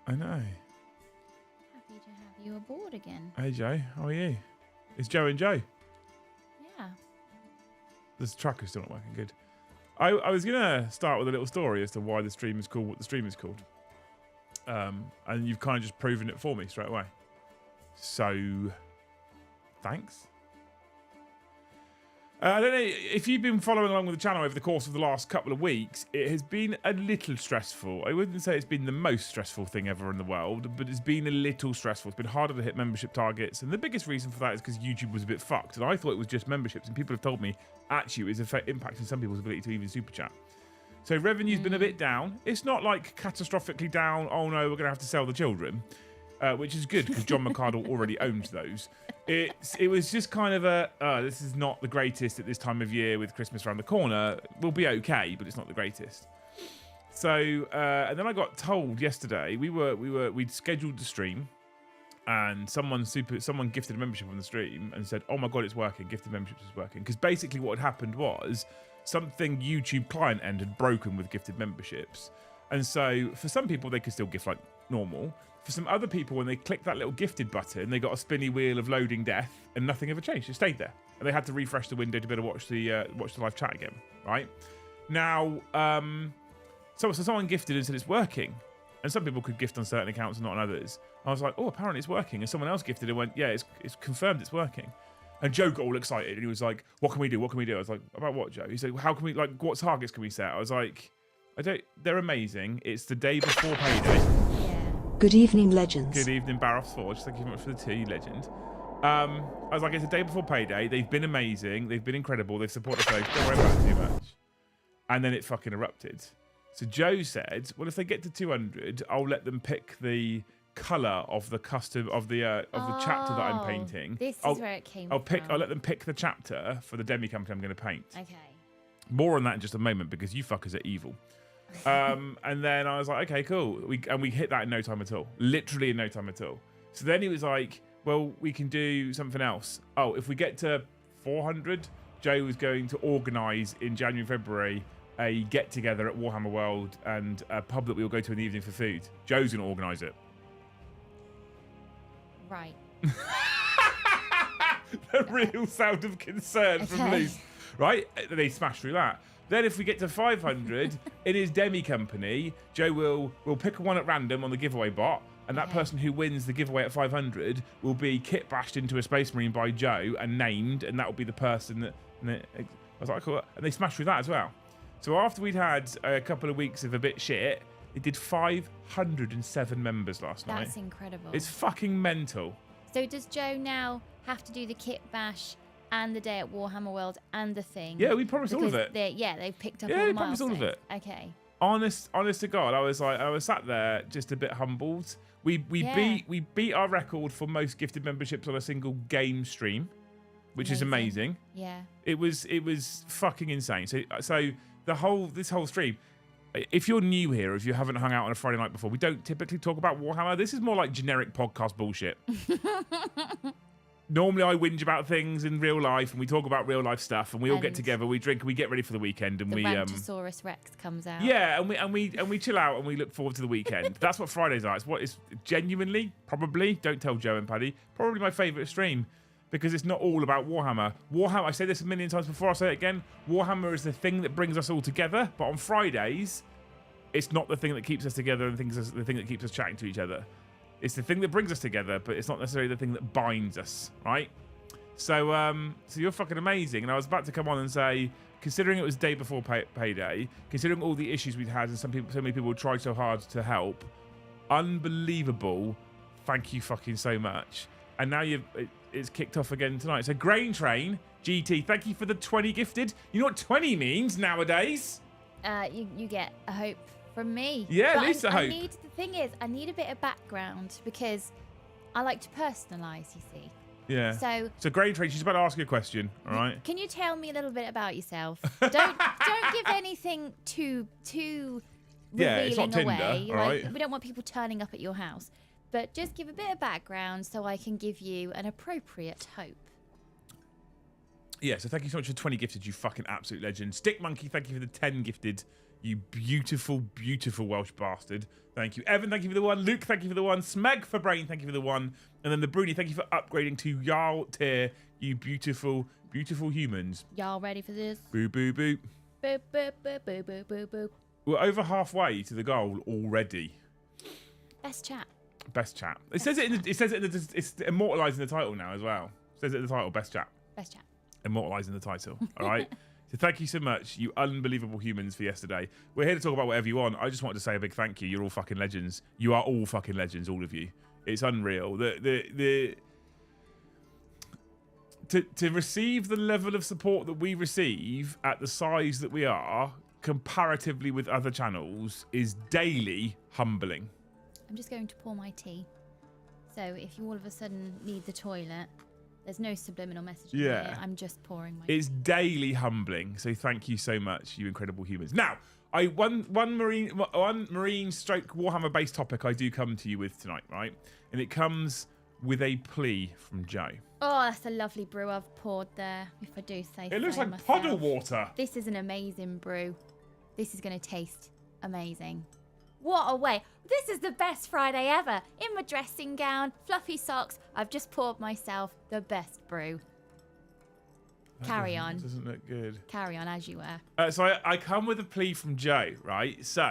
I know. Happy to have you aboard again. Hey, Joe. How are you? It's Joe and Joe. Yeah. This tracker's still not working good. I was going to start with a little story as to why the stream is called what the stream is called. And you've kind of just proven it for me straight away. So, thanks. I don't know if you've been following along with the channel over the course of the last couple of weeks. It has been a little stressful. I wouldn't say it's been the most stressful thing ever in the world, but it's been a little stressful. It's been harder to hit membership targets, and the biggest reason for that is because YouTube was a bit fucked. And I thought it was just memberships, and people have told me actually it is impacting some people's ability to even super chat. So revenue's been a bit down. It's not like catastrophically down. Oh no, we're going to have to sell the children. Which is good because John McCardle already owns those. It was just kind of a this is not the greatest at this time of year with Christmas around the corner. We'll be okay, but it's not the greatest. So and then I got told yesterday we'd scheduled the stream, and someone gifted a membership on the stream and said, "Oh my god, it's working! Gifted memberships is working." Because basically what had happened was something YouTube client end had broken with gifted memberships, and so for some people they could still gift like normal. For some other people, when they clicked that little gifted button, they got a spinny wheel of loading death, and nothing ever changed. It stayed there, and they had to refresh the window to be able to watch the live chat again. Right now, so someone gifted and said it's working, and some people could gift on certain accounts and not on others. I was like, oh, apparently it's working, and someone else gifted and went, yeah, it's confirmed it's working. And Joe got all excited, and he was like, what can we do? What can we do? I was like, about what, Joe? He said, well, how can we what targets can we set? I was like, they're amazing. It's the day before payday. Good evening, legends. Good evening, Barrows Forge. Thank you very much for the tea, legend. I was like, it's a day before payday. They've been amazing. They've been incredible. They've supported us. Don't worry about it too much. And then it fucking erupted. So Joe said, well, if they get to 200, I'll let them pick the colour of the custom of the chapter that I'm painting. This is where it came from. I'll let them pick the chapter for the demi company I'm going to paint. Okay. More on that in just a moment because you fuckers are evil. And then I was like, okay, cool. We hit that in no time at all. Literally in no time at all. So then he was like, well, we can do something else. Oh, if we get to 400, Joe was going to organise in January, February, a get-together at Warhammer World and a pub that we will go to in the evening for food. Joe's going to organise it. Right. The real sound of concern from Luce. Right? They smashed through that. Then if we get to 500, in his demi company, Joe will pick one at random on the giveaway bot, and that person who wins the giveaway at 500 will be kit bashed into a Space Marine by Joe and named, and that will be the person that... I was like, cool. And they smashed through that as well. So after we'd had a couple of weeks of a bit shit, it did 507 members last night. That's incredible. It's fucking mental. So does Joe now have to do the kit bash and the day at Warhammer World and the thing? Yeah, we promised all of it. They've picked up all Yeah, the we promised all of it. Okay. Honest to God, I was sat there just a bit humbled. We beat our record for most gifted memberships on a single game stream, which is amazing. Yeah. It was fucking insane. So this whole stream, if you're new here, if you haven't hung out on a Friday night before, we don't typically talk about Warhammer. This is more like generic podcast bullshit. Normally I whinge about things in real life and we talk about real life stuff and we all get together, we drink and we get ready for the weekend and the Rantosaurus Rex comes out. Yeah, and we chill out and we look forward to the weekend. That's what Fridays are. It's what is genuinely, probably, don't tell Joe and Paddy, probably my favourite stream because it's not all about Warhammer. Warhammer, I say this a million times before, I'll say it again, Warhammer is the thing that brings us all together, but on Fridays, it's not the thing that keeps us together and the thing that keeps us chatting to each other. It's the thing that brings us together, but it's not necessarily the thing that binds us, right? So you're fucking amazing. And I was about to come on and say, considering it was the day before payday, considering all the issues we'd had and so many people tried so hard to help, unbelievable. Thank you fucking so much. And now it's kicked off again tonight. So Grain Train, GT, thank you for the 20 gifted. You know what 20 means nowadays? You get a hope from me. Yeah, but at least a hope. The thing is, I need a bit of background because I like to personalise, you see. Yeah. So Grain Train, she's about to ask you a question, all right? Can you tell me a little bit about yourself? Don't give anything too revealing it's not Tinder, away. all right? We don't want people turning up at your house. But just give a bit of background so I can give you an appropriate hope. Yeah, so thank you so much for 20 gifted, you fucking absolute legend. Stick Monkey, thank you for the 10 gifted, you beautiful, beautiful Welsh bastard. Thank you. Evan, thank you for the 1. Luke, thank you for the 1. Smeg for Brain, thank you for the 1. And then the Bruni, thank you for upgrading to Jarl tier, you beautiful, beautiful humans. Y'all ready for this? Boo, boo, boo. Boop, boop, boop, boop, boop, boop, boop. We're over halfway to the goal already. Best chat. Best chat. It says it in the, it's immortalising the title now as well. It says it in the title, best chat. Best chat. Immortalising the title. All right. So thank you so much, you unbelievable humans, for yesterday. We're here to talk about whatever you want. I just wanted to say a big thank you. You're all fucking legends. You are all fucking legends, all of you. It's unreal. To receive the level of support that we receive at the size that we are, comparatively with other channels, is daily humbling. I'm just going to pour my tea. So if you all of a sudden need the toilet, there's no subliminal message here. I'm just pouring my It's daily humbling. So thank you so much, you incredible humans. Now, one marine stroke Warhammer based topic I do come to you with tonight, right? And it comes with a plea from Joe. Oh, that's a lovely brew I've poured there, if I do say so. It looks like myself. puddle water. This is an amazing brew. This is going to taste amazing. What a way. This is the best Friday ever. In my dressing gown, fluffy socks, I've just poured myself the best brew. Carry on. Doesn't look good. Carry on as you were. So I come with a plea from Joe, right? So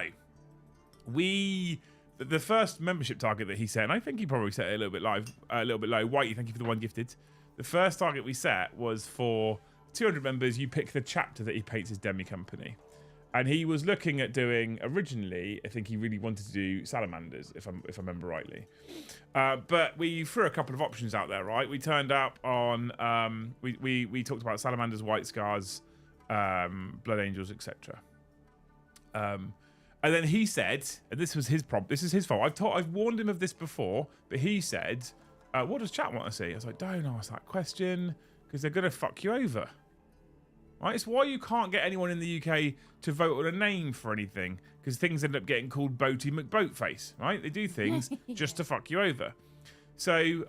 the first membership target that he set, and I think he probably set it a little bit low. Whitey, thank you for the 1 gifted. The first target we set was for 200 members. You pick the chapter that he paints his demi company. And he was looking at doing, originally, I think he really wanted to do salamanders, if I remember rightly. But we threw a couple of options out there, right? We turned up on, we talked about salamanders, white scars, blood angels, etc. And then he said, and this was his problem, this is his fault. I've warned him of this before, but he said, what does chat want to see? I was like, don't ask that question, because they're going to fuck you over. Right? It's why you can't get anyone in the UK to vote on a name for anything, because things end up getting called Boaty McBoatface, right? They do things just to fuck you over. So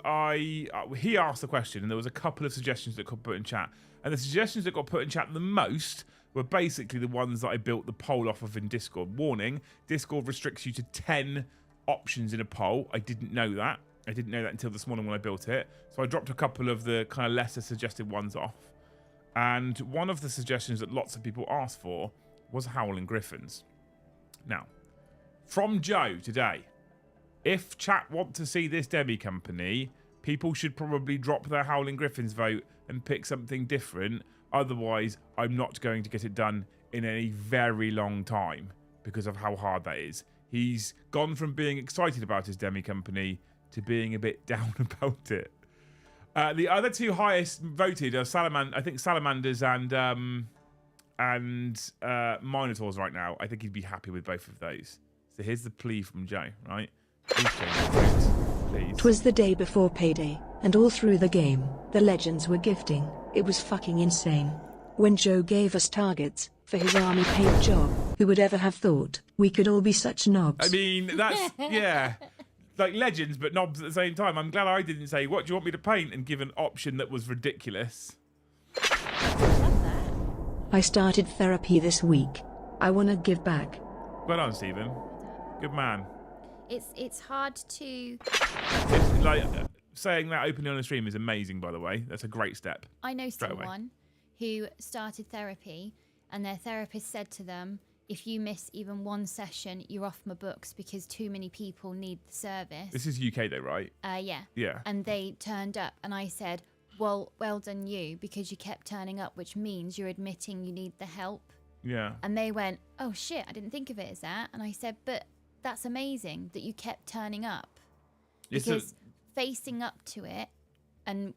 he asked the question, and there was a couple of suggestions that got put in chat. And the suggestions that got put in chat the most were basically the ones that I built the poll off of in Discord. Warning, Discord restricts you to 10 options in a poll. I didn't know that. I didn't know that until this morning when I built it. So I dropped a couple of the kind of lesser suggested ones off. And one of the suggestions that lots of people asked for was Howling Griffins. Now, from Joe today, if chat want to see this demi company, people should probably drop their Howling Griffins vote and pick something different. Otherwise, I'm not going to get it done in a very long time because of how hard that is. He's gone from being excited about his demi company to being a bit down about it. The other two highest voted are salamanders and minotaurs right now. I think he'd be happy with both of those. So here's the plea from Joe, right? Please change the vote, please. 'Twas the day before payday, and all through the game, the legends were gifting. It was fucking insane. When Joe gave us targets for his army paint job, who would ever have thought we could all be such knobs? I mean, that's, yeah. Like legends, but knobs at the same time. I'm glad I didn't say, what do you want me to paint? And give an option that was ridiculous. Love that. I started therapy this week. I want to give back. Well done, Stephen. Good man. It's hard to... Saying that openly on the stream is amazing, by the way. That's a great step. I know Straight away. someone who started therapy and their therapist said to them, if you miss even one session, you're off my books because too many people need the service. This is UK though, right? Yeah. Yeah. And they turned up and I said, well done you, because you kept turning up, which means you're admitting you need the help. Yeah. And they went, oh shit, I didn't think of it as that. And I said, but that's amazing that you kept turning up. Because facing up to it and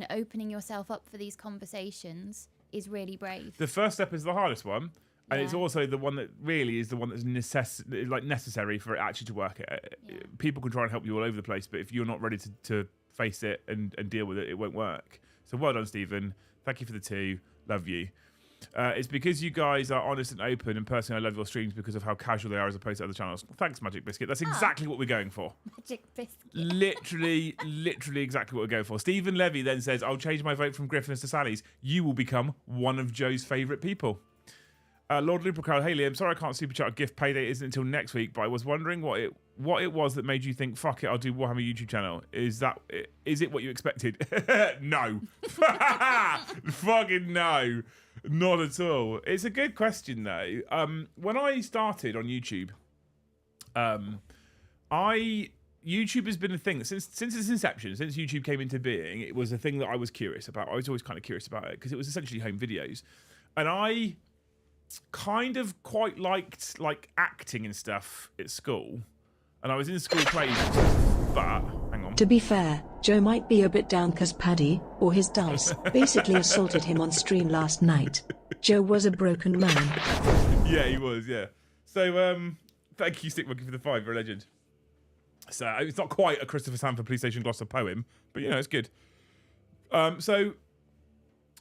opening yourself up for these conversations is really brave. The first step is the hardest one. And Yeah. it's also the one that really is the one that's necessary for it actually to work. Yeah. People can try and help you all over the place, but if you're not ready to face it and deal with it, it won't work. So well done, Stephen. Thank you for the 2. Love you. It's because you guys are honest and open, and personally, I love your streams because of how casual they are as opposed to other channels. Thanks, Magic Biscuit. That's exactly what we're going for. Magic biscuit. Literally exactly what we're going for. Stephen Levy then says, I'll change my vote from Griffin's to Sally's. You will become one of Joe's favourite people. Lord Lupercal, hey Liam, sorry I can't super chat. Gift payday isn't until next week, but I was wondering what it was that made you think, fuck it, I'll do Warhammer YouTube channel. Is it what you expected? No. Fucking no. Not at all. It's a good question though. When I started on YouTube, YouTube has been a thing since its inception, since YouTube came into being. It was a thing that I was curious about. I was always kind of curious about it because it was essentially home videos, and I kind of quite liked like acting and stuff at school, and I was in school plays and stuff, but hang on. To be fair, Joe might be a bit down because Paddy, or his dice, basically assaulted him on stream last night. Joe was a broken man. Yeah, he was, yeah. So, thank you, Stick Monkey, for the 5. You're a legend. So, it's not quite a Christopher Sanford Police Station Gloucester poem, but, you know, it's good.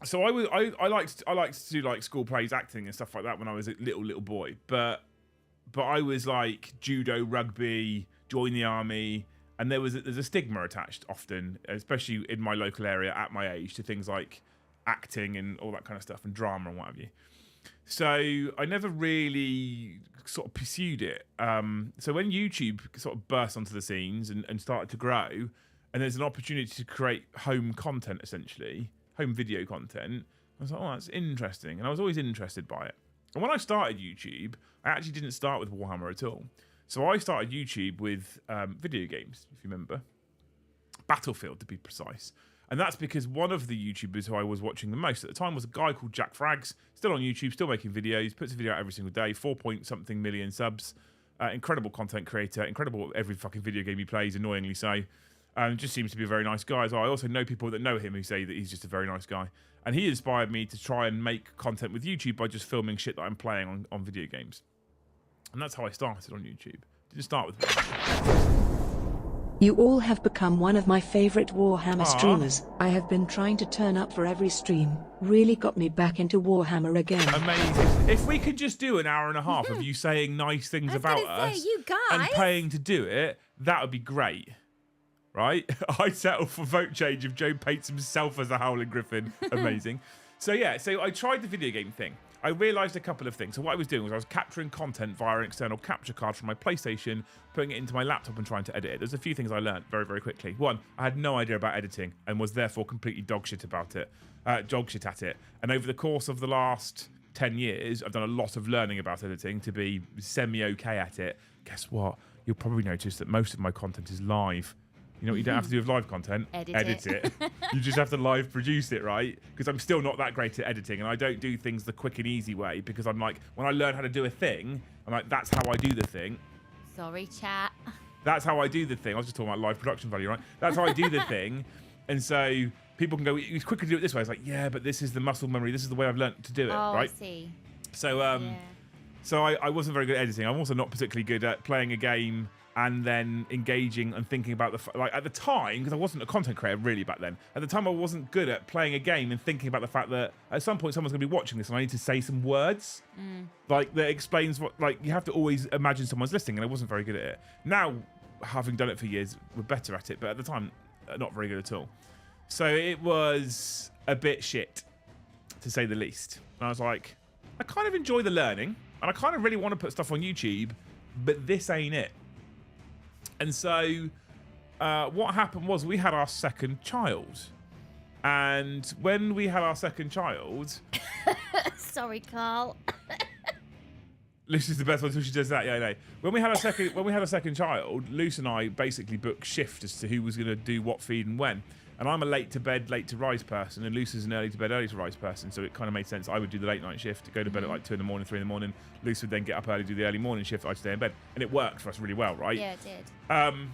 So I liked to do like school plays, acting and stuff like that when I was a little boy. But I was like judo, rugby, join the army, and there's a stigma attached often, especially in my local area at my age, to things like acting and all that kind of stuff and drama and what have you. So I never really sort of pursued it. So when YouTube sort of burst onto the scenes and started to grow, and there's an opportunity to create home content essentially. Home video content, I was like, oh, that's interesting. And I was always interested by it. And when I started YouTube, I actually didn't start with Warhammer at all. So I started YouTube with video games, if you remember. Battlefield, to be precise. And that's because one of the YouTubers who I was watching the most at the time was a guy called Jack Frags, still on YouTube, still making videos, puts a video out every single day, 4-point-something million subs. Incredible content creator, incredible at every fucking video game he plays, annoyingly so. Just seems to be a very nice guy as well. I also know people that know him who say that he's just a very nice guy. And he inspired me to try and make content with YouTube by just filming shit that I'm playing on video games. And that's how I started on YouTube. Didn't start with You all have become one of my favorite Warhammer streamers. I have been trying to turn up for every stream. Really got me back into Warhammer again. Amazing. If we could just do an hour and a half of you saying nice things about us you guys. and paying to do it, that would be great. Right? I'd settle for vote change if Joe paints himself as a Howling Griffin. Amazing. So I tried the video game thing. I realised a couple of things. So what I was doing was I was capturing content via an external capture card from my PlayStation, putting it into my laptop and trying to edit it. There's a few things I learned very, very quickly. One, I had no idea about editing and was therefore completely dogshit at it. And over the course of the last 10 years, I've done a lot of learning about editing to be semi-okay at it. Guess what? You'll probably notice that most of my content is live. You know what you don't have to do with live content? Edit it. You just have to live produce it, right? Because I'm still not that great at editing, and I don't do things the quick and easy way, because I'm like, when I learn how to do a thing, I'm like, that's how I do the thing. Sorry, chat. That's how I do the thing. I was just talking about live production value, right? That's how I do the thing. And so people can go, you quickly do it this way. It's like, yeah, but this is the muscle memory. This is the way I've learned to do it, right? I see. So, So I wasn't very good at editing. I'm also not particularly good at playing a game and then engaging and thinking about like at the time, because I wasn't a content creator really back then. At the time, I wasn't good at playing a game and thinking about the fact that at some point someone's going to be watching this and I need to say some words, like that explains what. Like you have to always imagine someone's listening, and I wasn't very good at it. Now, having done it for years, we're better at it, but at the time, not very good at all. So it was a bit shit, to say the least. And I was like, I kind of enjoy the learning, and I kind of really want to put stuff on YouTube, but this ain't it. And so what happened was we had our second child. And when we had our second child... Sorry, Carl. Lucy's the best one until she does that. Yeah, no. When we had a second child, Lucy and I basically booked shift as to who was going to do what feed and when. And I'm a late to bed, late to rise person, and Lucy's an early to bed, early to rise person. So it kind of made sense. I would do the late night shift, go to bed at like 2 in the morning, 3 in the morning. Lucy would then get up early, do the early morning shift. I'd stay in bed, and it worked for us really well, right? Yeah, it did.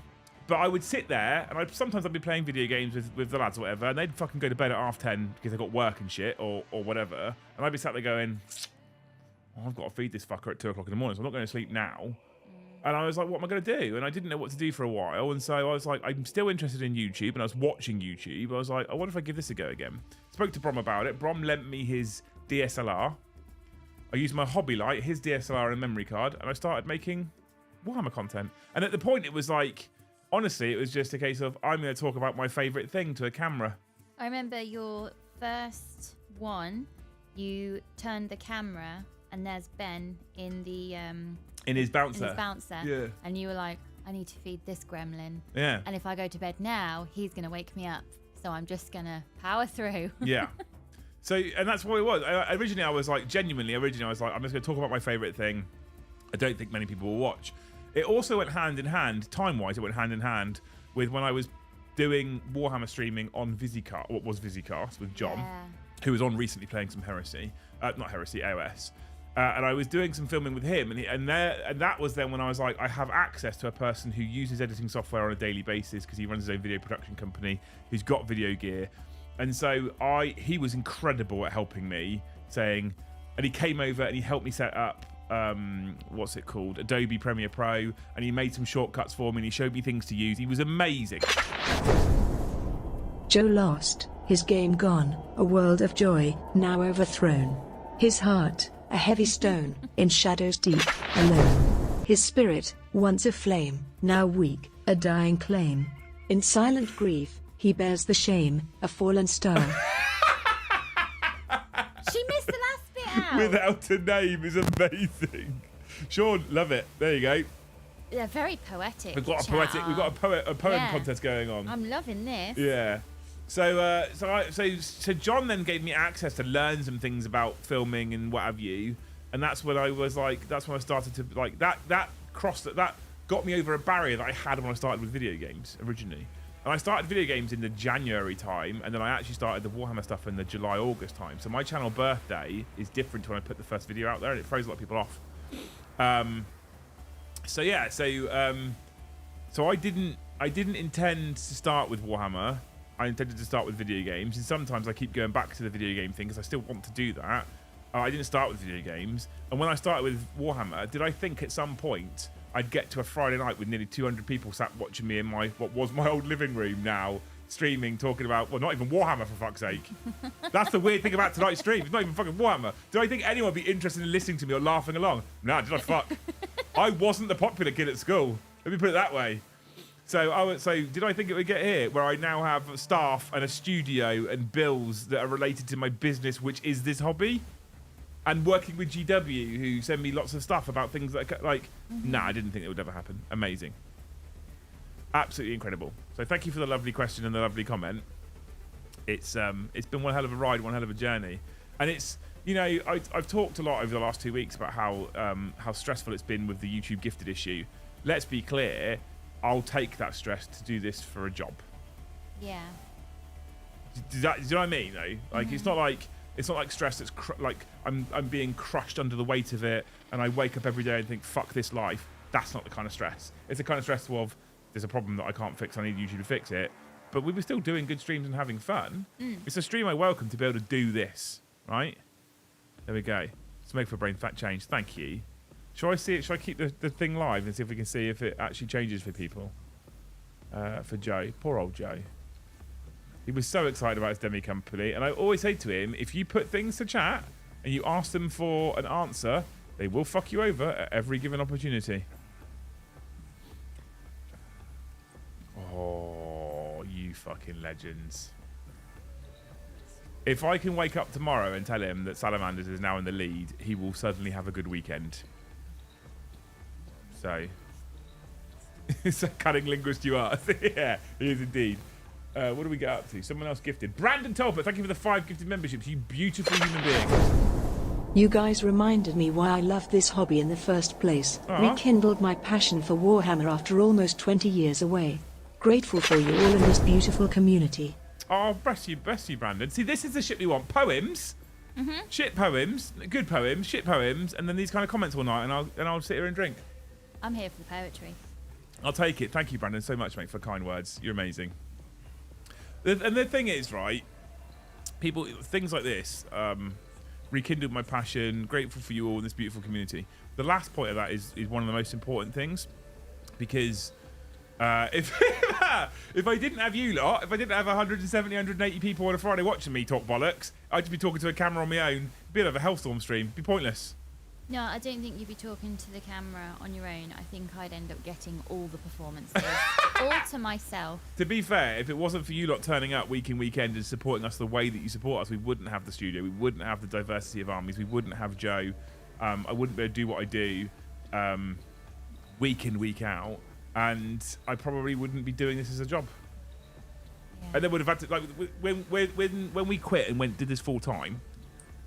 But I would sit there, and sometimes I'd be playing video games with the lads or whatever, and they'd fucking go to bed at 10:30 because they got work and shit or whatever. And I'd be sat there going, oh, I've got to feed this fucker at 2 o'clock in the morning, so I'm not going to sleep now. And I was like, what am I going to do? And I didn't know what to do for a while. And so I was like, I'm still interested in YouTube. And I was watching YouTube. I was like, I wonder if I give this a go again. Spoke to Brom about it. Brom lent me his DSLR. I used my hobby light, his DSLR and memory card, and I started making Warhammer content. And at the point, it was like, honestly, it was just a case of, I'm going to talk about my favourite thing to a camera. I remember your first one, you turned the camera and there's Ben in the... in his bouncer. In his bouncer. Yeah. And you were like, I need to feed this gremlin. Yeah. And if I go to bed now, he's going to wake me up. So I'm just going to power through. Yeah. So, and that's what it was. Originally, I was like, I'm just going to talk about my favourite thing. I don't think many people will watch. It also went hand in hand, time-wise, it went hand in hand with when I was doing Warhammer streaming on Visicast, what was Visicast, with John, who was on recently playing some Heresy. Not Heresy, AOS. And I was doing some filming with him, and that was then when I was like, I have access to a person who uses editing software on a daily basis because he runs his own video production company, who's got video gear. And so he was incredible at helping me, and he came over and he helped me set up, what's it called? Adobe Premiere Pro, and he made some shortcuts for me and he showed me things to use. He was amazing. Joe lost, his game gone, a world of joy, now overthrown. His heart, a heavy stone, in shadows deep, alone. His spirit, once a flame, now weak, a dying claim. In silent grief, he bears the shame, a fallen star. She missed the last bit out. Without a name is amazing. Sean, love it. There you go. They're very poetic. We've got a poem contest going on. I'm loving this. Yeah. So John then gave me access to learn some things about filming and what have you, and that's when I was like, that's when I started to like that got me over a barrier that I had when I started with video games originally. And I started video games in the January time, and then I actually started the Warhammer stuff in the July-August time. So my channel birthday is different to when I put the first video out there, and it throws a lot of people off. So I didn't intend to start with Warhammer. I intended to start with video games, and sometimes I keep going back to the video game thing because I still want to do that. I didn't start with video games, and when I started with Warhammer, did I think at some point I'd get to a Friday night with nearly 200 people sat watching me in what was my old living room now, streaming, talking about, well, not even Warhammer, for fuck's sake. That's the weird thing about tonight's stream. It's not even fucking Warhammer. Did I think anyone would be interested in listening to me or laughing along? Nah, did I fuck? I wasn't the popular kid at school. Let me put it that way. So did I think it would get here, where I now have staff and a studio and bills that are related to my business, which is this hobby? And working with GW, who send me lots of stuff about things that, nah, I didn't think it would ever happen. Amazing. Absolutely incredible. So thank you for the lovely question and the lovely comment. It's been one hell of a ride, one hell of a journey. And it's, I've talked a lot over the last 2 weeks about how stressful it's been with the YouTube gifted issue. Let's be clear, I'll take that stress to do this for a job. Yeah. Do you know what I mean, though? Like, it's not like stress that's I'm being crushed under the weight of it, and I wake up every day and think, fuck this life. That's not the kind of stress. It's the kind of stress of, there's a problem that I can't fix, I need YouTube to fix it. But we were still doing good streams and having fun. It's a stream I welcome to be able to do this, right? There we go. Let's make for brain fat change. Thank you. Shall I see it? Shall I keep the thing live and see if we can see if it actually changes for people? For Joe. Poor old Joe. He was so excited about his demi company, and I always say to him, if you put things to chat and you ask them for an answer, they will fuck you over at every given opportunity. Oh, you fucking legends. If I can wake up tomorrow and tell him that Salamanders is now in the lead, he will suddenly have a good weekend. So cunning linguist you are. Yeah, he is indeed. What do we get up to? Someone else gifted. Brandon Tolbert, thank you for the 5 gifted memberships. You beautiful human being. You guys reminded me why I loved this hobby in the first place. Rekindled my passion for Warhammer after almost 20 years away. Grateful for you all in this beautiful community. Oh, bless you, Brandon. See, this is the shit we want. Poems. Shit poems. Good poems. Shit poems. And then these kind of comments all night, and I'll sit here and drink. I'm here for the poetry. I'll take it. Thank you, Brandon, so much, mate, for kind words. You're amazing. And the thing is, right, people, things like this, rekindled my passion, grateful for you all in this beautiful community. The last point of that is one of the most important things, because if If I didn't have you lot, if I didn't have 170, 180 people on a Friday watching me talk bollocks, I'd just be talking to a camera on my own. It'd be a bit of a hellstorm stream. It'd be pointless. No, I don't think you'd be talking to the camera on your own. I think I'd end up getting all the performances, all to myself. To be fair, if it wasn't for you lot turning up week in, weekend and supporting us the way that you support us, we wouldn't have the studio. We wouldn't have the diversity of armies. We wouldn't have Joe. I wouldn't be able to do what I do week in, week out. And I probably wouldn't be doing this as a job. Yeah. And then would have had to, like, when we quit and did this full time.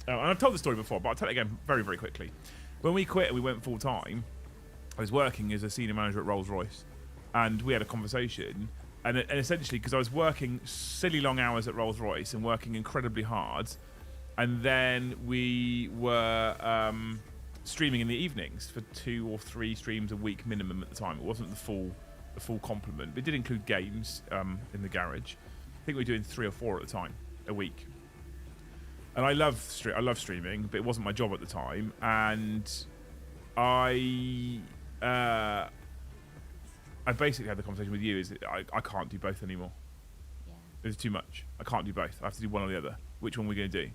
And I've told the story before, but I'll tell it again very, very quickly. When we quit and we went full time, I was working as a senior manager at Rolls-Royce, and we had a conversation. And essentially, because I was working silly long hours at Rolls-Royce and working incredibly hard, and then we were streaming in the evenings for 2 or 3 streams a week minimum at the time. It wasn't the full complement, but it did include games in the garage. I think we were doing 3 or 4 at the time a week. And I love streaming, but it wasn't my job at the time. And I basically had the conversation with you. Is that I can't do both anymore. Yeah. It's too much. I can't do both. I have to do one or the other. Which one are we going to do?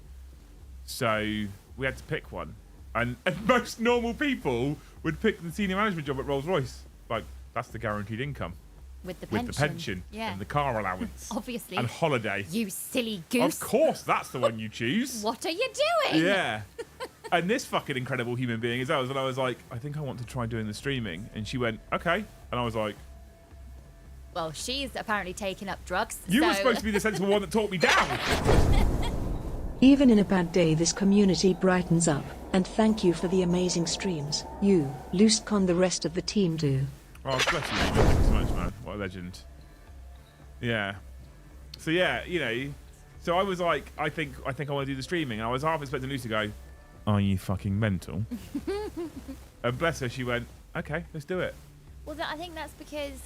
So we had to pick one. And most normal people would pick the senior management job at Rolls-Royce. Like, that's the guaranteed income. With the pension. Yeah. And the car allowance. Obviously. And holiday. You silly goose. Of course, that's the one you choose. What are you doing? Yeah. And this fucking incredible human being as well. And I was like, I think I want to try doing the streaming. And she went, okay. And I was like, well, she's apparently taking up drugs. You were supposed to be the sensible one that talked me down. Even in a bad day, this community brightens up. And thank you for the amazing streams. You, LooseCon, the rest of the team do. Oh, bless you, Thank you so much, man. What a legend. Yeah. So yeah, you know. So I was like, I think I want to do the streaming. And I was half expecting Lucy to go, "Are you fucking mental?" And bless her, she went, "Okay, let's do it." Well, I think that's because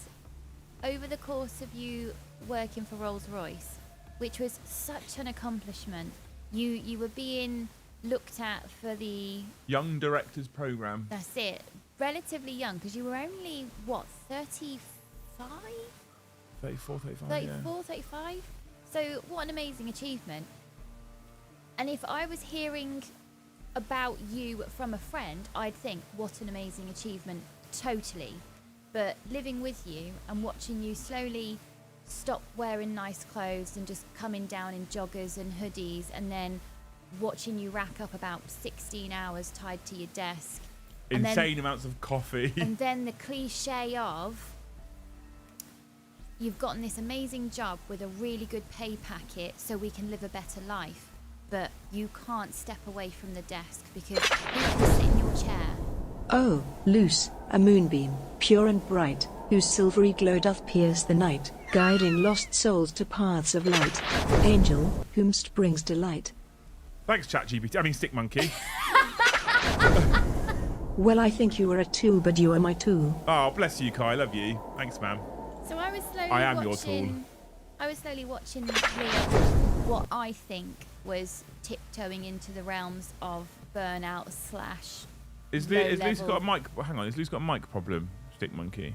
over the course of you working for Rolls-Royce, which was such an accomplishment, you were being looked at for the Young Directors Program. That's it. Relatively young, because you were only, what, 35? 34, 35, 34, yeah. 35? So what an amazing achievement. And if I was hearing about you from a friend, I'd think, what an amazing achievement, totally. But living with you and watching you slowly stop wearing nice clothes and just coming down in joggers and hoodies, and then watching you rack up about 16 hours tied to your desk. Insane amounts of coffee. And then the cliche of, you've gotten this amazing job with a really good pay packet so we can live a better life, but you can't step away from the desk because you can sit in your chair. Oh, loose, a moonbeam, pure and bright, whose silvery glow doth pierce the night, guiding lost souls to paths of light. Angel, whomst brings delight. Thanks, ChatGPT. I mean, Stick Monkey. Well, I think you are a tool, but you are my tool. Oh, bless you, Kai. I love you. Thanks, ma'am. So I was slowly I am your tool. I was slowly watching what I think was tiptoeing into the realms of burnout / Is Luce got a mic? Well, hang on. Is Luce got a mic problem? Stick Monkey.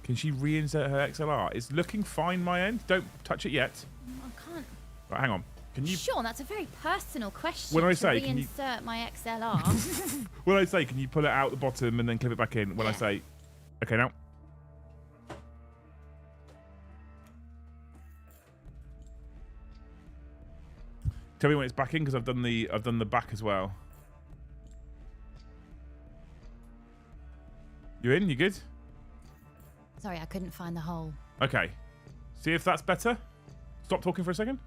Can she reinsert her XLR? It's looking fine, my end. Don't touch it yet. I can't. Right, hang on. Can you? Sean, that's a very personal question. When I to say, can you reinsert my XLR? when I say, can you pull it out the bottom and then clip it back in? When I Yeah. say, okay, now. Tell me when it's back in because I've done the back as well. You in? You good? Sorry, I couldn't find the hole. Okay. See if that's better. Stop talking for a second.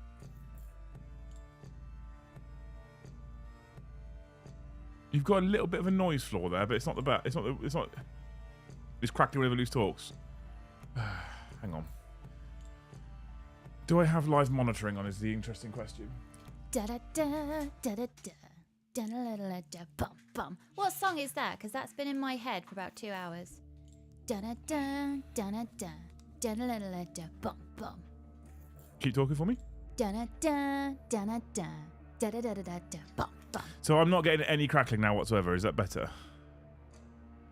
You've got a little bit of a noise floor there, but it's not the best. It's not. It's crackling whenever Luce talks. Hang on. Do I have live monitoring on? Is the interesting question. Da da da da da da da da da da bum bum. What song is that? Because that's been in my head for about 2 hours. Da da da da da da da da da da bum bum. Keep talking for me. Da da da da da da da da da da da bum bum. So I'm not getting any crackling now whatsoever. Is that better?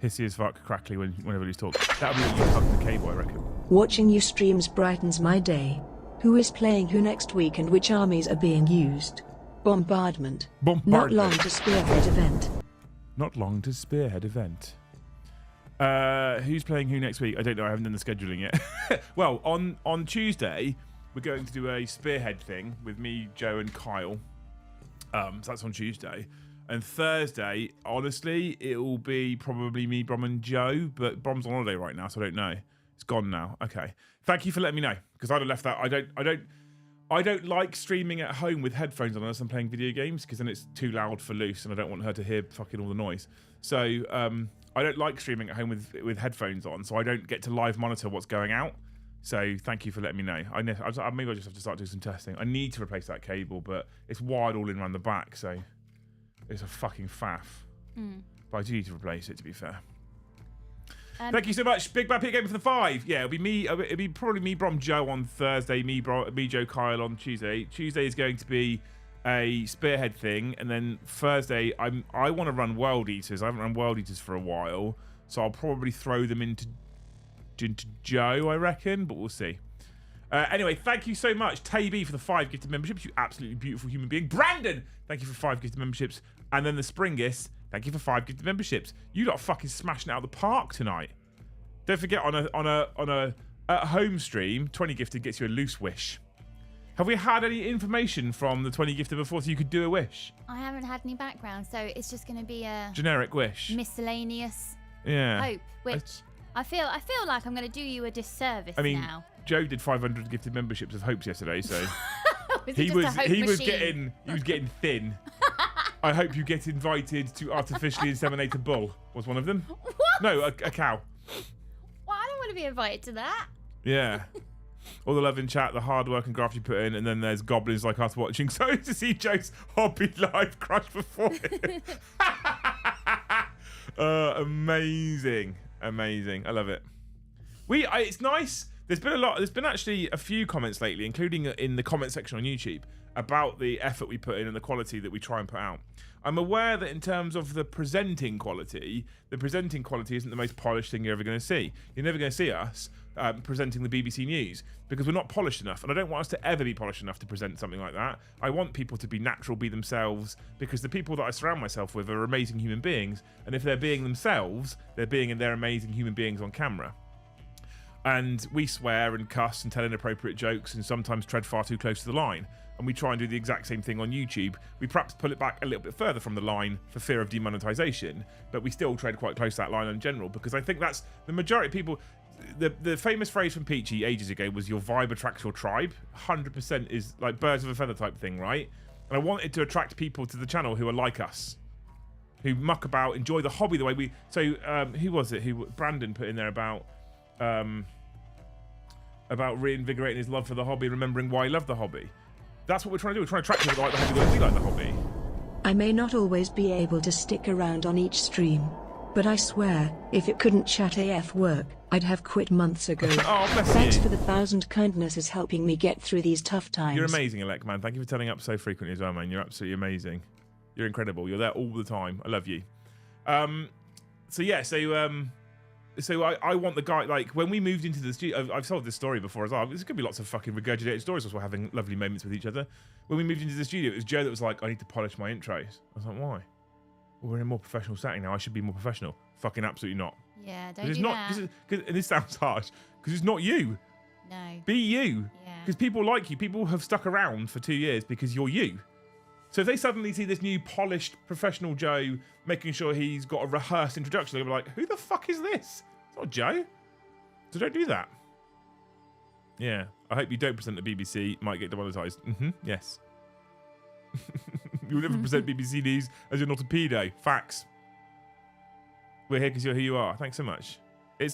Hissy as fuck, crackly whenever Luce talks. That'll be when you hug the cable, I reckon. Watching you streams brightens my day. Who is playing who next week and which armies are being used? Bombardment. Not long to spearhead event. Not long to spearhead event. Who's playing who next week? I don't know. I haven't done the scheduling yet. Well, on Tuesday, we're going to do a spearhead thing with me, Joe, and Kyle. So that's on Tuesday. And Thursday, honestly, it will be probably me, Brom, and Joe. But Brom's on holiday right now, so I don't know. It's gone now. Okay. Thank you for letting me know, because I'd have left that. I don't like streaming at home with headphones on unless I'm playing video games, because then it's too loud for Luce, and I don't want her to hear fucking all the noise. So I don't like streaming at home with headphones on, so I don't get to live monitor what's going out. So thank you for letting me know. Maybe I just have to start doing some testing. I need to replace that cable, but it's wired all in around the back, so it's a fucking faff. But I do need to replace it, to be fair. Thank you so much, Big Bad Pig Game for the 5. Yeah, it'll be me. It'll be probably me, Brom, Joe on Thursday. Me, Joe, Kyle on Tuesday. Tuesday is going to be a spearhead thing, and then Thursday I want to run World Eaters. I haven't run World Eaters for a while, so I'll probably throw them into Joe, I reckon, but we'll see. Anyway, thank you so much, Taby, for the 5 gifted memberships. You absolutely beautiful human being. Brandon, thank you for 5 gifted memberships, and then the Springis. Thank you for 5 gifted memberships. You lot are fucking smashing it out of the park tonight. Don't forget, on a at-home stream, 20 gifted gets you a loose wish. Have we had any information from the 20 gifted before so you could do a wish? I haven't had any background, so it's just going to be a generic wish, miscellaneous hope, which I feel like I'm going to do you a disservice. I mean, now. Joe did 500 gifted memberships of hopes yesterday, so he was getting thin. I hope you get invited to artificially inseminate a bull. Was one of them? What? No, a cow. Well, I don't want to be invited to that. Yeah. All the love in chat, the hard work and graft you put in, and then there's goblins like us watching. So to see Joe's hobby live crush before him. Amazing. I love it. It's nice. There's been actually a few comments lately, including in the comment section on YouTube, about the effort we put in and the quality that we try and put out. I'm aware that in terms of the presenting quality isn't the most polished thing you're ever going to see. You're never going to see us presenting the BBC News because we're not polished enough, and I don't want us to ever be polished enough to present something like that. I want people to be natural, be themselves, because the people that I surround myself with are amazing human beings, and if they're being themselves, they're amazing human beings on camera. And we swear and cuss and tell inappropriate jokes and sometimes tread far too close to the line. And we try and do the exact same thing on YouTube. We perhaps pull it back a little bit further from the line for fear of demonetization, but we still tread quite close to that line in general, because I think that's the majority of people. The famous phrase from Peachy ages ago was your vibe attracts your tribe. 100% is like birds of a feather type thing, right? And I wanted to attract people to the channel who are like us, who muck about, enjoy the hobby the way we. So who was it? Brandon put in there about reinvigorating his love for the hobby, remembering why he loved the hobby. That's what we're trying to do. We're trying to attract people that like the hobby the way we like the hobby. I may not always be able to stick around on each stream, but I swear, if it couldn't chat AF work, I'd have quit months ago. Oh, bless Thanks you. for the 1,000 kindnesses helping me get through these tough times. You're amazing, Alec, man. Thank you for turning up so frequently as well, man. You're absolutely amazing. You're incredible. You're there all the time. I love you. So I want the guy, like, when we moved into the studio, I've told this story before as well. There's going to be lots of fucking regurgitated stories as we're having lovely moments with each other. When we moved into the studio, it was Joe that was like, I need to polish my intros. I was like, why? Well, we're in a more professional setting now. I should be more professional. Fucking absolutely not. Yeah, don't do that. And this sounds harsh, because it's not you. No. Be you. Yeah. Because people like you. People have stuck around for 2 years because you're you. So if they suddenly see this new polished professional Joe making sure he's got a rehearsed introduction, they'll be like, who the fuck is this? It's not Joe. So don't do that. Yeah. I hope you don't present the BBC. Might get demonetized. Yes. You'll never present BBC News as you're not a pedo. Facts. We're here because you're who you are. Thanks so much.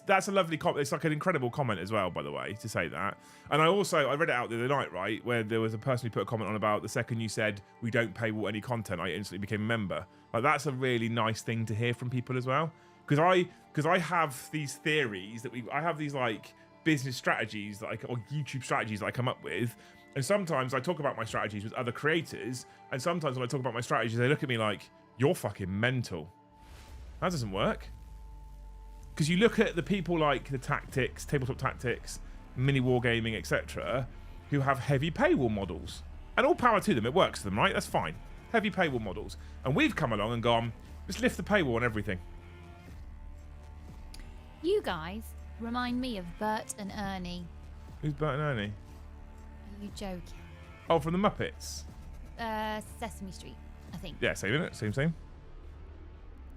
That's a lovely comment. It's like an incredible comment as well, by the way, to say that. And I read it out the other night, right, where there was a person who put a comment on about the second you said we don't paywall any content, I instantly became a member. Like, that's a really nice thing to hear from people as well. Because I have these theories I have these like business strategies or YouTube strategies that I come up with, and sometimes I talk about my strategies with other creators, and sometimes when I talk about my strategies, they look at me like, you're fucking mental. That doesn't work. Because you look at the people like the Tactics, Tabletop Tactics, Mini Wargaming, etc., who have heavy paywall models. And all power to them, it works for them, right? That's fine. Heavy paywall models. And we've come along and gone, let's lift the paywall on everything. You guys remind me of Bert and Ernie. Who's Bert and Ernie? Are you joking? Oh, from the Muppets. Sesame Street, I think. Yeah, same, innit? Same.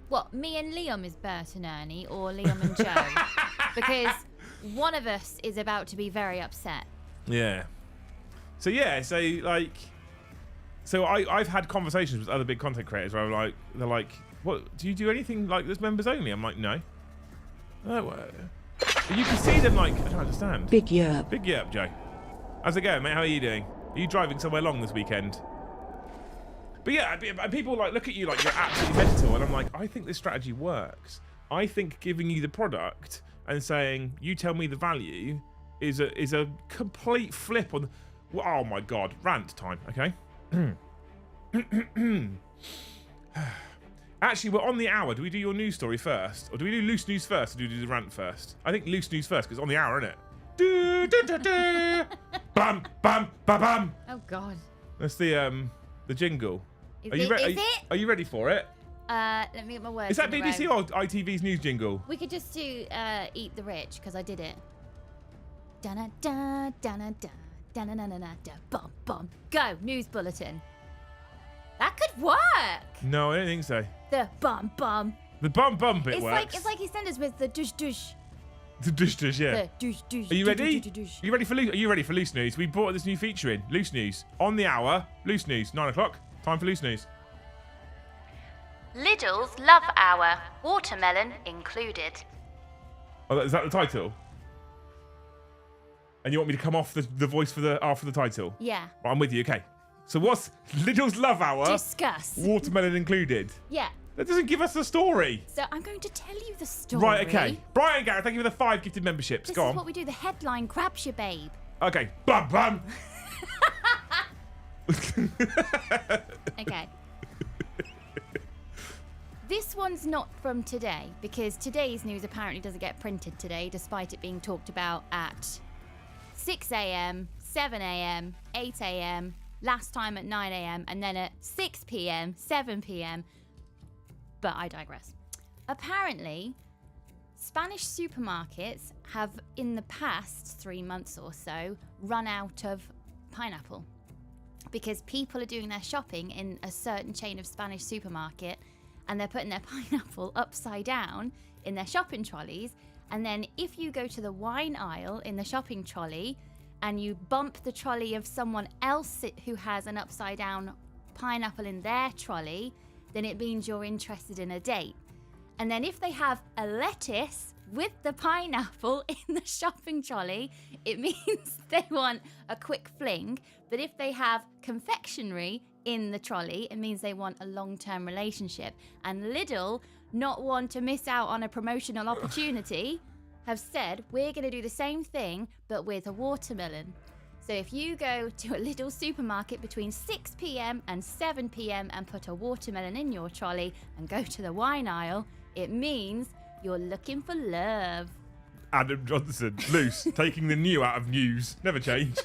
What, me and Liam is Bert and Ernie, or Liam and Joe? Because one of us is about to be very upset. Yeah. So I've had conversations with other big content creators where they're like, what, do you do anything like this members only? I'm like, no. Oh, you can see them like, I don't understand. Big yerp. Big yerp, Joe. How's it going, mate? How are you doing? Are you driving somewhere long this weekend? But yeah, people like look at you like you're absolutely mental, and I'm like, I think this strategy works. I think giving you the product and saying you tell me the value is a complete flip on. Oh my god, rant time. Okay. Actually, we're on the hour. Do we do your news story first, or do we do loose news first, or do we do the rant first? I think loose news first because it's on the hour, isn't it? Bam, bam, ba bam. Oh god. That's the jingle. Is it? Are you ready for it? Let me get my words. Is that BBC or ITV's news jingle? We could just do Eat the Rich, because I did it. Da da da da da da da da da da bum bum. Go, news bulletin. That could work. No, I don't think so. The bum bum. The bum bit It's works. it's like EastEnders with the dush dush. The dush, yeah. The dush dush. Are you ready? Dush. Are you ready for loose? Are you ready for loose news? We brought this new feature in. Loose news on the hour. Loose news. 9 o'clock. Time for loose news. Lidl's Love Hour, watermelon included. Oh, is that the title? And you want me to come off the voice for after the title? Yeah. Right, I'm with you. Okay. So what's Lidl's Love Hour? Discuss. Watermelon included. Yeah. That doesn't give us the story. So I'm going to tell you the story. Right, okay. Brian Garrett, thank you for the 5 gifted memberships. This Go is on. what we do. The headline grabs you, babe. Okay. Bam, bam. Okay. This one's not from today, because today's news apparently doesn't get printed today, despite it being talked about at 6 a.m., 7 a.m., 8 a.m., last time at 9 a.m., and then at 6 p.m., 7 p.m. But I digress. Apparently, Spanish supermarkets have, in the past 3 months or so, run out of pineapple. Because people are doing their shopping in a certain chain of Spanish supermarket, and they're putting their pineapple upside down in their shopping trolleys. And then if you go to the wine aisle in the shopping trolley and you bump the trolley of someone else who has an upside down pineapple in their trolley, then it means you're interested in a date. And then if they have a lettuce with the pineapple in the shopping trolley, it means they want a quick fling. But if they have confectionery in the trolley, it means they want a long-term relationship. And Lidl, not want to miss out on a promotional opportunity, have said, we're going to do the same thing, but with a watermelon. So if you go to a Lidl supermarket between 6 p.m. and 7 p.m. and put a watermelon in your trolley and go to the wine aisle, it means you're looking for love. Adam Johnson, loose, taking the new out of news. Never change.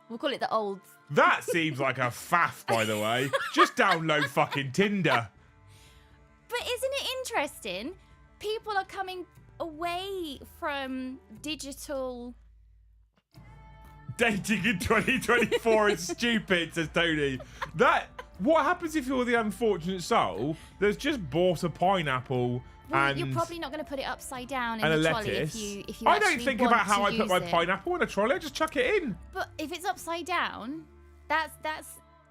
We'll call it the olds. That seems like a faff, by the way. Just download fucking Tinder. But isn't it interesting? People are coming away from digital. Dating in 2024 is stupid, says Tony. What happens if you're the unfortunate soul that's just bought a pineapple and You're probably not going to put it upside down in and a the trolley lettuce? if you I don't actually think want about how to I put my use it. pineapple in a trolley. I just chuck it in. But if it's upside down, that's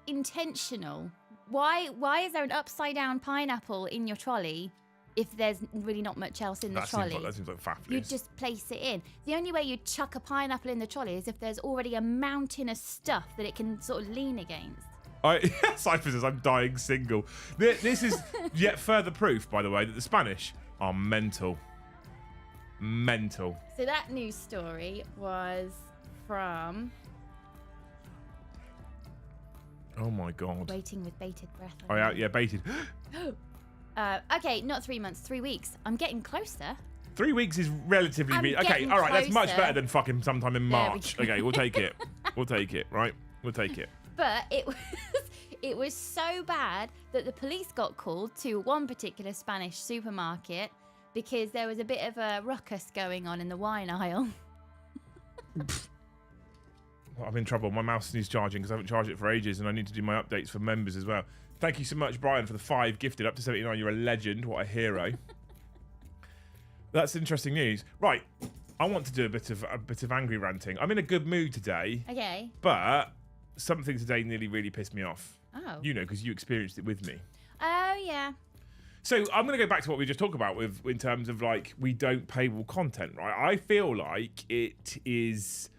intentional. Why is there an upside down pineapple in your trolley if there's really not much else in the trolley? That seems like faff. You just place it in. The only way you'd chuck a pineapple in the trolley is if there's already a mountain of stuff that it can sort of lean against. Cypher says, I'm dying single. This is yet further proof, by the way, that the Spanish are mental. Mental. So that news story was from... Oh my God. Waiting with bated breath. Oh, yeah, baited. Okay, not 3 months, 3 weeks. I'm getting closer. 3 weeks is relatively... Okay, all right, that's much better than fucking sometime in March. Okay, we'll take it. We'll take it, right? We'll take it. But it was so bad that the police got called to one particular Spanish supermarket because there was a bit of a ruckus going on in the wine aisle. I'm in trouble. My mouse needs charging because I haven't charged it for ages, and I need to do my updates for members as well. Thank you so much, Brian, for the 5 gifted up to 79. You're a legend. What a hero. That's interesting news. Right, I want to do a bit of angry ranting. I'm in a good mood today. Okay. But something today nearly really pissed me off. Oh. You know, because you experienced it with me. Oh, yeah. So I'm going to go back to what we just talked about in terms of like we don't paywall content, right? I feel like it's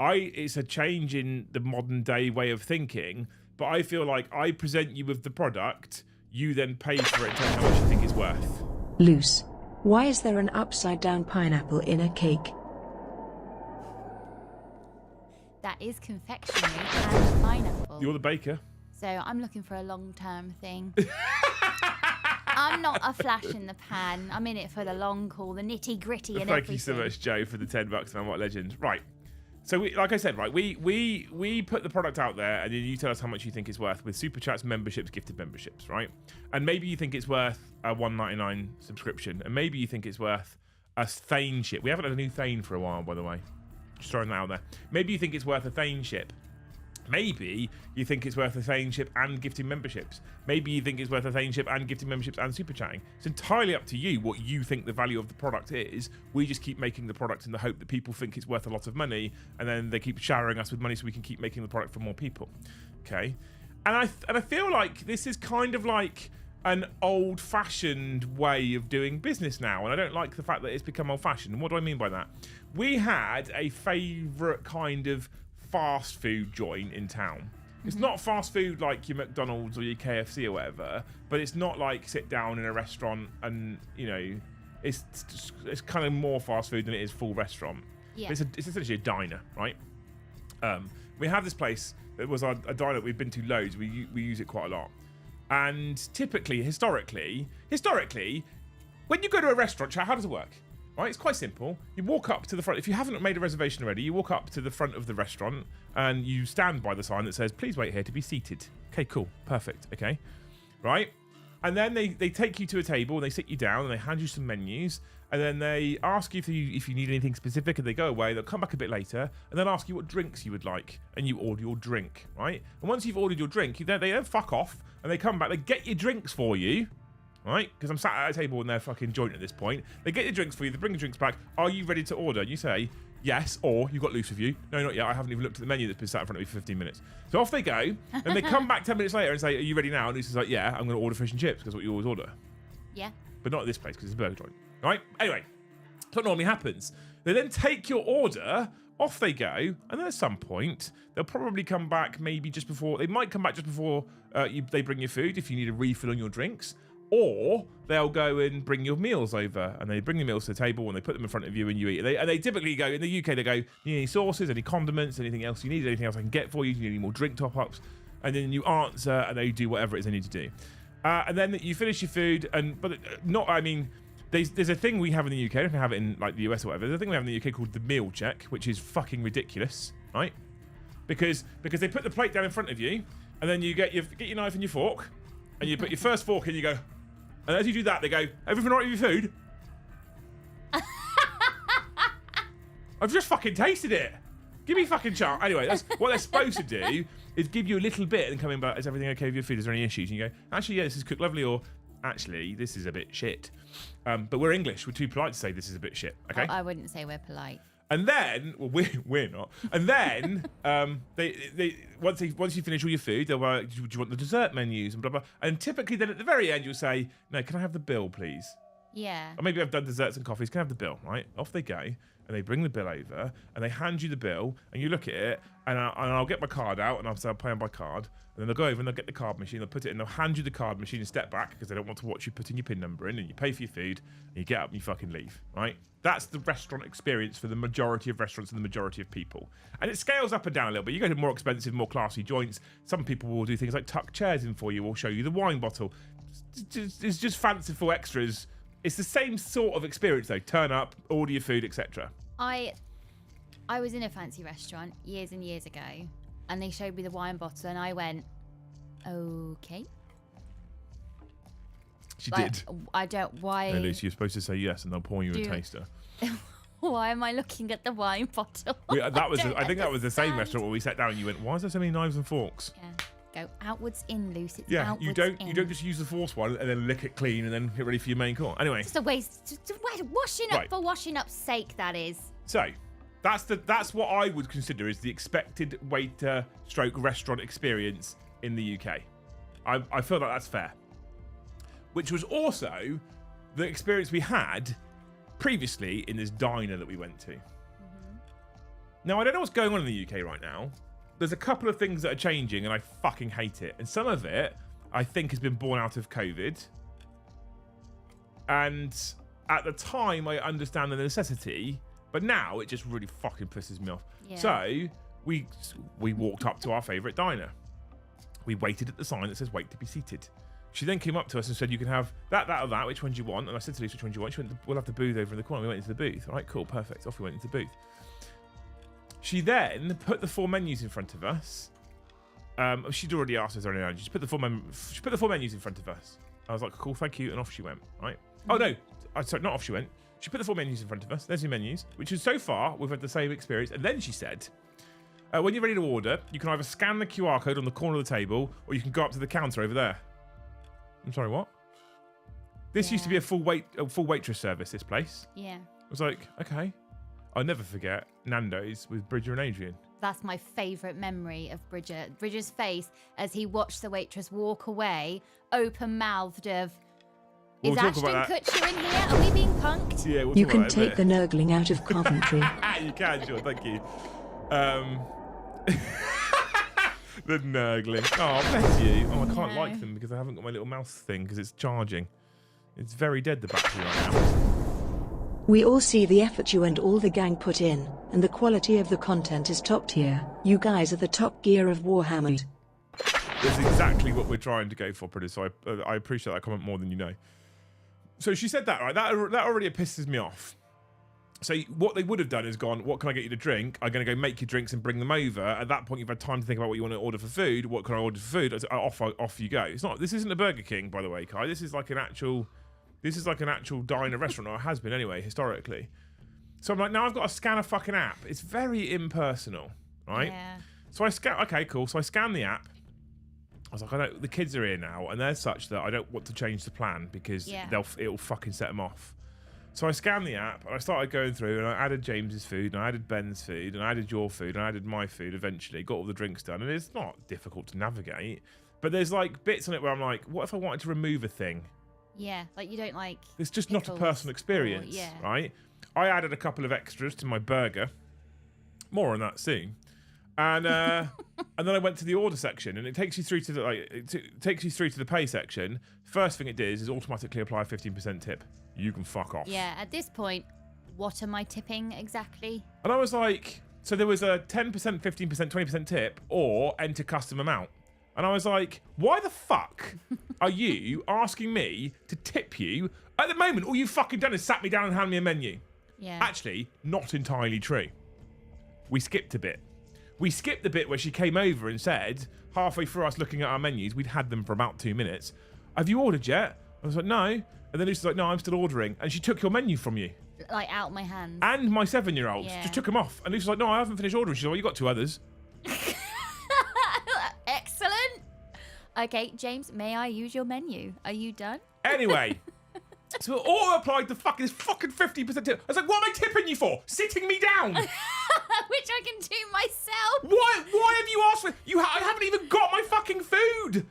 a change in the modern day way of thinking, but I feel like I present you with the product, you then pay for it and tell me how much you think it's worth. Loose. Why is there an upside down pineapple in a cake? That is confectionery and pineapple. You're the baker. So I'm looking for a long-term thing. I'm not a flash in the pan. I'm in it for the long haul, the nitty-gritty and everything. Thank you so much, Joe, for the $10, man. What a legend. Right. So, like I said, right, we put the product out there, and then you tell us how much you think it's worth with super chats, memberships, gifted memberships, right? And maybe you think it's worth a $1.99 subscription, and maybe you think it's worth a Thane ship. We haven't had a new Thane for a while, by the way. Just throwing that out there. Maybe you think it's worth a Thane ship. Maybe you think it's worth a Thane ship and gifting memberships. Maybe you think it's worth a Thane ship and gifting memberships and super chatting. It's entirely up to you what you think the value of the product is. We just keep making the product in the hope that people think it's worth a lot of money, and then they keep showering us with money so we can keep making the product for more people. Okay? And I feel like this is kind of like an old-fashioned way of doing business now, and I don't like the fact that it's become old-fashioned. And what do I mean by that? We had a favourite kind of fast food joint in town. It's not fast food like your McDonald's or your KFC or whatever, but it's not like sit down in a restaurant and, you know, it's kind of more fast food than it is full restaurant. Yeah. It's essentially a diner, right? We have this place that was a diner that we've been to loads. We use it quite a lot. And typically, historically, when you go to a restaurant, chat, how does it work? Right, it's quite simple. You walk up to the front. If you haven't made a reservation already, you walk up to the front of the restaurant and you stand by the sign that says, please wait here to be seated. Okay, cool. Perfect. Okay. Right? And then they take you to a table and they sit you down and they hand you some menus and then they ask you if you need anything specific and they go away. They'll come back a bit later and then ask you what drinks you would like and you order your drink, right? And once you've ordered your drink, they then fuck off and they come back. They get your drinks for you. Right? Because I'm sat at a table in their fucking joint at this point. They get your drinks for you. They bring your drinks back. Are you ready to order? And you say, yes, or you've got loose with you. No, not yet. I haven't even looked at the menu that's been sat in front of me for 15 minutes. So off they go. And they come back 10 minutes later and say, are you ready now? And Lucy's like, yeah, I'm going to order fish and chips because that's what you always order. Yeah. But not at this place because it's a burger joint. Right? Anyway, that's what normally happens. They then take your order. Off they go. And then at some point, they'll probably come back maybe just before. They might come back just before they bring your food if you need a refill on your drinks. Or they'll go and bring your meals over, and they bring the meals to the table and they put them in front of you and you eat. And they typically go, in the UK, they go, you need any sauces, any condiments, anything else you need, anything else I can get for you, do you need any more drink top-ups? And then you answer and they do whatever it is they need to do. And then you finish your food, there's a thing we have in the UK, I don't have it in like the US or whatever, there's a thing we have in the UK called the meal check, which is fucking ridiculous, right? Because they put the plate down in front of you, and then you get your knife and your fork, and you put your first fork in, you go, and as you do that, they go, everything all right with your food? I've just fucking tasted it. Give me fucking chance. Anyway, that's what they're supposed to do is give you a little bit and come in back, is everything okay with your food? Is there any issues? And you go, actually, yeah, this is cooked lovely, or actually, this is a bit shit. But we're English. We're too polite to say this is a bit shit, okay? I wouldn't say we're polite. And then, well, we're not. And then, they once you finish all your food, they'll do you want the dessert menus and blah blah. And typically, then at the very end, you'll say, "No, can I have the bill, please?" Yeah. Or maybe I've done desserts and coffees. Can I have the bill? Right? Off they go, and they bring the bill over, and they hand you the bill, and you look at it, and I'll get my card out, and I'll say I'll pay on by card. And then they'll go over and they'll get the card machine, they'll put it in, they'll hand you the card machine and step back because they don't want to watch you putting your PIN number in, and you pay for your food, and you get up and you fucking leave, right? That's the restaurant experience for the majority of restaurants and the majority of people. And it scales up and down a little bit. You go to more expensive, more classy joints. Some people will do things like tuck chairs in for you or show you the wine bottle. it's just fanciful extras. It's the same sort of experience though. Turn up, order your food, etc. I was in a fancy restaurant years and years ago, and they showed me the wine bottle, and I went, okay. She did. I don't. Why? No, Lucy, you're supposed to say yes, and they'll pour you a taster. Why am I looking at the wine bottle? I think that was the same restaurant where we sat down and you went, why is there so many knives and forks? Yeah. Go outwards in, Lucy. It's Yeah, outwards you don't in. just use the force one and then lick it clean and then get ready for your main course. Anyway. Just a waste. Just washing up for washing up's sake, that is. So, that's what I would consider is the expected waiter / restaurant experience in the UK. I feel like that's fair. Which was also the experience we had previously in this diner that we went to. Now, I don't know what's going on in the UK right now. There's a couple of things that are changing, and I fucking hate it. And some of it, I think, has been born out of COVID. And at the time, I understand the necessity, but now it just really fucking pisses me off. Yeah. So we walked up to our favourite diner. We waited at the sign that says "Wait to be seated." She then came up to us and said, "You can have that or that. Which one do you want?" And I said to Lisa, "Which one do you want?" She went, "We'll have the booth over in the corner." We went into the booth. All right, cool, perfect. Off we went into the booth. She then put the 4 menus in front of us. She'd already asked us earlier. She put the 4 menus in front of us. I was like, "Cool, thank you," and off she went. Right? Oh no, sorry, not off she went. She put the 4 menus in front of us. There's your menus, which is so far we've had the same experience. And then she said, "When you're ready to order, you can either scan the QR code on the corner of the table, or you can go up to the counter over there." I'm sorry, what? This used to be a full waitress service, this place. Yeah. I was like, okay. I'll never forget Nando's with Bridger and Adrian. That's my favourite memory of Bridger. Bridger's face as he watched the waitress walk away, open-mouthed of, is Ashton Kutcher in here? Are we being punked? Yeah, you can take the nurgling out of Coventry. You can, sure, thank you. The nurgling. Oh, bless you. Oh, I can't like them because I haven't got my little mouse thing because it's charging. It's very dead, the battery right now. We all see the effort you and all the gang put in, and the quality of the content is top tier. You guys are the top gear of Warhammer. That's exactly what we're trying to go for, producer. So I appreciate that comment more than you know. So she said that, right? That already pisses me off. So what they would have done is gone, what can I get you to drink? I'm going to go make you drinks and bring them over. At that point, you've had time to think about what you want to order for food. What can I order for food? Off you go. This isn't a Burger King, by the way, Kai. This is like an actual diner restaurant, or it has been anyway, historically. So I'm like, now I've got to scan a fucking app. It's very impersonal, right? Yeah. So I scan, okay, cool. So I scan the app. I was like, the kids are here now, and they're such that I don't want to change the plan because it'll fucking set them off. So I scanned the app, and I started going through, and I added James's food, and I added Ben's food, and I added your food, and I added my food eventually, got all the drinks done, and it's not difficult to navigate. But there's like bits on it where I'm like, what if I wanted to remove a thing? Yeah, like you don't like it's just not a personal experience, right? I added a couple of extras to my burger. More on that soon. And and then I went to the order section, and it takes you through to the pay section. First thing it does is automatically apply a 15% tip. You can fuck off. Yeah, at this point, what am I tipping exactly? And I was like, so there was a 10%, 15%, 20% tip, or enter custom amount. And I was like, why the fuck are you asking me to tip you? At the moment, all you've fucking done is sat me down and handed me a menu. Yeah. Actually, not entirely true. We skipped a bit. We skipped the bit where she came over and said, halfway through us looking at our menus, we'd had them for about 2 minutes. Have you ordered yet? I was like, no. And then Lucy's like, no, I'm still ordering. And she took your menu from you. Like out my hands. And my 7-year-olds. Just took them off. And Lucy's like, no, I haven't finished ordering. She's like, well, you got 2 others. Excellent. Okay, James, may I use your menu? Are you done? Anyway. So it auto-applied the fucking 50% tip. I was like, what am I tipping you for? Sitting me down. Which I can do myself. Why have you asked for... I haven't even got my fucking food.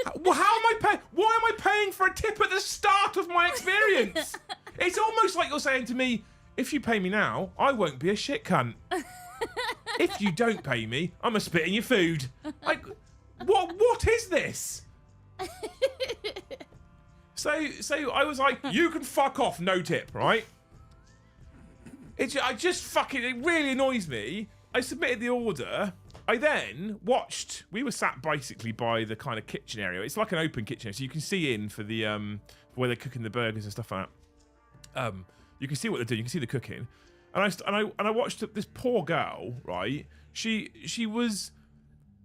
How am I paying? Why am I paying for a tip at the start of my experience? It's almost like you're saying to me, if you pay me now, I won't be a shit cunt. If you don't pay me, I'm gonna spit in your food. Like, what is this? So I was like, you can fuck off, no tip, right? It really annoys me I submitted the order. I then watched. We were sat basically by the kind of kitchen area. It's like an open kitchen, so you can see in for the where they're cooking the burgers and stuff like that. You can see what they're doing. You can see the cooking. And I watched this poor girl. Right, she was.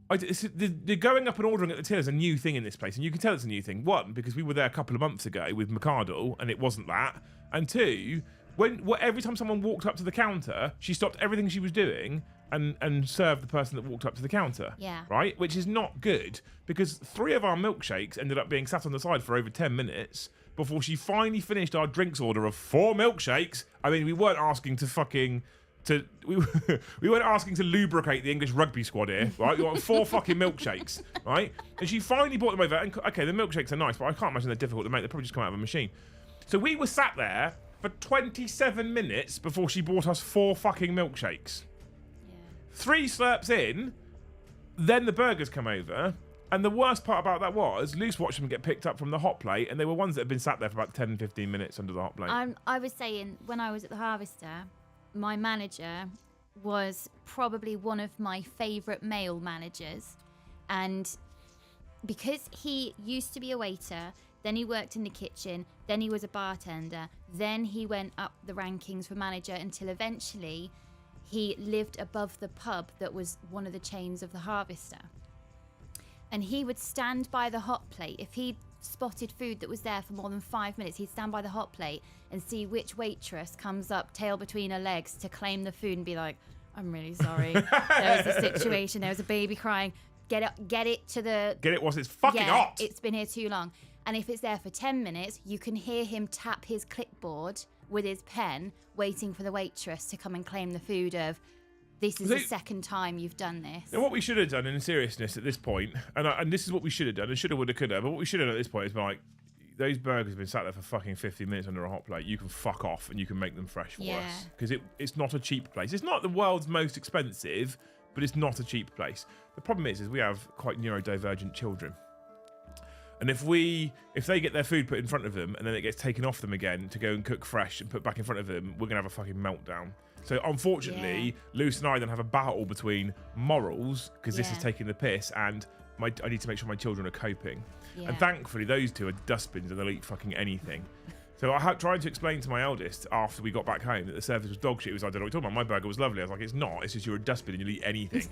The going up and ordering at the till is a new thing in this place, and you can tell it's a new thing. One, because we were there a couple of months ago with McArdle, and it wasn't that. And two, every time someone walked up to the counter, she stopped everything she was doing and served the person that walked up to the counter. Yeah. Right? Which is not good, because 3 of our milkshakes ended up being sat on the side for over 10 minutes before she finally finished our drinks order of 4 milkshakes. I mean, we weren't asking to fucking... we weren't asking to lubricate the English rugby squad here, right? We want 4 fucking milkshakes, right? And she finally brought them over. And okay, the milkshakes are nice, but I can't imagine they're difficult to make. They probably just come out of a machine. So we were sat there for 27 minutes before she brought us 4 fucking milkshakes. 3 slurps in, then the burgers come over. And the worst part about that was, Luce watched them get picked up from the hot plate, and they were ones that had been sat there for about 10, 15 minutes under the hot plate. I was saying, when I was at the Harvester, my manager was probably one of my favourite male managers. And because he used to be a waiter, then he worked in the kitchen, then he was a bartender, then he went up the rankings for manager until eventually he lived above the pub that was one of the chains of the Harvester. And he would stand by the hot plate. If he spotted food that was there for more than 5 minutes, he'd stand by the hot plate and see which waitress comes up, tail between her legs, to claim the food and be like, I'm really sorry. There was a situation. There was a baby crying. Get it to the... Get it whilst it's fucking hot. It's been here too long. And if it's there for 10 minutes, you can hear him tap his clipboard with his pen, waiting for the waitress to come and claim the food of, this is the second time you've done this. Now, what we should have done in seriousness at this point, and this is what we should have done, and should have, would have, could have, but what we should have done at this point is been like, those burgers have been sat there for fucking 50 minutes under a hot plate. You can fuck off and you can make them fresh for us. Because it's not a cheap place. It's not the world's most expensive, but it's not a cheap place. The problem is we have quite neurodivergent children. And if they get their food put in front of them and then it gets taken off them again to go and cook fresh and put back in front of them, we're going to have a fucking meltdown. So unfortunately, Luce and I then have a battle between morals, because this is taking the piss, and I need to make sure my children are coping. And thankfully, those two are dustbins and they'll eat fucking anything. So I tried to explain to my eldest after we got back home that the service was dog shit. He was like, I don't know what you're talking about. My burger was lovely. I was like, it's not. It's just you're a dustbin and you'll eat anything.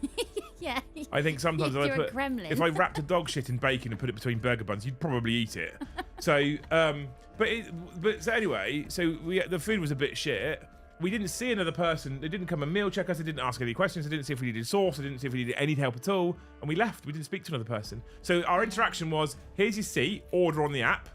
Yeah. I think sometimes if I wrapped a dog shit in bacon and put it between burger buns, you'd probably eat it. So, so anyway, the food was a bit shit. We didn't see another person. They didn't come and meal check us. They didn't ask any questions. They didn't see if we needed sauce. They didn't see if we needed any help at all. And we left. We didn't speak to another person. So our interaction was, here's your seat, order on the app.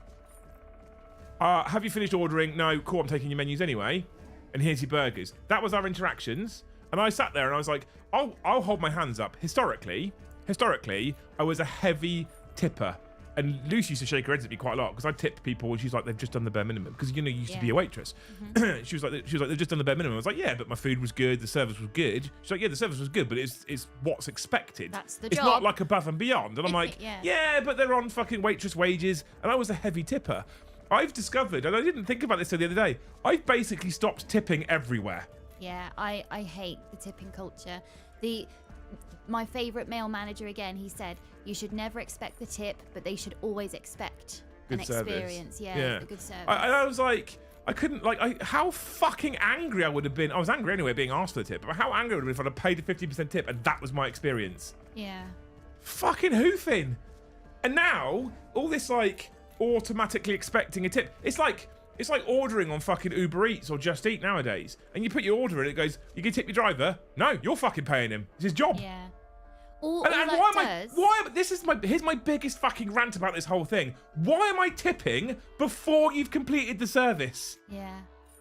Have you finished ordering? No, cool, I'm taking your menus anyway. And here's your burgers. That was our interactions. And I sat there and I was like, I'll hold my hands up. Historically, I was a heavy tipper. And Lucy used to shake her head at me quite a lot because I tip people and she's like, they've just done the bare minimum. Because, you used to be a waitress. Mm-hmm. she was like, they've just done the bare minimum. I was like, yeah, but my food was good. The service was good. She's like, yeah, the service was good, but it's what's expected. That's the job. It's not like above and beyond. And I'm like, yeah, but they're on fucking waitress wages. And I was a heavy tipper. I've discovered, and I didn't think about this till the other day, I've basically stopped tipping everywhere. Yeah, I hate the tipping culture. My favourite male manager, again, he said, you should never expect the tip, but they should always expect good an service. Experience. Yeah, a good service. I was like, I couldn't, how fucking angry I would have been. I was angry anyway being asked for the tip, but how angry I would have been if I'd have paid a 50% tip and that was my experience. Yeah. Fucking hoofing. And now, all this, automatically expecting a tip. It's like ordering on fucking Uber Eats or Just Eat nowadays. And you put your order in, it goes, you can tip your driver. No, you're fucking paying him. It's his job. Yeah. Here's my biggest fucking rant about this whole thing. Why am I tipping before you've completed the service? Yeah.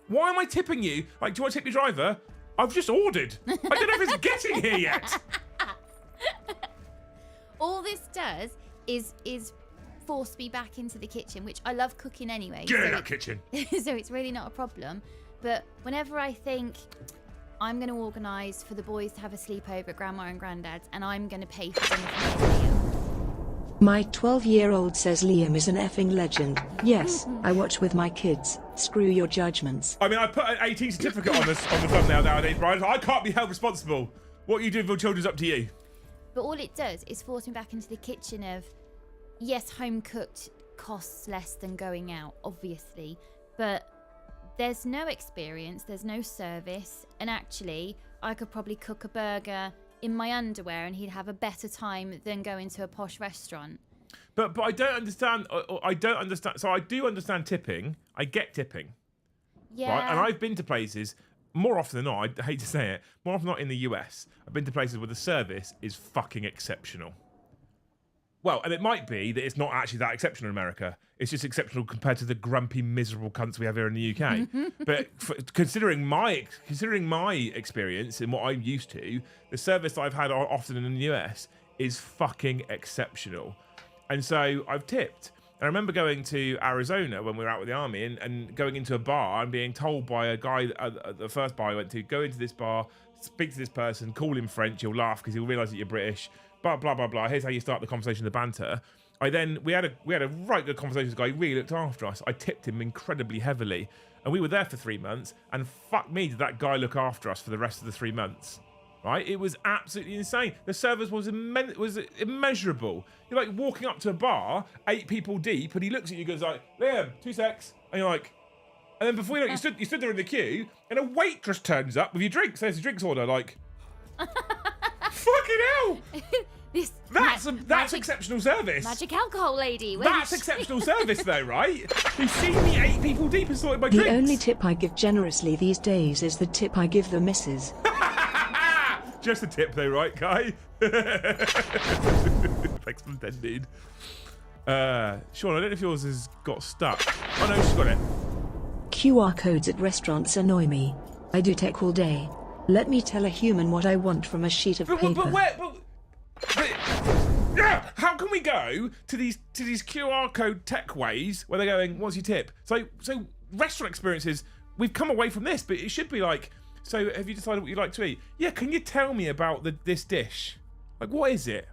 Why am I tipping you? Do you want to tip your driver? I've just ordered. I don't know if it's getting here yet. All this does is force me back into the kitchen, which I love cooking anyway. Get in that kitchen. So it's really not a problem. But whenever I think I'm going to organise for the boys to have a sleepover at Grandma and Granddad's and I'm going to pay for dinner for Liam. My 12-year-old says Liam is an effing legend. Yes, I watch with my kids. Screw your judgments. I mean, I put an 18 certificate on the thumbnail nowadays, Brian. I can't be held responsible. What you do with your children's up to you. But all it does is force me back into the kitchen of, yes, home cooked costs less than going out, obviously, but there's no experience, there's no service, and actually I could probably cook a burger in my underwear and he'd have a better time than going to a posh restaurant. But I don't understand. I don't understand. So I do understand tipping. I get tipping. Yeah. Right? And I've been to places, more often than not, I hate to say it, more often than not in the US, I've been to places where the service is fucking exceptional. Well, and it might be that it's not actually that exceptional in America. It's just exceptional compared to the grumpy, miserable cunts we have here in the UK. But considering my experience and what I'm used to, the service that I've had often in the US is fucking exceptional. And so I've tipped. And I remember going to Arizona when we were out with the army and going into a bar and being told by a guy at the first bar I went to, go into this bar, speak to this person, call him French, he'll laugh because he'll realise that you're British. Blah blah blah blah. Here's how you start the conversation, the banter. We had a right good conversation with this guy. He really looked after us. I tipped him incredibly heavily, and we were there for 3 months. And fuck me, did that guy look after us for the rest of the 3 months? Right? It was absolutely insane. The service was immeasurable. You're like walking up to a bar, 8 people deep, and he looks at you, and goes like, "Liam, 2 secs," and you're like, and then before you know it, you stood there in the queue, and a waitress turns up with your drinks. There's a drinks order, like. Fucking hell! That's exceptional service. Magic alcohol lady. That's exceptional service, though, right? You've seen me 8 people deep and sorted my drinks. The only tip I give generously these days is the tip I give the missus. Just a tip, though, right, Kai? Thanks for the dude. Sean, I don't know if yours has got stuck. Oh no, she's got it. QR codes at restaurants annoy me. I do tech all day. Let me tell a human what I want from a sheet of paper. Yeah, how can we go to these QR code tech ways where they're going, what's your tip? So restaurant experiences, we've come away from this, but it should be like, so have you decided what you'd like to eat? Yeah, can you tell me about this dish? Like, what is it?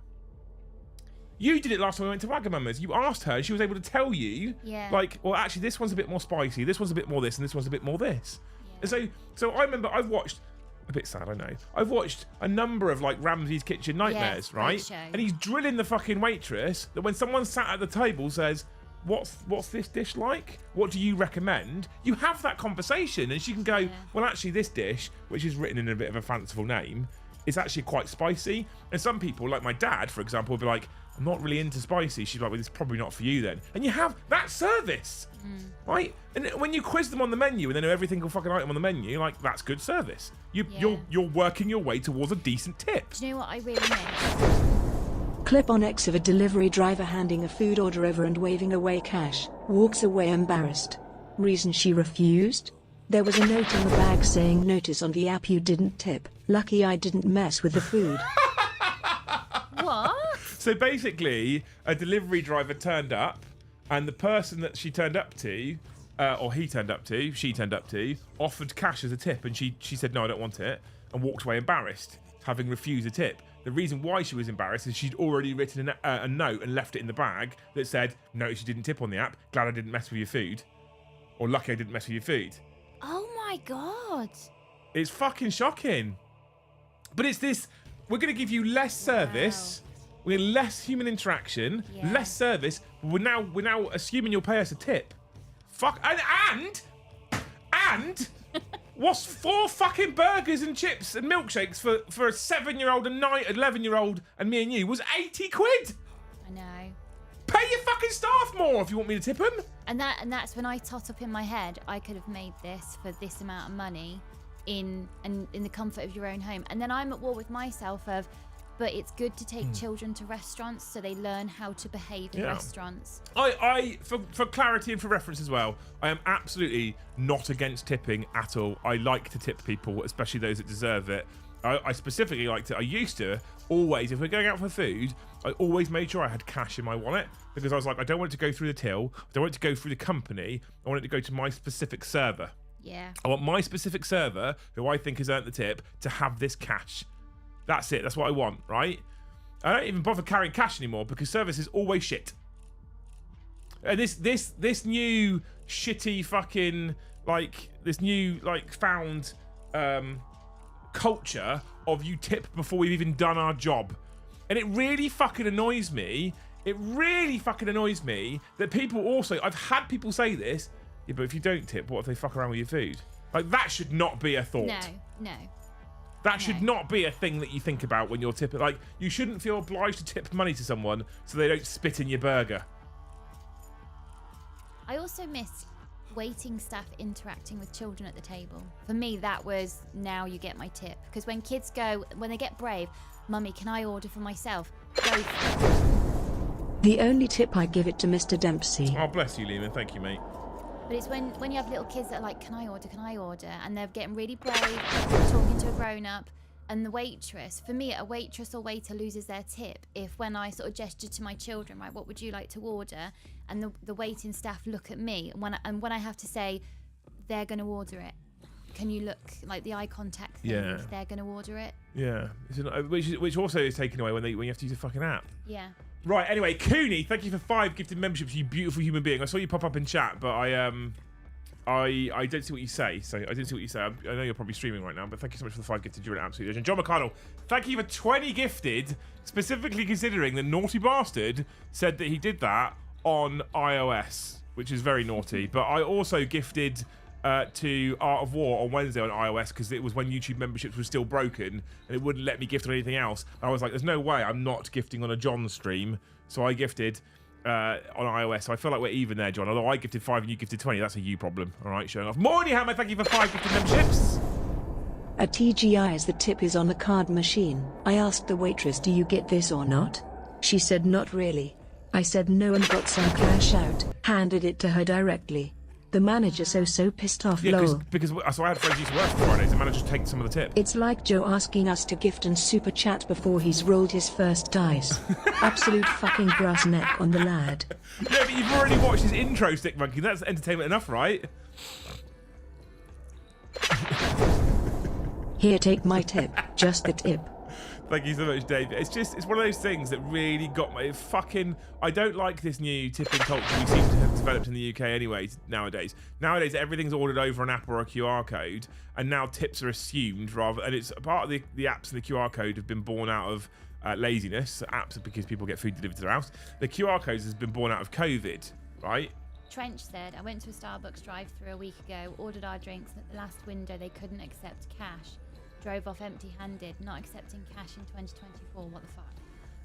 You did it last time we went to Wagamama's. You asked her, and she was able to tell you, like, well, actually, this one's a bit more spicy, this one's a bit more this, and this one's a bit more this. Yeah. And so I remember I've watched, a bit sad, I know. I've watched a number of like Ramsay's Kitchen Nightmares, right? And he's drilling the fucking waitress that when someone sat at the table says, what's this dish like? What do you recommend? You have that conversation and she can go, well, actually this dish, which is written in a bit of a fanciful name, is actually quite spicy. And some people, like my dad, for example, will be like, I'm not really into spicy. She's like, well, it's probably not for you then. And you have that service, right? And when you quiz them on the menu and they know every single fucking item on the menu, you're like, that's good service. You're working your way towards a decent tip. Do you know what I really miss? Clip on X of a delivery driver handing a food order over and waving away cash, walks away embarrassed. Reason she refused? There was a note in the bag saying notice on the app you didn't tip. Lucky I didn't mess with the food. What? So basically, a delivery driver turned up, and the person that she turned up to, or he turned up to, she turned up to, offered cash as a tip, and she said, no, I don't want it, and walked away embarrassed, having refused a tip. The reason why she was embarrassed is she'd already written a note and left it in the bag that said, notice you didn't tip on the app, glad I didn't mess with your food, or lucky I didn't mess with your food. Oh my God. It's fucking shocking. But it's this, we're going to give you less service, we're less human interaction, less service. We're now assuming you'll pay us a tip. Fuck, and what's 4 fucking burgers and chips and milkshakes for a 7-year-old and 11-year-old and me and you was 80 quid. I know. Pay your fucking staff more if you want me to tip them. And that's when I tot up in my head, I could have made this for this amount of money in the comfort of your own home. And then I'm at war with myself of, but it's good to take children to restaurants so they learn how to behave in restaurants. For clarity and for reference as well, I am absolutely not against tipping at all. I like to tip people, especially those that deserve it. I specifically like to, I used to always, if we're going out for food, I always made sure I had cash in my wallet because I was like, I don't want it to go through the till, I don't want it to go through the company, I want it to go to my specific server. Yeah. I want my specific server, who I think has earned the tip, to have this cash. That's it. That's what I want, right? I don't even bother carrying cash anymore because service is always shit. And this new shitty fucking this new found culture of you tip before we've even done our job. And it really fucking annoys me. It really fucking annoys me that people also, I've had people say this, yeah, but if you don't tip, what if they fuck around with your food? Like, that should not be a thought. No. That should not be a thing that you think about when you're tipping. Like, you shouldn't feel obliged to tip money to someone so they don't spit in your burger. I also miss waiting staff interacting with children at the table. For me, that was now you get my tip. Because when kids go, when they get brave, Mummy, can I order for myself? Go for it. The only tip I give it to Mr. Dempsey. Oh, bless you, Lehman. Thank you, mate. But it's when you have little kids that are like, can I order? And they're getting really brave, talking to a grown-up. And the waitress, for me, a waitress or waiter loses their tip if when I sort of gesture to my children, right, what would you like to order? And the waiting staff look at me. And when I have to say, they're going to order it. Can you look, like the eye contact thing, if they're going to order it? Yeah. Which also is taken away when you have to use a fucking app. Yeah. Right, anyway, Cooney, thank you for 5 gifted memberships, you beautiful human being. I saw you pop up in chat, but I don't see what you say, so I didn't see what you say. I know you're probably streaming right now, but thank you so much for the 5 gifted. You're an absolute legend. John McConnell, thank you for 20 gifted, specifically considering the naughty bastard said that he did that on iOS, which is very naughty. But I also gifted to Art of War on Wednesday on iOS because it was when YouTube memberships were still broken and it wouldn't let me gift on anything else. I was like, there's no way I'm not gifting on a John stream, so I gifted on iOS. So I feel like we're even there, John. Although I gifted 5 and you gifted 20, that's a you problem. All right, showing off. Morning Hammer, thank you for 5 gifted memberships. At TGI as the tip is on the card machine, I asked the waitress, do you get this or not? She said not really. I said no and got some cash out, handed it to her directly. The manager so pissed off, lol. Because so I had friends who used to work for Fridays, the manager just takes some of the tip. It's like Joe asking us to gift and super chat before he's rolled his first dice. Absolute fucking grass neck on the lad. Yeah, but you've already watched his intro, Stick Monkey. That's entertainment enough, right? Here, take my tip. Just the tip. Thank you so much, Dave. It's one of those things that really got me. I don't like this new tipping culture we seem to have developed in the UK anyway nowadays. Nowadays, everything's ordered over an app or a QR code, and now tips are assumed and it's part of the apps and the QR code have been born out of laziness. Apps are because people get food delivered to their house. The QR codes has been born out of COVID, right? Trench said, I went to a Starbucks drive-thru a week ago, ordered our drinks, and at the last window they couldn't accept cash. Drove off empty-handed, not accepting cash in 2024. What the fuck?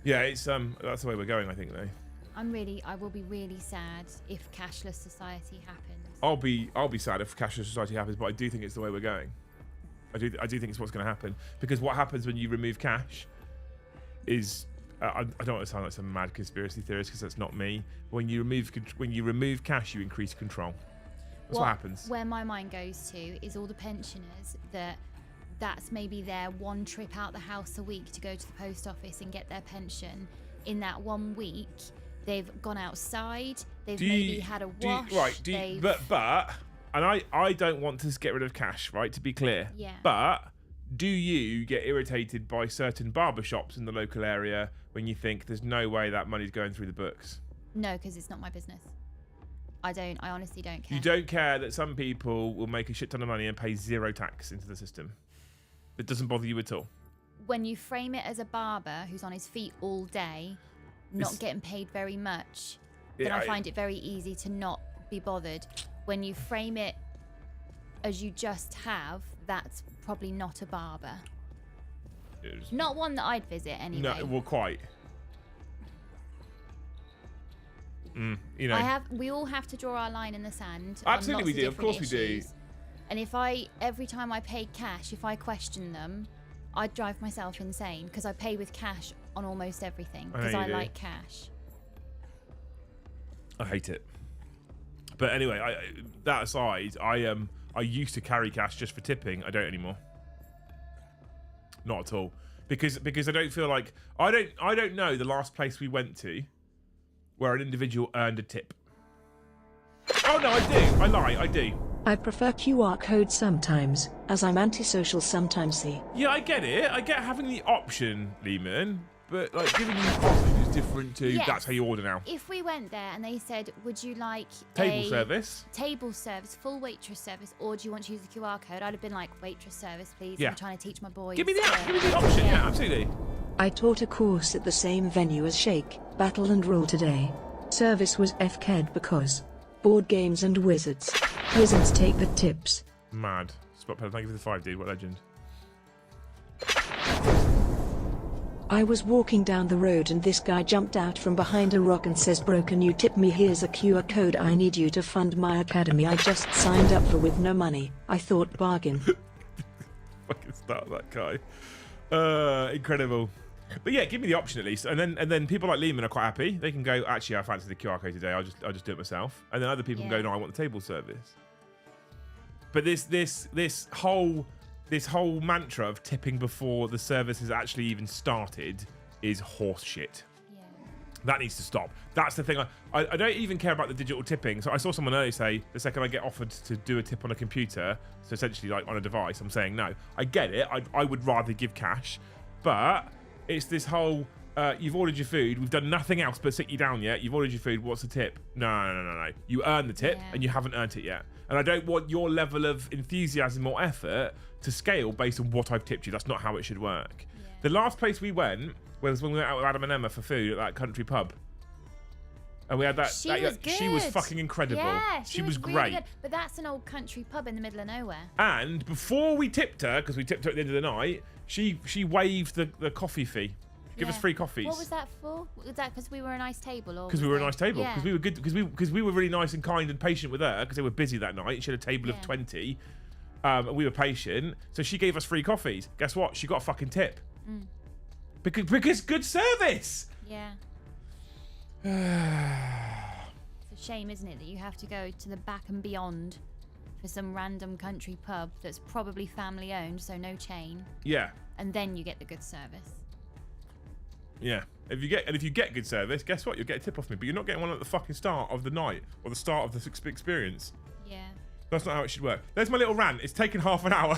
Yeah, it's that's the way we're going, I think, though. I will be really sad if cashless society happens. I'll be sad if cashless society happens, but I do think it's the way we're going. I do think it's what's going to happen, because what happens when you remove cash is I don't want to sound like some mad conspiracy theorist because that's not me. When you remove cash, you increase control. That's what happens. Where my mind goes to is all the pensioners that's maybe their one trip out the house a week to go to the post office and get their pension. In that 1 week, they've gone outside, they've maybe had a wash. And I don't want to get rid of cash, right, to be clear. Yeah. But do you get irritated by certain barbershops in the local area when you think there's no way that money's going through the books? No, because it's not my business. I honestly don't care. You don't care that some people will make a shit ton of money and pay 0 tax into the system? It doesn't bother you at all? When you frame it as a barber who's on his feet all day, not getting paid very much, then I find it very easy to not be bothered. When you frame it as you just have, that's probably not a barber. Not one that I'd visit anyway. No, well, quite. You know. We all have to draw our line in the sand. Absolutely we do, of course we do. And every time I paid cash, if I question them, I'd drive myself insane because I pay with cash on almost everything because I like cash. I hate it. But anyway, that aside, I used to carry cash just for tipping. I don't anymore. Not at all. Because I don't feel like I don't know the last place we went to where an individual earned a tip. Oh no, I do. I lie. I do. I prefer QR codes sometimes, as I'm antisocial sometimes. Yeah, I get it. I get having the option, Lehman, but like giving you options different to Yes. that's how you order now. If we went there and they said, would you like Table a service. table service, full waitress service, or do you want to use the QR code? I'd have been like, waitress service, please. Yeah. I'm trying to teach my boys. Give me the option. Yeah, absolutely. I taught a course at the same venue as Shake, Battle and Roll today. Service was FK'd because board games and wizards. Wizards take the tips. Mad. Spot pedal. Thank you for the 5, dude. What a legend. I was walking down the road and this guy jumped out from behind a rock and says, "Bro, can you tip me? Here's a QR code. I need you to fund my academy I just signed up for with no money." I thought, bargain. Fucking start that guy. Incredible. But yeah, give me the option at least, and then people like Lehman are quite happy. They can go, actually, I fancy the QR code today. I'll just do it myself. And then other people can go, no, I want the table service. But this whole mantra of tipping before the service has actually even started is horse shit. Yeah. That needs to stop. That's the thing. I don't even care about the digital tipping. So I saw someone earlier say, the second I get offered to do a tip on a computer, so essentially like on a device, I'm saying no. I get it. I would rather give cash. But it's this whole, you've ordered your food. We've done nothing else but sit you down yet. You've ordered your food. What's the tip? No. You earn the tip and you haven't earned it yet. And I don't want your level of enthusiasm or effort to scale based on what I've tipped you. That's not how it should work. Yeah. The last place we went was when we went out with Adam and Emma for food at that country pub. And we had that. She was fucking incredible. Yeah, she was really great. Good. But that's an old country pub in the middle of nowhere. And before we tipped her, because we tipped her at the end of the night, she waived the coffee fee. Give us free coffees. What was that for? Was that because we were a nice table? Or because we were a nice table. Yeah. Because we were good. Because we were really nice and kind and patient with her. Because they were busy that night. She had a table of 20. And we were patient. So she gave us free coffees. Guess what? She got a fucking tip. Because good service. Yeah. It's a shame, isn't it, that you have to go to the back and beyond for some random country pub that's probably family owned, so no chain. Yeah. And then you get the good service. Yeah. If you get good service, guess what? You'll get a tip off me. But you're not getting one at the fucking start of the night or the start of the experience. Yeah. That's not how it should work. There's my little rant. It's taken half an hour.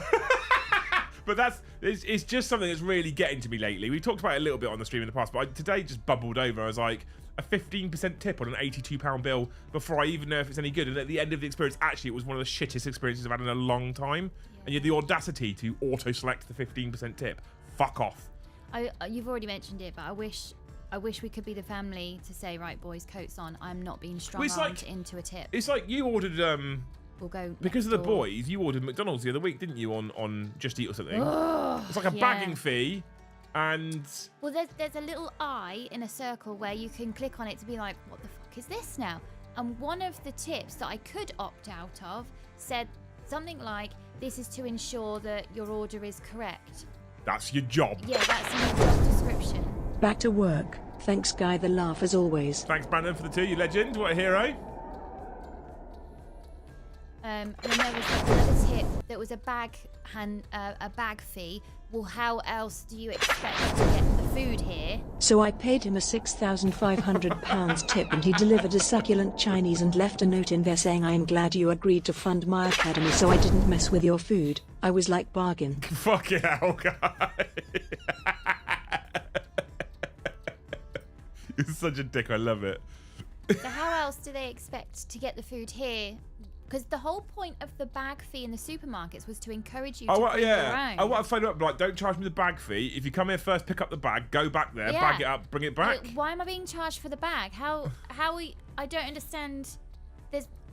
But it's just something that's really getting to me lately. We talked about it a little bit on the stream in the past, but today just bubbled over. I was like, a 15% tip on an £82 bill before I even know if it's any good. And at the end of the experience, actually, it was one of the shittest experiences I've had in a long time. Yeah. And you had the audacity to auto-select the 15% tip. Fuck off. You've already mentioned it, but I wish we could be the family to say, right, boys, coats on. I'm not being strong-armed into a tip. It's like you ordered... We'll go because of the boys, you ordered McDonald's the other week, didn't you, on Just Eat or something? It's like a bagging fee, and... Well, there's a little eye in a circle where you can click on it to be like, what the fuck is this now? And one of the tips that I could opt out of said something like, this is to ensure that your order is correct. That's your job. Yeah, that's in your job description. Back to work. Thanks, Guy the Laugh, as always. Thanks, Brandon, for the 2, you legend. What a hero. And then there was another tip that was a bag fee. Well, how else do you expect to get the food here? So I paid him a £6,500 tip and he delivered a succulent Chinese and left a note in there saying, "I am glad you agreed to fund my academy so I didn't mess with your food." I was like, bargain. Fucking hell, guy. You're such a dick, I love it. So how else do they expect to get the food here? Because the whole point of the bag fee in the supermarkets was to encourage you to bring your own. I want to phone up, like, don't charge me the bag fee. If you come here first, pick up the bag, go back there, bag it up, bring it back. Why am I being charged for the bag? I don't understand.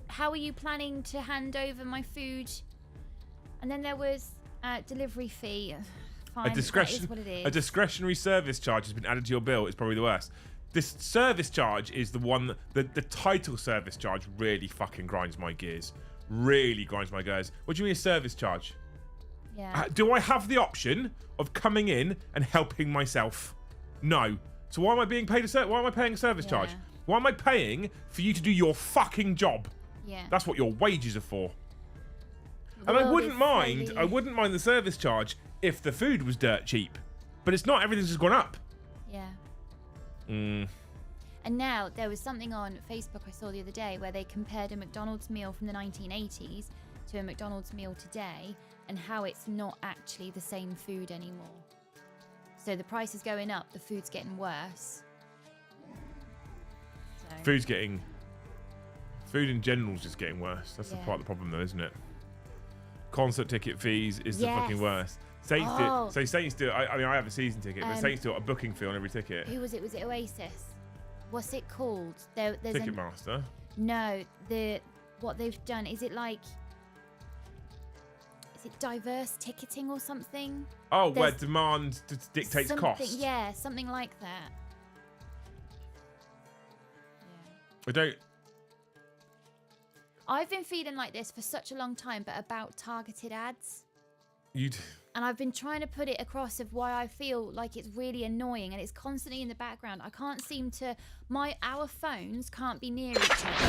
How are you planning to hand over my food? And then there was delivery fee. Fine, that is what it is. A discretionary service charge has been added to your bill. It's probably the worst. This service charge is the one, the title service charge really fucking grinds my gears. Really grinds my gears. What do you mean a service charge? Yeah. Do I have the option of coming in and helping myself? No. So why am I being paid why am I paying a service charge? Why am I paying for you to do your fucking job? Yeah. That's what your wages are for. And I wouldn't mind the service charge if the food was dirt cheap. But it's not, everything's just gone up. Yeah. And now there was something on Facebook I saw the other day where they compared a McDonald's meal from the 1980s to a McDonald's meal today and how it's not actually the same food anymore. So the price is going up, the food's getting worse. Food in general is just getting worse. That's the part of the problem, though, isn't it? Concert ticket fees is the fucking worst. Saints do. I mean, I have a season ticket, but Saints do a booking fee on every ticket. Who was it? Was it Oasis? What's it called? There's Ticketmaster. No, what they've done is it diverse ticketing or something? Oh, where demand dictates cost. Yeah, something like that. Yeah. I've been feeling like this for such a long time, but about targeted ads. And I've been trying to put it across of why I feel like it's really annoying and it's constantly in the background. I can't seem to... Our phones can't be near each other.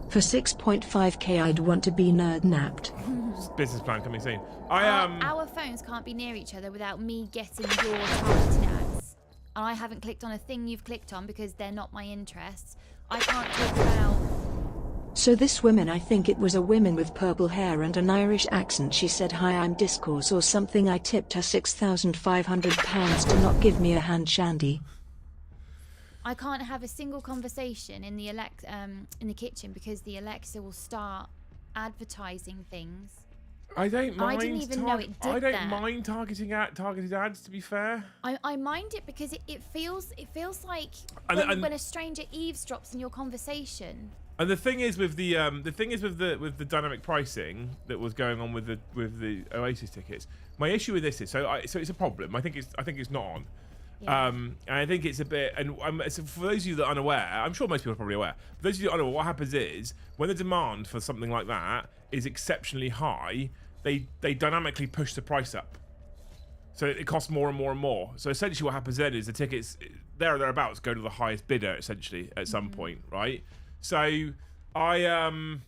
For 6.5k I'd want to be nerd-napped. Business plan coming soon. Our phones can't be near each other without me getting your targeted ads. And I haven't clicked on a thing you've clicked on because they're not my interests. I can't talk about... So this woman, I think it was a woman with purple hair and an Irish accent, she said hi I'm Discourse or something. I tipped her £6,500 to not give me a hand shandy. I can't have a single conversation in the kitchen because the Alexa will start advertising things. I don't mind. I didn't even know it did I don't mind targeted ads. To be fair, I mind it because it feels like when a stranger eavesdrops in your conversation. And the thing is with the dynamic pricing that was going on with the Oasis tickets. My issue with this is so it's a problem. I think it's not on. Yeah. And I think it's a bit. And so for those of you that are unaware, I'm sure most people are probably aware. For those of you that are unaware, what happens is when the demand for something like that is exceptionally high, they dynamically push the price up. So it costs more and more and more. So essentially, what happens then is the tickets there or thereabouts go to the highest bidder essentially at some point, right? So I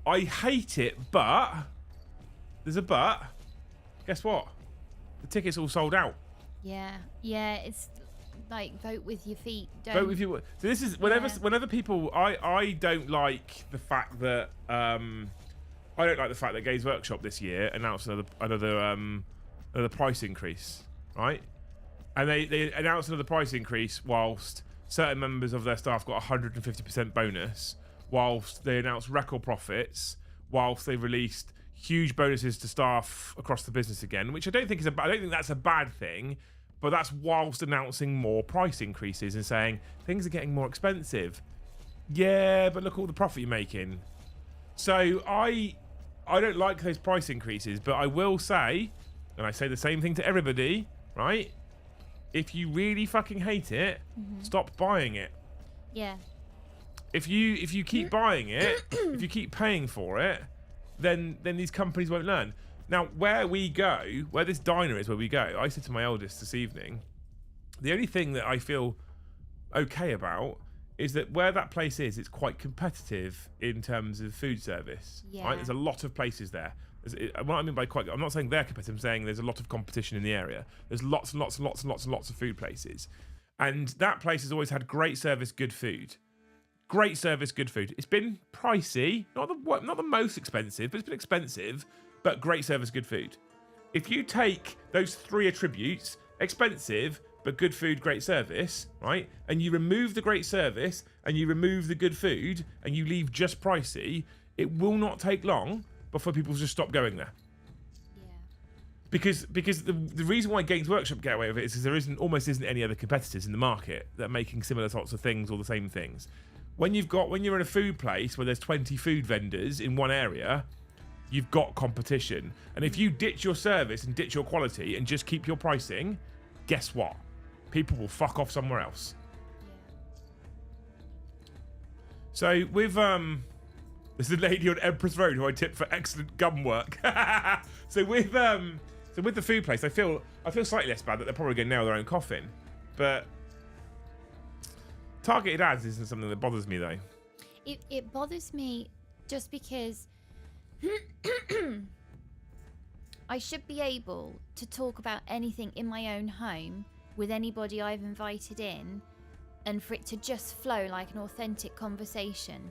hate it, but there's a but. Guess what? The tickets all sold out. Yeah, it's like vote with your feet. Vote with your. So this is whenever people. I don't like the fact that Games Workshop this year announced another price increase, right? And they announced another price increase whilst certain members of their staff got 150% bonus, whilst they announced record profits, whilst they released huge bonuses to staff across the business again, which I don't think that's a bad thing, but that's whilst announcing more price increases and saying things are getting more expensive. Yeah, but look at all the profit you're making. So I don't like those price increases, but I will say, and I say the same thing to everybody, right? If you really fucking hate it, stop buying it. Yeah. If you keep buying it, if you keep paying for it, then these companies won't learn. Now, where this diner is where we go, I said to my eldest this evening, the only thing that I feel okay about is that where that place is, it's quite competitive in terms of food service. Yeah. Right? There's a lot of places there. What I mean by quite, I'm not saying they're competitive, I'm saying there's a lot of competition in the area. There's lots and lots and lots and lots and lots of food places. And that place has always had great service, good food. Great service, good food. It's been pricey, not the most expensive, but it's been expensive, but great service, good food. If you take those three attributes, expensive, but good food, great service, right? And you remove the great service and you remove the good food and you leave just pricey, it will not take long before people just stop going there. Yeah. Because the reason why Games Workshop get away with it is because there almost isn't any other competitors in the market that are making similar sorts of things or the same things. When you're in a food place where there's 20 food vendors in one area, you've got competition. And if you ditch your service and ditch your quality and just keep your pricing, guess what? People will fuck off somewhere else. Yeah. So with there's a lady on Empress Road who I tipped for excellent gum work. So with the food place, I feel slightly less bad that they're probably going to nail their own coffin. But targeted ads isn't something that bothers me though. It bothers me just because I should be able to talk about anything in my own home with anybody I've invited in, and for it to just flow like an authentic conversation.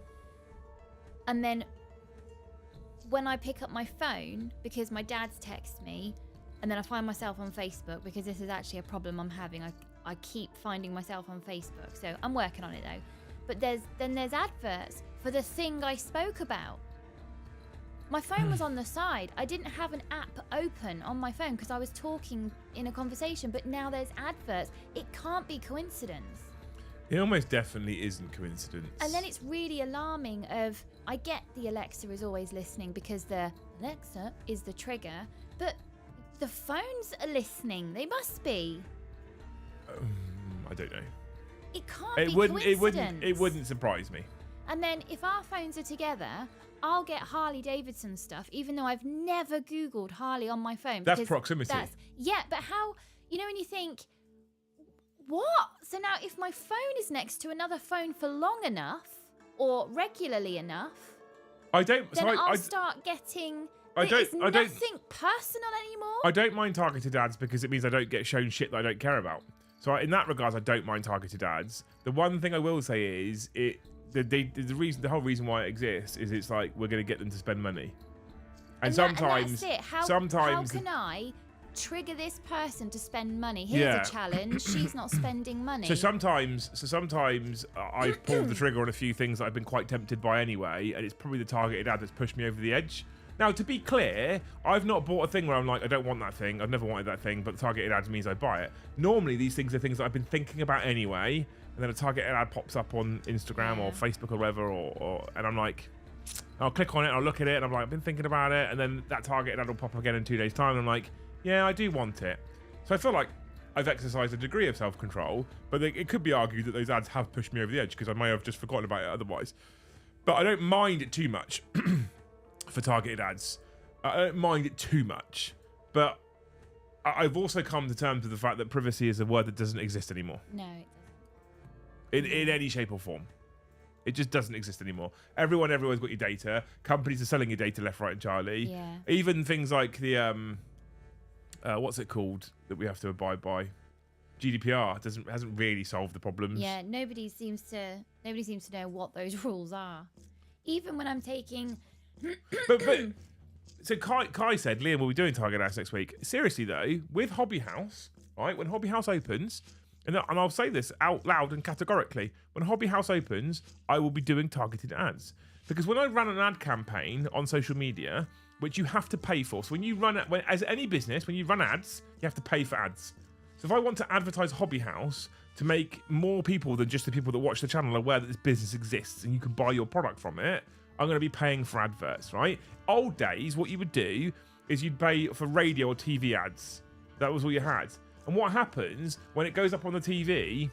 And then when I pick up my phone, because my dad's texted me, and then I find myself on Facebook, because this is actually a problem I'm having. I keep finding myself on Facebook. So I'm working on it though. But there's adverts for the thing I spoke about. My phone was on the side. I didn't have an app open on my phone because I was talking in a conversation, but now there's adverts. It can't be coincidence. It almost definitely isn't coincidence. And then it's really alarming of, I get the Alexa is always listening because the Alexa is the trigger, but the phones are listening. They must be. I don't know. It can't be coincidence. It wouldn't surprise me. And then if our phones are together, I'll get Harley Davidson stuff, even though I've never Googled Harley on my phone. That's proximity. Yeah, but how, when you think, what? So now if my phone is next to another phone for long enough or regularly enough, then I'll start getting... It's nothing personal anymore. I don't mind targeted ads because it means I don't get shown shit that I don't care about. So in that regard, I don't mind targeted ads. The one thing I will say is the whole reason why it exists is it's like we're going to get them to spend money, and sometimes that's it. How can I trigger this person to spend money? Here's a challenge. She's not spending money. So sometimes I've pulled the trigger on a few things that I've been quite tempted by anyway, and it's probably the targeted ad that's pushed me over the edge. Now, to be clear, I've not bought a thing where I'm like, I don't want that thing. I've never wanted that thing, but the targeted ad means I buy it. Normally, these things are things that I've been thinking about anyway, and then a targeted ad pops up on Instagram or Facebook or whatever, and I'm like, I'll click on it, I'll look at it, and I'm like, I've been thinking about it, and then that targeted ad will pop up again in 2 days' time, and I'm like, yeah, I do want it. So I feel like I've exercised a degree of self-control, but it could be argued that those ads have pushed me over the edge because I may have just forgotten about it otherwise. But I don't mind it too much. For targeted ads, I don't mind it too much, but I've also come to terms with the fact that privacy is a word that doesn't exist anymore. No, it doesn't. In any shape or form, it just doesn't exist anymore. Everyone's got your data. Companies are selling your data left, right, and Charlie. Yeah. Even things like the what's it called that we have to abide by? GDPR hasn't really solved the problems. Yeah, nobody seems to know what those rules are. Even when I'm taking. but so Kai said Liam will be doing target ads next week. Seriously though, with Hobby House, right? When Hobby House opens, and I'll say this out loud and categorically, when Hobby House opens, I will be doing targeted ads because when I run an ad campaign on social media, which you have to pay for, so when you run as any business, when you run ads, you have to pay for ads. So if I want to advertise Hobby House to make more people than just the people that watch the channel aware that this business exists and you can buy your product from it, I'm going to be paying for adverts, right? Old days, what you would do is you'd pay for radio or TV ads. That was all you had. And what happens when it goes up on the TV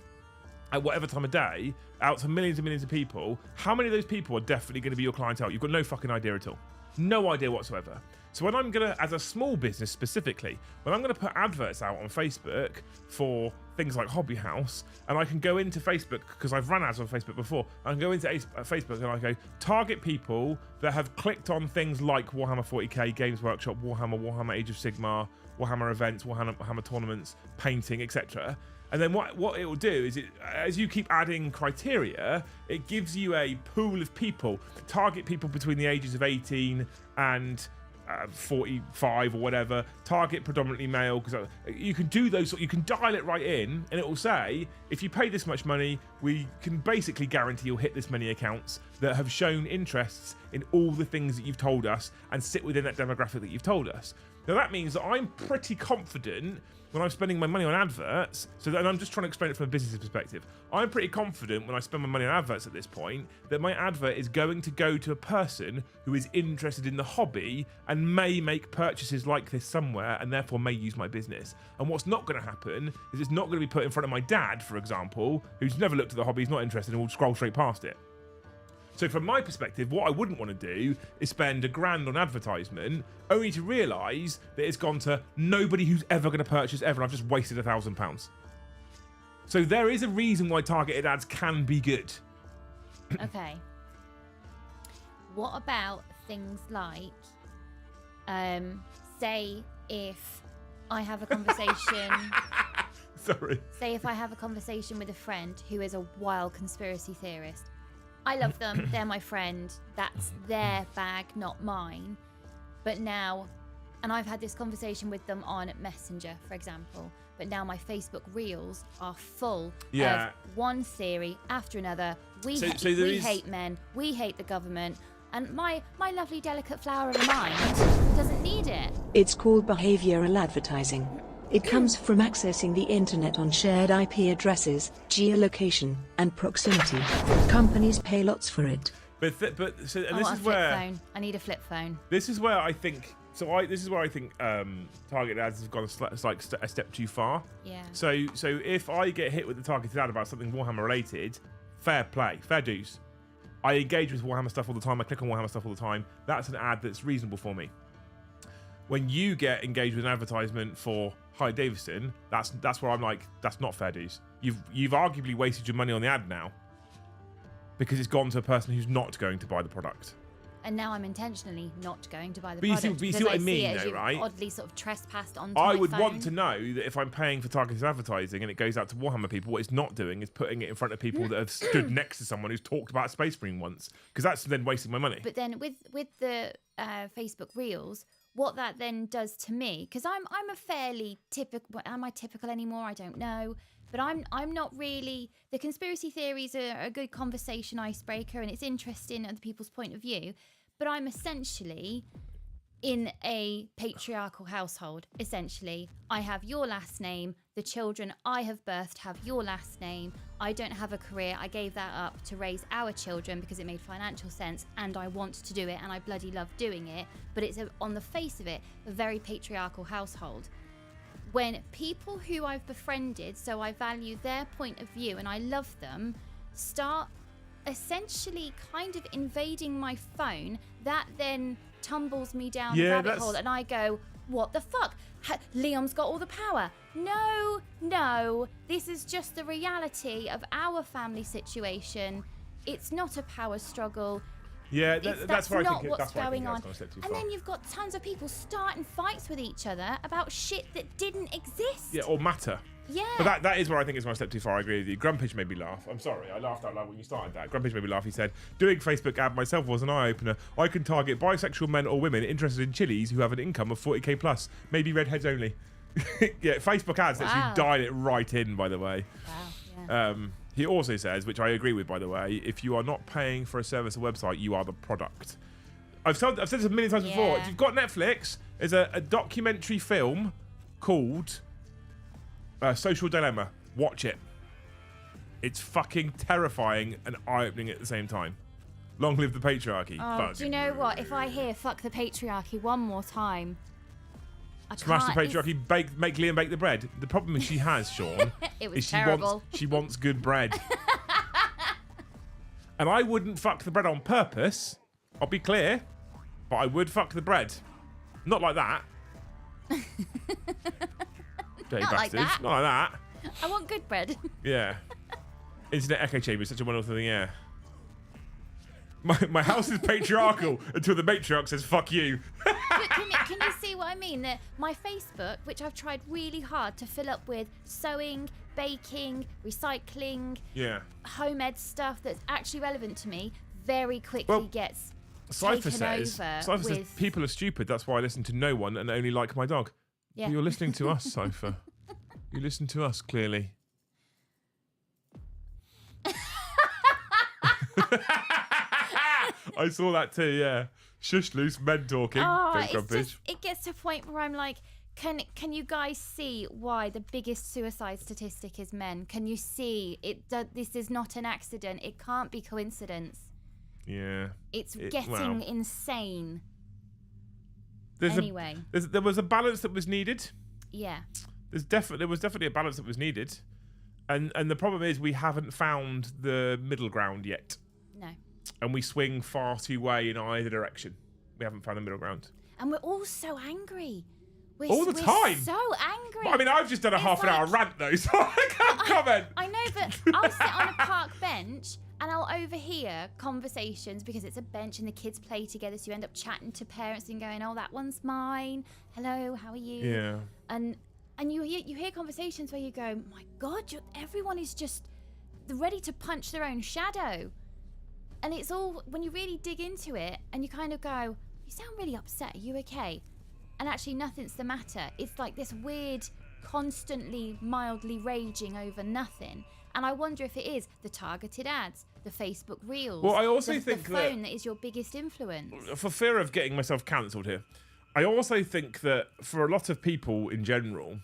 at whatever time of day, out to millions and millions of people, how many of those people are definitely going to be your clientele? You've got no fucking idea at all. No idea whatsoever. So when I'm going to, as a small business specifically, when I'm going to put adverts out on Facebook for things like Hobby House, and I can go into Facebook, because I've run ads on Facebook before, I can go into Facebook and I go, target people that have clicked on things like Warhammer 40k, Games Workshop, Warhammer Age of Sigmar, Warhammer events, Warhammer tournaments, painting, etc. And then what it will do is, as you keep adding criteria, it gives you a pool of people, target people between the ages of 18 and 45 or whatever, target predominantly male, because you can do those, you can dial it right in and it will say, if you pay this much money, we can basically guarantee you'll hit this many accounts that have shown interests in all the things that you've told us and sit within that demographic that you've told us. Now that means that I'm pretty confident when I'm spending my money on adverts, and I'm just trying to explain it from a business perspective, I'm pretty confident when I spend my money on adverts at this point that my advert is going to go to a person who is interested in the hobby and may make purchases like this somewhere and therefore may use my business. And what's not going to happen is it's not going to be put in front of my dad, for example, who's never looked at the hobby, he's not interested, and will scroll straight past it. So from my perspective, what I wouldn't want to do is spend $1,000 on advertisement only to realise that it's gone to nobody who's ever going to purchase ever, and I've just wasted £1,000. So there is a reason why targeted ads can be good. Okay. What about things like, say if I have a conversation... Sorry. Say if I have a conversation with a friend who is a wild conspiracy theorist. I love them, they're my friend, that's their bag, not mine. But now, and I've had this conversation with them on Messenger, for example, but now my Facebook reels are full Yeah. of one theory after another. We hate men, we hate the government, and my lovely delicate flower of a mind doesn't need it. It's called behavioral advertising. It comes from accessing the internet on shared IP addresses, geolocation, and proximity. Companies pay lots for it. This is Flip phone. I need a flip phone. This is where I think. This is where I think targeted ads have gone a step too far. Yeah. So if I get hit with the targeted ad about something Warhammer related, fair play, fair dues. I engage with Warhammer stuff all the time. I click on Warhammer stuff all the time. That's an ad that's reasonable for me. When you get engaged with an advertisement for Harley Davidson, that's where I'm like, that's not fair dues. You've arguably wasted your money on the ad now because it's gone to a person who's not going to buy the product. And now I'm intentionally not going to buy the But you product. see what I mean, though, you've right? Oddly sort of trespassed onto I my would phone. want to know that if I'm paying for targeted advertising and it goes out to Warhammer people, what it's not doing is putting it in front of people that have stood next to someone who's talked about Space Marine once, because that's then wasting my money. But then with the Facebook Reels, what that then does to me, because I'm a fairly typical. Am I typical anymore? I don't know. But I'm not really. The conspiracy theories are a good conversation icebreaker, and it's interesting other people's point of view. But I'm essentially in a patriarchal household. Essentially, I have your last name. The children I have birthed have your last name. I don't have a career. I gave that up to raise our children because it made financial sense, and I want to do it, and I bloody love doing it. But it's on the face of it, a very patriarchal household. When people who I've befriended, so I value their point of view and I love them, start essentially kind of invading my phone, that then tumbles me down the rabbit hole, and I go, what the fuck? Liam's got all the power. No, this is just the reality of our family situation. It's not a power struggle. Yeah, that's where I think what's that's going on. Gone a step too And far. then you've got tons of people starting fights with each other about shit that didn't exist. Yeah, or matter. Yeah. But that is where I think it's my step too far. I agree with you. Grumpage made me laugh. I'm sorry, I laughed out loud when you started that. Grumpage made me laugh. He said, doing Facebook ad myself was an eye-opener. I can target bisexual men or women interested in chilies who have an income of 40k plus. Maybe redheads only. Yeah, Facebook ads actually dialed it right in, by the way. Wow, yeah. He also says, which I agree with, by the way, if you are not paying for a service or website, you are the product. I've said this a million times before. If you've got Netflix, there's a documentary film called Social Dilemma. Watch it. It's fucking terrifying and eye-opening at the same time. Long live the patriarchy. Oh, do you know what? If I hear "fuck the patriarchy" one more time, I Smash the can't. patriarchy, make Liam bake the bread. The problem she has, Sean, It was is terrible. she wants good bread. And I wouldn't fuck the bread on purpose. I'll be clear. But I would fuck the bread. Not like that. Dirty Not like bastards. that. Not like that. I want good bread. Yeah. Internet echo chamber is such a wonderful thing, yeah. My house is patriarchal until the matriarch says fuck you. Can you see what I mean? That my Facebook, which I've tried really hard to fill up with sewing, baking, recycling, home ed stuff that's actually relevant to me, very quickly gets Cypher taken says, over says people are stupid, that's why I listen to no one and only like my dog. Yeah. Well, you're listening to us, Cypher. You listen to us, clearly. I saw that too, yeah. Shush loose, men talking. It gets to a point where I'm like, can you guys see why the biggest suicide statistic is men? Can you see it? This is not an accident. It can't be coincidence. Yeah. It's getting insane. Anyway. There was a balance that was needed. Yeah. There was definitely a balance that was needed. And the problem is we haven't found the middle ground yet. No. And we swing far too way in either direction. We haven't found the middle ground. And we're all so angry. All the time. So angry. I mean, I've just done a half an hour rant though, so I can't comment. I know, but I'll sit on a park bench and I'll overhear conversations because it's a bench and the kids play together, so you end up chatting to parents and going, "Oh, that one's mine. Hello, how are you?" Yeah. And you hear conversations where you go, "My God, everyone is just ready to punch their own shadow." And it's all, when you really dig into it and you kind of go, "You sound really upset. Are you okay?" And actually nothing's the matter. It's like this weird constantly mildly raging over nothing. And I wonder if it is the targeted ads, the Facebook Reels, Well, I also the think phone that is your biggest influence. For fear of getting myself cancelled here, I also think that for a lot of people in general,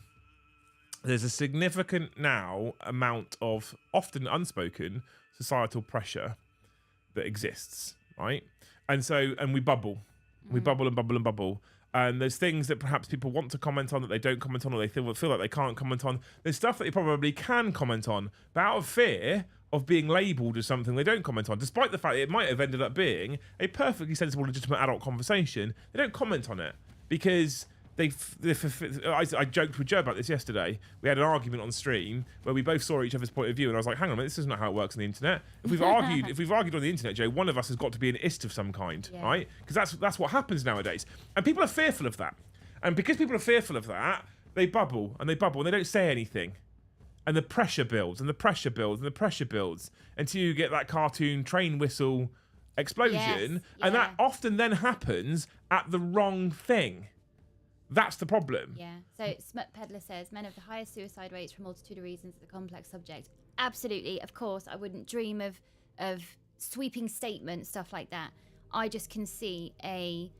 there's a significant now amount of often unspoken societal pressure that exists, right? And we bubble. We bubble and bubble and bubble. And there's things that perhaps people want to comment on that they don't comment on, or they feel like they can't comment on. There's stuff that they probably can comment on, but out of fear of being labelled as something they don't comment on, despite the fact that it might have ended up being a perfectly sensible, legitimate adult conversation, they don't comment on it because I joked with Joe about this yesterday. We had an argument on stream where we both saw each other's point of view, and I was like, "Hang on a minute, this isn't how it works on the internet. If we've argued on the internet, Joe, one of us has got to be an ist of some kind, right? Because that's what happens nowadays, and people are fearful of that. And because people are fearful of that, they bubble and they don't say anything, and the pressure builds and the pressure builds and the pressure builds until you get that cartoon train whistle explosion, and that often then happens at the wrong thing. That's the problem. Yeah. So Smut Peddler says, men have the highest suicide rates for a multitude of reasons. It's a complex subject. Absolutely. Of course, I wouldn't dream of sweeping statements, stuff like that. I just can see a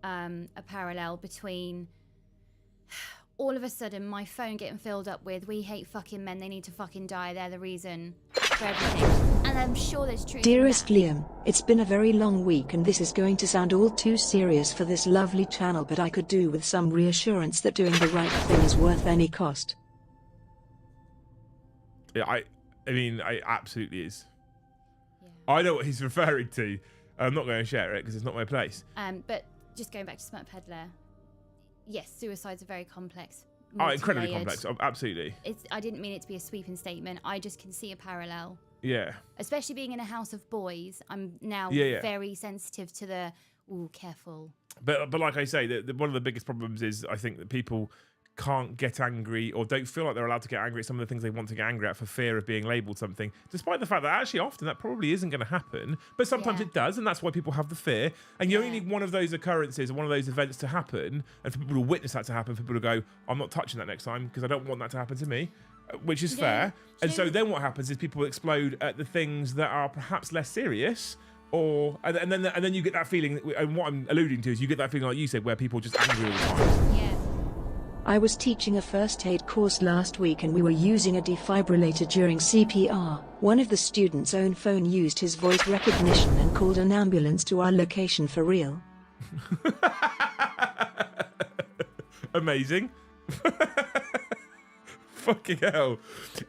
parallel between all of a sudden my phone getting filled up with, we hate fucking men, they need to fucking die, they're the reason for everything. And I'm sure there's truth Dearest in that. Liam, it's been a very long week and this is going to sound all too serious for this lovely channel, but I could do with some reassurance that doing the right thing is worth any cost. Yeah, I mean, it absolutely is. Yeah. I know what he's referring to. I'm not going to share it because it's not my place. But just going back to Smut Peddler, yes, suicide's a very complex, incredibly multi-layered. complex. Absolutely. I didn't mean it to be a sweeping statement. I just can see a parallel. Yeah. Especially being in a house of boys, I'm now very sensitive to the, careful. But like I say, one of the biggest problems is I think that people can't get angry or don't feel like they're allowed to get angry at some of the things they want to get angry at for fear of being labelled something, despite the fact that actually often that probably isn't going to happen, but sometimes it does, and that's why people have the fear. And you only need one of those occurrences or one of those events to happen, and for people to witness that to happen, for people to go, I'm not touching that next time because I don't want that to happen to me, which is fair. And so then what happens is people explode at the things that are perhaps less serious, and then you get that feeling, and what I'm alluding to is you get that feeling like you said, where people are just angry all the time. Yeah. I was teaching a first aid course last week and we were using a defibrillator during CPR. One of the students' own phone used his voice recognition and called an ambulance to our location for real. Amazing. Fucking hell.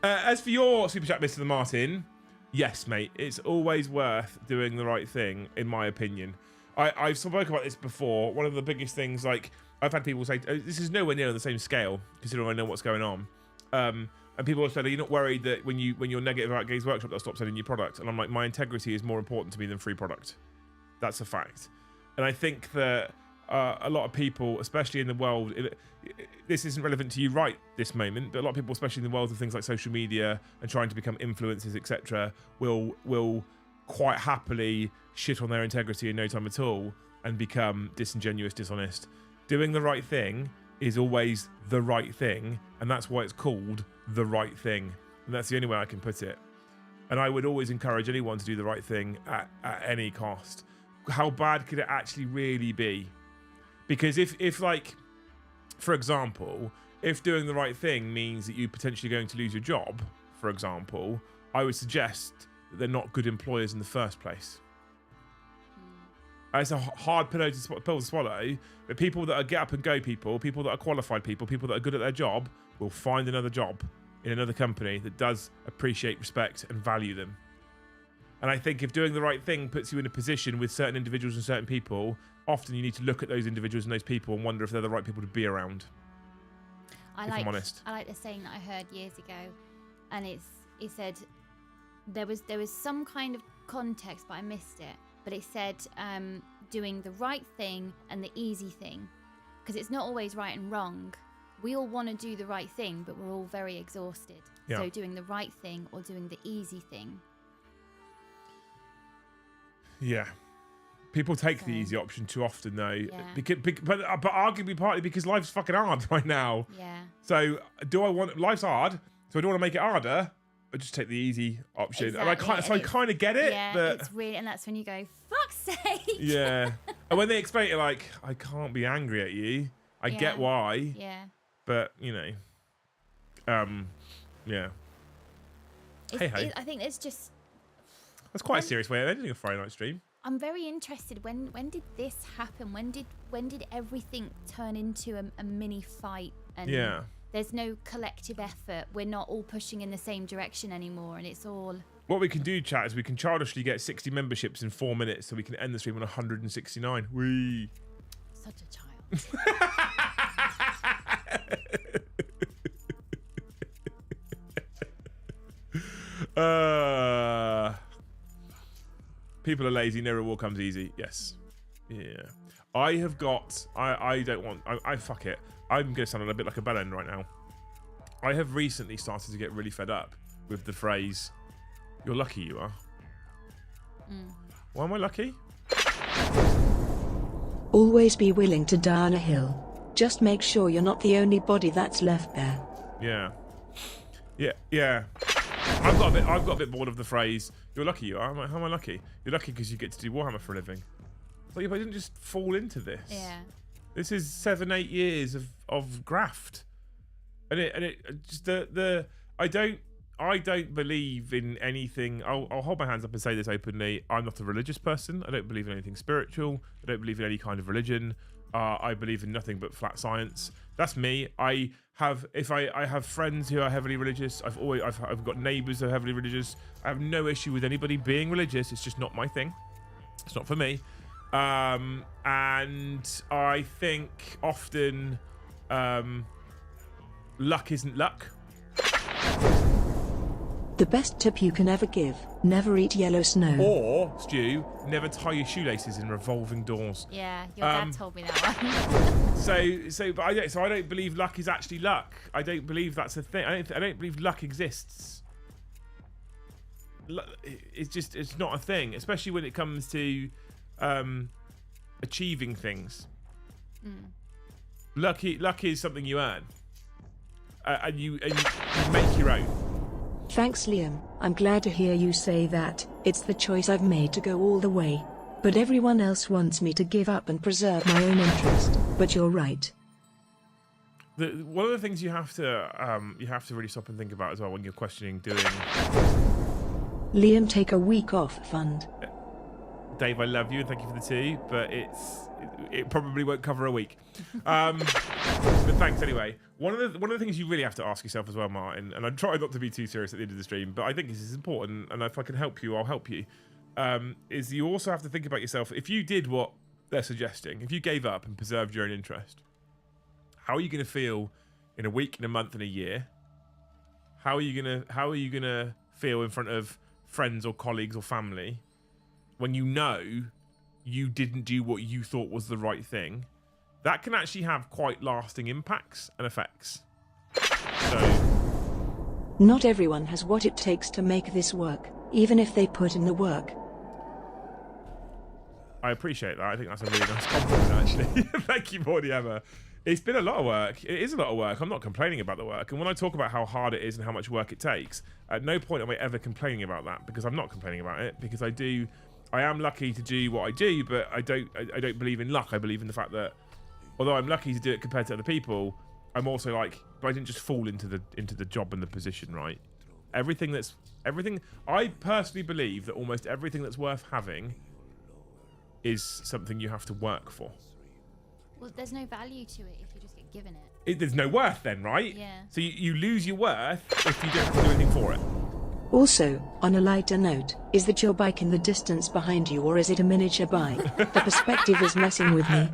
As for your super chat, Mr. Martin, yes, mate, it's always worth doing the right thing, in my opinion. I've spoken about this before. One of the biggest things, like, I've had people say, this is nowhere near on the same scale, considering I know what's going on. And people have said, are you not worried that when you're negative about Games Workshop, they'll stop sending you product? And I'm like, my integrity is more important to me than free product. That's a fact. And I think that a lot of people, especially in the world, this isn't relevant to you right this moment, but a lot of people, especially in the world of things like social media and trying to become influencers, etc., will quite happily shit on their integrity in no time at all and become disingenuous, dishonest. Doing the right thing is always the right thing, and that's why it's called the right thing. And that's the only way I can put it. And I would always encourage anyone to do the right thing at any cost. How bad could it actually really be? Because if like, for example, if doing the right thing means that you're potentially going to lose your job, for example, I would suggest that they're not good employers in the first place. It's a hard pill to swallow, but people that are get up and go people that are qualified people that are good at their job will find another job in another company that does appreciate, respect, and value them. And I think if doing the right thing puts you in a position with certain individuals and certain people, often you need to look at those individuals and those people and wonder if they're the right people to be around. I'm honest. I like the saying that I heard years ago, and it said there was some kind of context, but I missed it. But it said doing the right thing and the easy thing, because it's not always right and wrong. We all want to do the right thing, but we're all very exhausted. Yeah. So doing the right thing or doing the easy thing. Yeah. People take the easy option too often, though. Yeah. But arguably partly because life's fucking hard right now. Yeah. So life's hard, so I don't want to make it harder. I just take the easy option. Exactly. And I kind of get it. Yeah, but it's really, and that's when you go, fuck's sake. yeah. And when they explain it, like, I can't be angry at you. I get why. Yeah. But, you know. Yeah. Hey. I think it's just... That's quite a serious way of ending a Friday night stream. I'm very interested. When did this happen? When did everything turn into a mini fight? And Yeah. there's no collective effort. We're not all pushing in the same direction anymore, and it's all... What we can do, chat, is we can childishly get 60 memberships in 4 minutes so we can end the stream on 169. Whee! Such a child. People are lazy, no reward comes easy. Yes. Yeah. I have got... I don't want... I fuck it. I'm going to sound a bit like a bellend right now. I have recently started to get really fed up with the phrase, "You're lucky you are." Why am I lucky? Always be willing to die on a hill. Just make sure you're not the only body that's left there. Yeah. Yeah. I've got a bit bored of the phrase, "You're lucky you are." I'm like, how am I lucky? You're lucky because you get to do Warhammer for a living. It's like, if I didn't just fall into this. Yeah. This is 7-8 years of graft. And it just I don't believe in anything. I'll hold my hands up and say this openly. I'm not a religious person. I don't believe in anything spiritual. I don't believe in any kind of religion. I believe in nothing but flat science. That's me. I have friends who are heavily religious. I've got neighbours who are heavily religious. I have no issue with anybody being religious. It's just not my thing. It's not for me. And I think often luck isn't luck. The best tip you can ever give: never eat yellow snow. Or, Stu, never tie your shoelaces in revolving doors. Yeah, your dad told me that one. But I don't believe luck is actually luck. I don't believe that's a thing. I don't believe luck exists. It's not a thing, especially when it comes to achieving things. Luck is something you earn, and you make your own. Thanks, Liam. I'm glad to hear you say that. It's the choice I've made to go all the way. But everyone else wants me to give up and preserve my own interest. But you're right. One of the things you have to really stop and think about as well when you're questioning doing. Liam, take a week off fund. Dave, I love you and thank you for the tea, but it probably won't cover a week. But thanks anyway. One of the things you really have to ask yourself as well, Martin, and I try not to be too serious at the end of the stream, but I think this is important, and if I can help you, I'll help you. Is you also have to think about yourself. If you did what they're suggesting, if you gave up and preserved your own interest, how are you going to feel in a week, in a month, in a year? How are you gonna feel in front of friends or colleagues or family when you know you didn't do what you thought was the right thing? That can actually have quite lasting impacts and effects. So, not everyone has what it takes to make this work, even if they put in the work. I appreciate that. I think that's a really nice compliment, actually. Thank you more than ever. It's been a lot of work. It is a lot of work. I'm not complaining about the work. And when I talk about how hard it is and how much work it takes, at no point am I ever complaining about that, because I'm not complaining about it, because I am lucky to do what I do, but I don't believe in luck. I believe in the fact that although I'm lucky to do it compared to other people, I'm also like, but I didn't just fall into the job and the position, right? Everything. I personally believe that almost everything that's worth having is something you have to work for. Well, there's no value to it if you just get given it. There's no worth then, right? Yeah. So you lose your worth if you don't have to do anything for it. Also, on a lighter note, is that your bike in the distance behind you, or is it a miniature bike? The perspective is messing with me.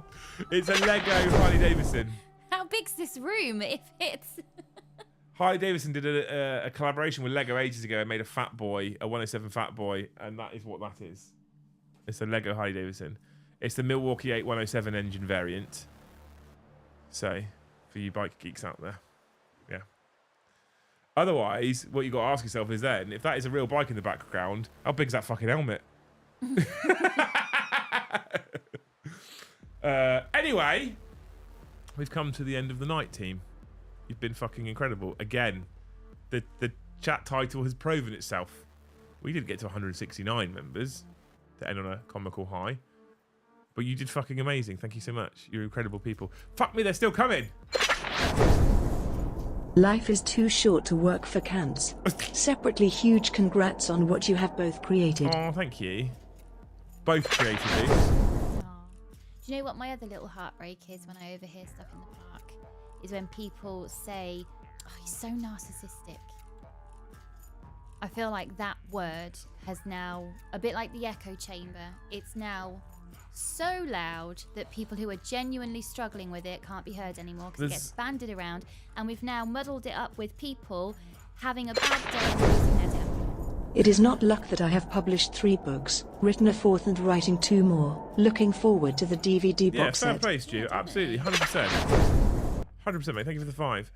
It's a Lego Harley Davidson. How big's this room if it's... Harley Davidson did a collaboration with Lego ages ago and made a Fat Boy, a 107 Fat Boy, and that is what that is. It's a Lego Harley Davidson. It's the Milwaukee 8 107 engine variant. So, for you bike geeks out there. Yeah. Otherwise, what you got to ask yourself is then, if that is a real bike in the background, how big's that fucking helmet? Anyway, we've come to the end of the night, team. You've been fucking incredible. Again, the chat title has proven itself. We did get to 169 members to end on a comical high. But you did fucking amazing. Thank you so much. You're incredible people. Fuck me, they're still coming. Life is too short to work for cants. Separately, huge congrats on what you have both created. Oh, thank you. Both created these. Aw. Do you know what my other little heartbreak is when I overhear stuff in the park? Is when people say, oh, he's so narcissistic. I feel like that word has now, a bit like the echo chamber, it's now so loud that people who are genuinely struggling with it can't be heard anymore because it gets banded around, and we've now muddled it up with people having a bad day and losing their temper. It is not luck that I have published 3 books, written a 4th and writing 2 more. Looking forward to the DVD Yeah, box fair set. play, Stu. Absolutely, 100%. 100%, mate. Thank you for the 5.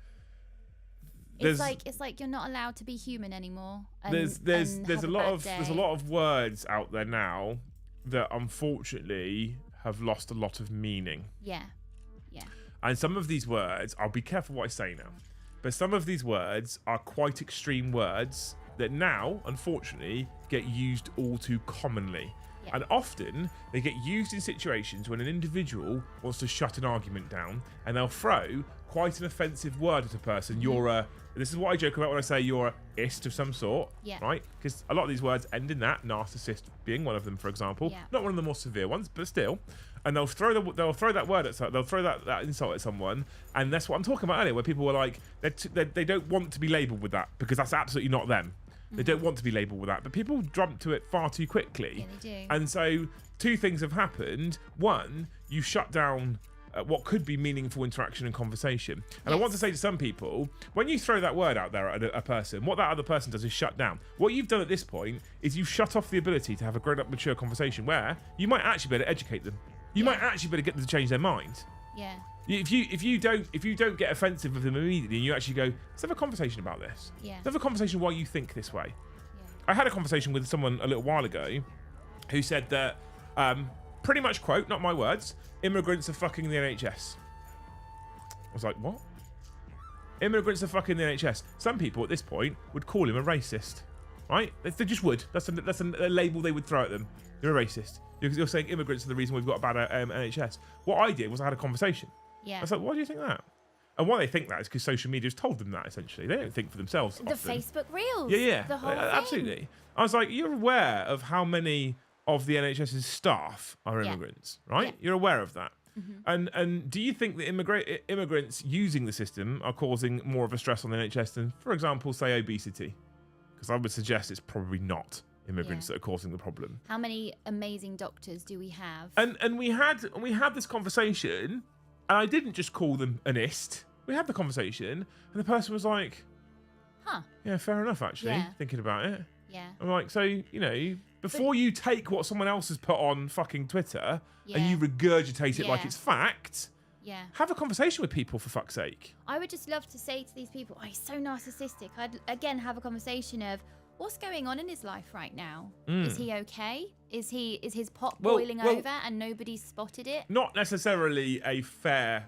It's like you're not allowed to be human anymore. And, There's and have a lot bad of day. there's a lot of words out there now that unfortunately have lost a lot of meaning. Yeah. And some of these words, I'll be careful what I say now, but some of these words are quite extreme words that now, unfortunately, get used all too commonly. Yeah. And often they get used in situations when an individual wants to shut an argument down, and they'll throw quite an offensive word at a person. This is what I joke about when I say you're a ist of some sort, Yeah. right? Because a lot of these words end in that, narcissist being one of them, for example. Yeah. Not one of the more severe ones, but still. And they'll throw that word at they'll throw that insult at someone, and that's what I'm talking about earlier, where people were like they don't want to be labelled with that because that's absolutely not them. They don't want to be labelled with that, but people jump to it far too quickly. Yeah, they do. And so 2 things have happened. One, you shut down what could be meaningful interaction and conversation. And I want to say to some people, when you throw that word out there at a person, what that other person does is shut down. What you've done at this point is you've shut off the ability to have a grown-up, mature conversation where you might actually be able to educate them. You might actually be able to get them to change their mind. Yeah. If you don't get offensive with them immediately, and you actually go, let's have a conversation about this. Yeah. Let's have a conversation why you think this way. Yeah. I had a conversation with someone a little while ago who said that, pretty much quote, not my words, immigrants are fucking the NHS. I was like, what? Immigrants are fucking the NHS. Some people at this point would call him a racist, right? They just would. That's a label they would throw at them. You're a racist. You're saying immigrants are the reason we've got a bad NHS. What I did was I had a conversation. Yeah. I was like, why do you think that? And why they think that is because social media has told them that, essentially. They don't think for themselves The often. Facebook Reels. Yeah. The whole thing. Absolutely. I was like, you're aware of how many of the NHS's staff are immigrants, right? Yeah. You're aware of that. And do you think that immigrants using the system are causing more of a stress on the NHS than, for example, say obesity? Because I would suggest it's probably not immigrants that are causing the problem. How many amazing doctors do we have? And we had this conversation, and I didn't just call them an ist. We had the conversation, and the person was like, Huh. yeah, fair enough, actually, Yeah. thinking about it. Yeah. I'm like, so, before you take what someone else has put on fucking Twitter and you regurgitate it like it's fact, Yeah. have a conversation with people, for fuck's sake. I would just love to say to these people, oh, he's so narcissistic. I'd again have a conversation of what's going on in his life right now. Is he okay? Is his pot boiling over and nobody's spotted it? Not necessarily a fair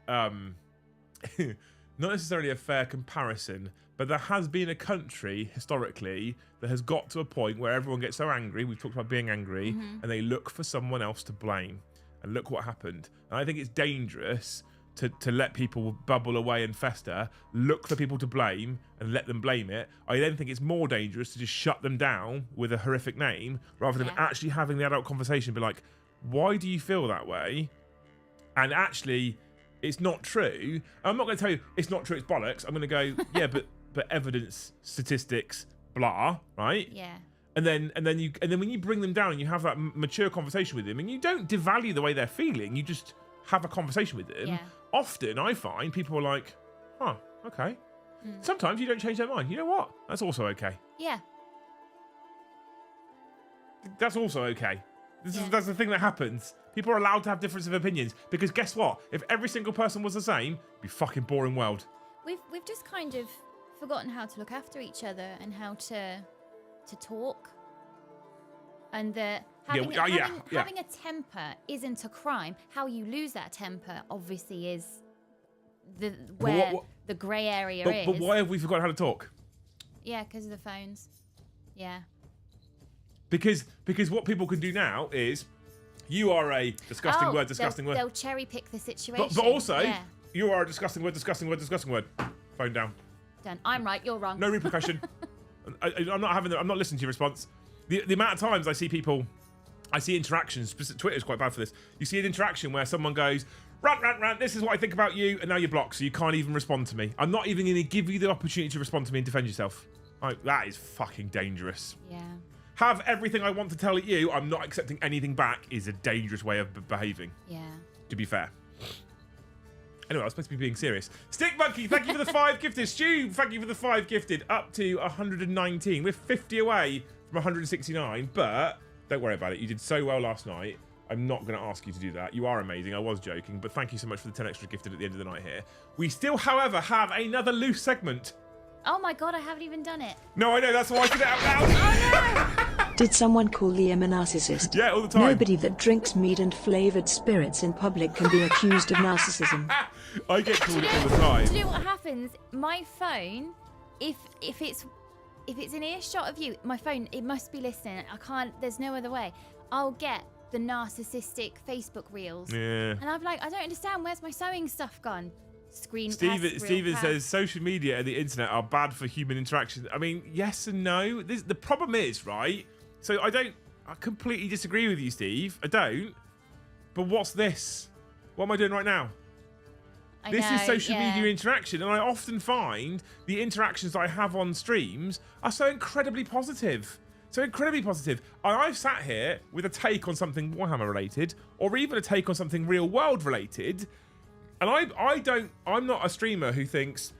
not necessarily a fair comparison, but there has been a country historically that has got to a point where everyone gets so angry, we've talked about being angry, and they look for someone else to blame. And look what happened. And I think it's dangerous to let people bubble away and fester, look for people to blame and let them blame it. I then think it's more dangerous to just shut them down with a horrific name rather than actually having the adult conversation, be like, why do you feel that way? And actually, it's not true. I'm not going to tell you it's not true, it's bollocks. I'm going to go, yeah, but evidence, statistics, blah, right? Yeah. And then when you bring them down and you have that mature conversation with them, and you don't devalue the way they're feeling, you just have a conversation with them. Yeah. Often I find people are like, huh, okay. Sometimes you don't change their mind. You know what? That's also okay. Yeah. That's also okay. Yeah. That's the thing that happens. People are allowed to have difference of opinions, because guess what? If every single person was the same, it'd be a fucking boring world. We've just kind of forgotten how to look after each other and how to talk. and that having a temper isn't a crime. How you lose that temper obviously is where the grey area is. But why have we forgotten how to talk? Yeah, because of the phones. Yeah. Because what people can do now is, you are a disgusting word. They'll cherry pick the situation. But also, you are a disgusting word. Phone down. Done. I'm right, you're wrong. No repercussion. I'm not listening to your response. The amount of times I see interactions, Twitter's quite bad for this. You see an interaction where someone goes, rant, this is what I think about you, and now you're blocked, so you can't even respond to me. I'm not even going to give you the opportunity to respond to me and defend yourself. That is fucking dangerous. Yeah. Have everything I want to tell you, I'm not accepting anything back, is a dangerous way of behaving. Yeah. To be fair. Anyway, I was supposed to be being serious. Stick Monkey, thank you for the 5 gifted. Stu, thank you for the 5 gifted. Up to 119. We're 50 away from 169, but don't worry about it. You did so well last night. I'm not going to ask you to do that. You are amazing. I was joking, but thank you so much for the 10 extra gifted at the end of the night here. We still, however, have another loose segment. Oh my god, I haven't even done it. No, I know. That's why I said it out loud. Oh no! Did someone call Liam a narcissist? Yeah, all the time. Nobody that drinks mead and flavoured spirits in public can be accused of narcissism. I get called it all the time. Do you know what happens? My phone, if it's an earshot of you, my phone, it must be listening. I can't. There's no other way. I'll get the narcissistic Facebook reels. Yeah. And I'm like, I don't understand. Where's my sewing stuff gone? Steven says social media and the internet are bad for human interaction. I mean, yes and no. The problem is, right? So I completely disagree with you, Steve. I don't. But what's this? What am I doing right now? This is social media interaction, and I often find the interactions I have on streams are so incredibly positive. And I've sat here with a take on something Warhammer related, or even a take on something real world related, and I'm not a streamer who thinks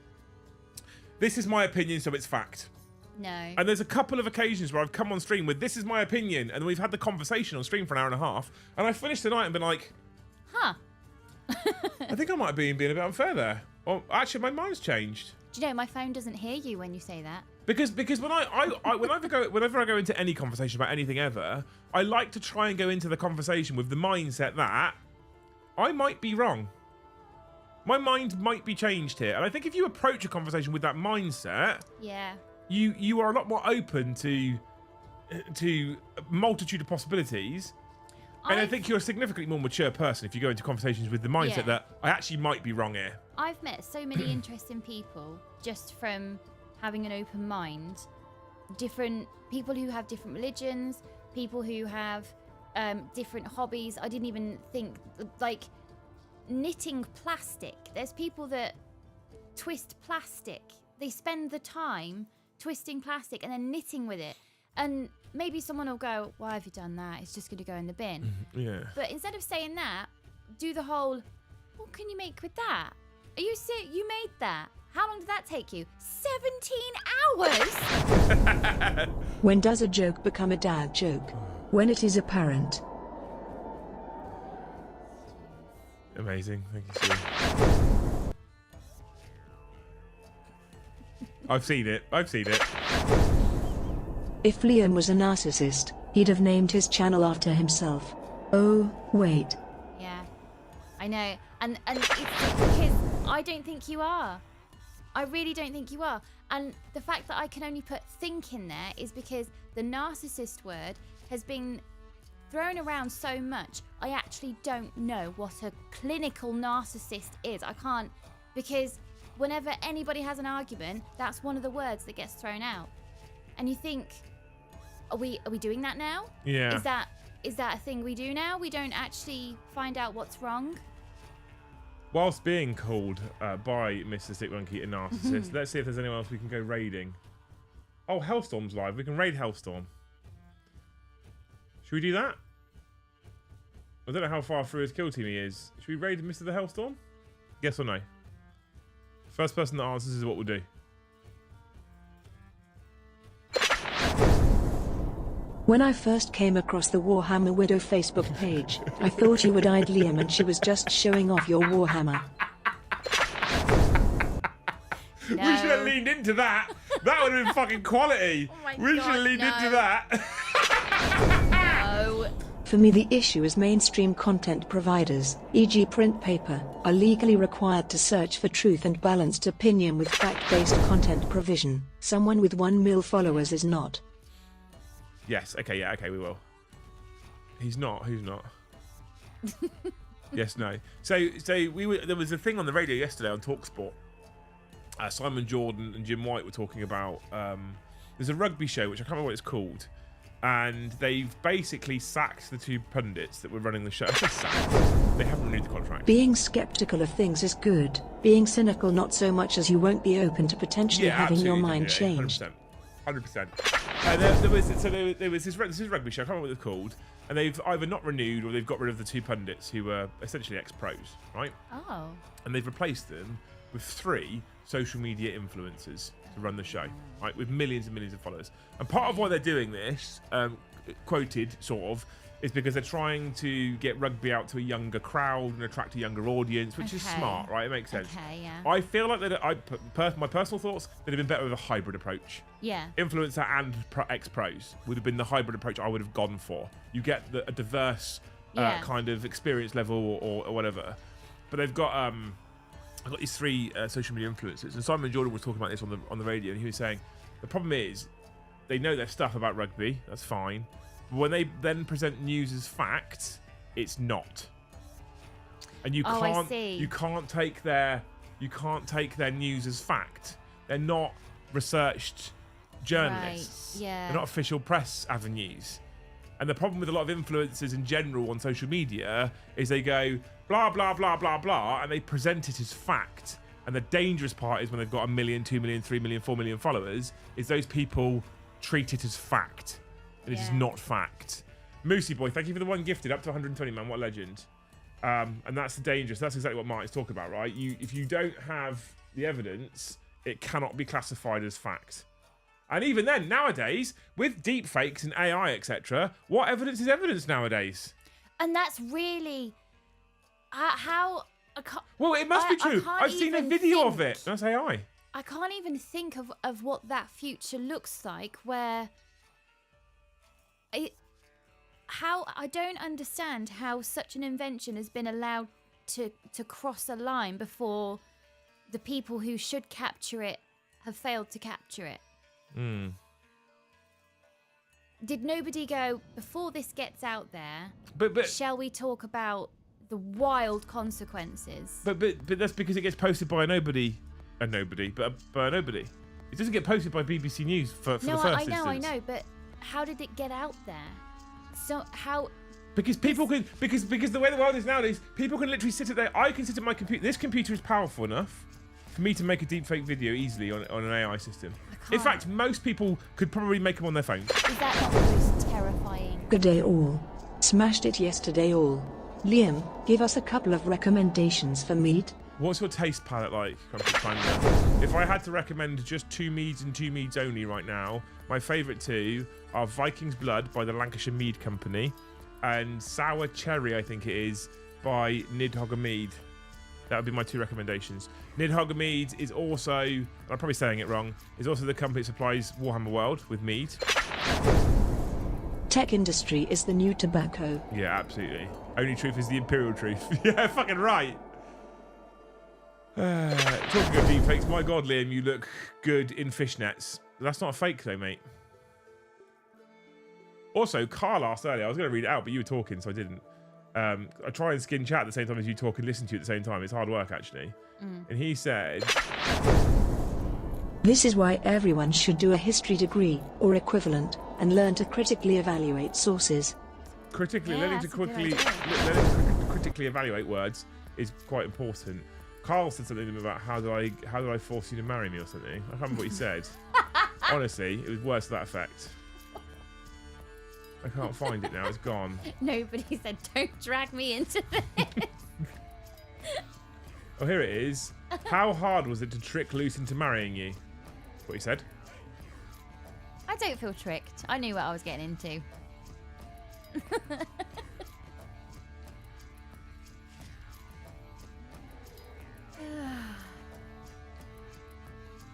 this is my opinion, so it's fact. No. And there's a couple of occasions where I've come on stream with this is my opinion, and we've had the conversation on stream for an hour and a half, and I finished the night and been like, huh. I think I might be being a bit unfair there. Well, actually, my mind's changed. Do you know, my phone doesn't hear you when you say that. Because whenever I go into any conversation about anything ever, I like to try and go into the conversation with the mindset that I might be wrong. My mind might be changed here. And I think if you approach a conversation with that mindset, you are a lot more open to a multitude of possibilities. And I think you're a significantly more mature person if you go into conversations with the mindset that I actually might be wrong here. I've met so many interesting people just from having an open mind. Different people who have different religions, people who have different hobbies. I didn't even think, like, knitting plastic. There's people that twist plastic. They spend the time twisting plastic and then knitting with it. And maybe someone will go, why have you done that? It's just going to go in the bin. Yeah. But instead of saying that, do the whole, what can you make with that? Are you serious? You made that. How long did that take you? 17 hours? When does a joke become a dad joke? When it is apparent. Amazing. Thank you, Steve. I've seen it. If Liam was a narcissist, he'd have named his channel after himself. Oh, wait. Yeah, I know. And it's because I don't think you are. I really don't think you are. And the fact that I can only put think in there is because the narcissist word has been thrown around so much. I actually don't know what a clinical narcissist is. I can't, because whenever anybody has an argument, that's one of the words that gets thrown out. And you think, are we doing that now? Yeah. Is that a thing we do now? We don't actually find out what's wrong? Whilst being called by Mr. Stick Monkey a narcissist, let's see if there's anyone else we can go raiding. Oh, Hellstorm's live. We can raid Hellstorm. Should we do that? I don't know how far through his kill team he is. Should we raid Mr. the Hellstorm? Yes or no? First person that answers is what we'll do. When I first came across the Warhammer Widow Facebook page, I thought you would eyed Liam and she was just showing off your Warhammer. No. We should have leaned into that. That would have been fucking quality. Oh my we should have leaned into that. For me, the issue is mainstream content providers, e.g. print paper, are legally required to search for truth and balanced opinion with fact-based content provision. Someone with 1 mil followers is not. Yes. Okay. Yeah. Okay. We will. He's not. Who's not? Yes. No. So there was a thing on the radio yesterday on TalkSport. Simon Jordan and Jim White were talking about. There's a rugby show which I can't remember what it's called. And they've basically sacked the 2 pundits that were running the show. I say sacked. They haven't renewed the contract. Being skeptical of things is good. Being cynical not so much, as you won't be open to potentially having your mind changed. 100%. There was this rugby show, I can't remember what it's called, and they've either not renewed or they've got rid of the 2 pundits who were essentially ex-pros, right? Oh. And they've replaced them with 3 social media influencers to run the show, right, with millions and millions of followers. And part of why they're doing this, quoted sort of, is because they're trying to get rugby out to a younger crowd and attract a younger audience, which is smart, right? It makes sense. Okay, yeah. I feel like that. My personal thoughts, they'd have been better with a hybrid approach. Yeah. Influencer and ex-pros would have been the hybrid approach I would have gone for. You get a diverse kind of experience level or whatever. But they've got I've got these 3 social media influencers, and Simon Jordan was talking about this on the radio, and he was saying the problem is they know their stuff about rugby. That's fine. But when they then present news as fact, it's not. And you can't take their news as fact. They're not researched journalists. Right, yeah. They're not official press avenues. And the problem with a lot of influencers in general on social media is they go blah blah blah blah blah and they present it as fact. And the dangerous part is when they've got 1 million, 2 million, 3 million, 4 million followers, is those people treat it as fact. And it is not fact. Moosey Boy, thank you for the 1 gifted, up to 120, man. What a legend. And that's the dangerous. That's exactly what Martin's talking about, right? If you don't have the evidence, it cannot be classified as fact. And even then, nowadays, with deep fakes and AI, etc., what evidence is evidence nowadays? And that's really how. Well, it must be true. I've seen a video of it. That's AI. I can't even think of what that future looks like, where I don't understand how such an invention has been allowed to cross a line before the people who should capture it have failed to capture it. Did nobody go, before this gets out there, but shall we talk about the wild consequences? But that's because it gets posted by a nobody. By a nobody. It doesn't get posted by BBC News for the first instance. I know, but how did it get out there? So how? Because people can, because the way the world is nowadays, people can literally sit at there. I can sit at my computer. This computer is powerful enough for me to make a deepfake video easily on an AI system. In fact, most people could probably make them on their phones. Is that not the most terrifying? Good day all. Smashed it yesterday all. Liam, give us a couple of recommendations for mead. What's your taste palette like? If I had to recommend just 2 meads and 2 meads only right now, my favourite 2 are Viking's Blood by the Lancashire Mead Company and Sour Cherry, I think it is, by Nidhogger Mead. That would be my 2 recommendations. Nidhogger Mead is also, I'm probably saying it wrong, is also the company that supplies Warhammer World with mead. Tech industry is the new tobacco. Yeah, absolutely. Only truth is the imperial truth. Yeah, fucking right. Talking of deepfakes, my God, Liam, you look good in fishnets. That's not a fake though, mate. Also, Carl asked earlier, I was going to read it out, but you were talking, so I didn't. I try and skin chat at the same time as you talk and listen to you at the same time. It's hard work, actually. And he said... This is why everyone should do a history degree, or equivalent, and learn to critically evaluate sources. Learning to critically evaluate words is quite important. Carl said something to me about how do I force you to marry me or something. I can't remember what he said. Honestly, it was worse to that effect. I can't find it now. It's gone. Nobody said, don't drag me into this. Oh, here it is. How hard was it to trick Luce into marrying you? What he said. I don't feel tricked. I knew what I was getting into.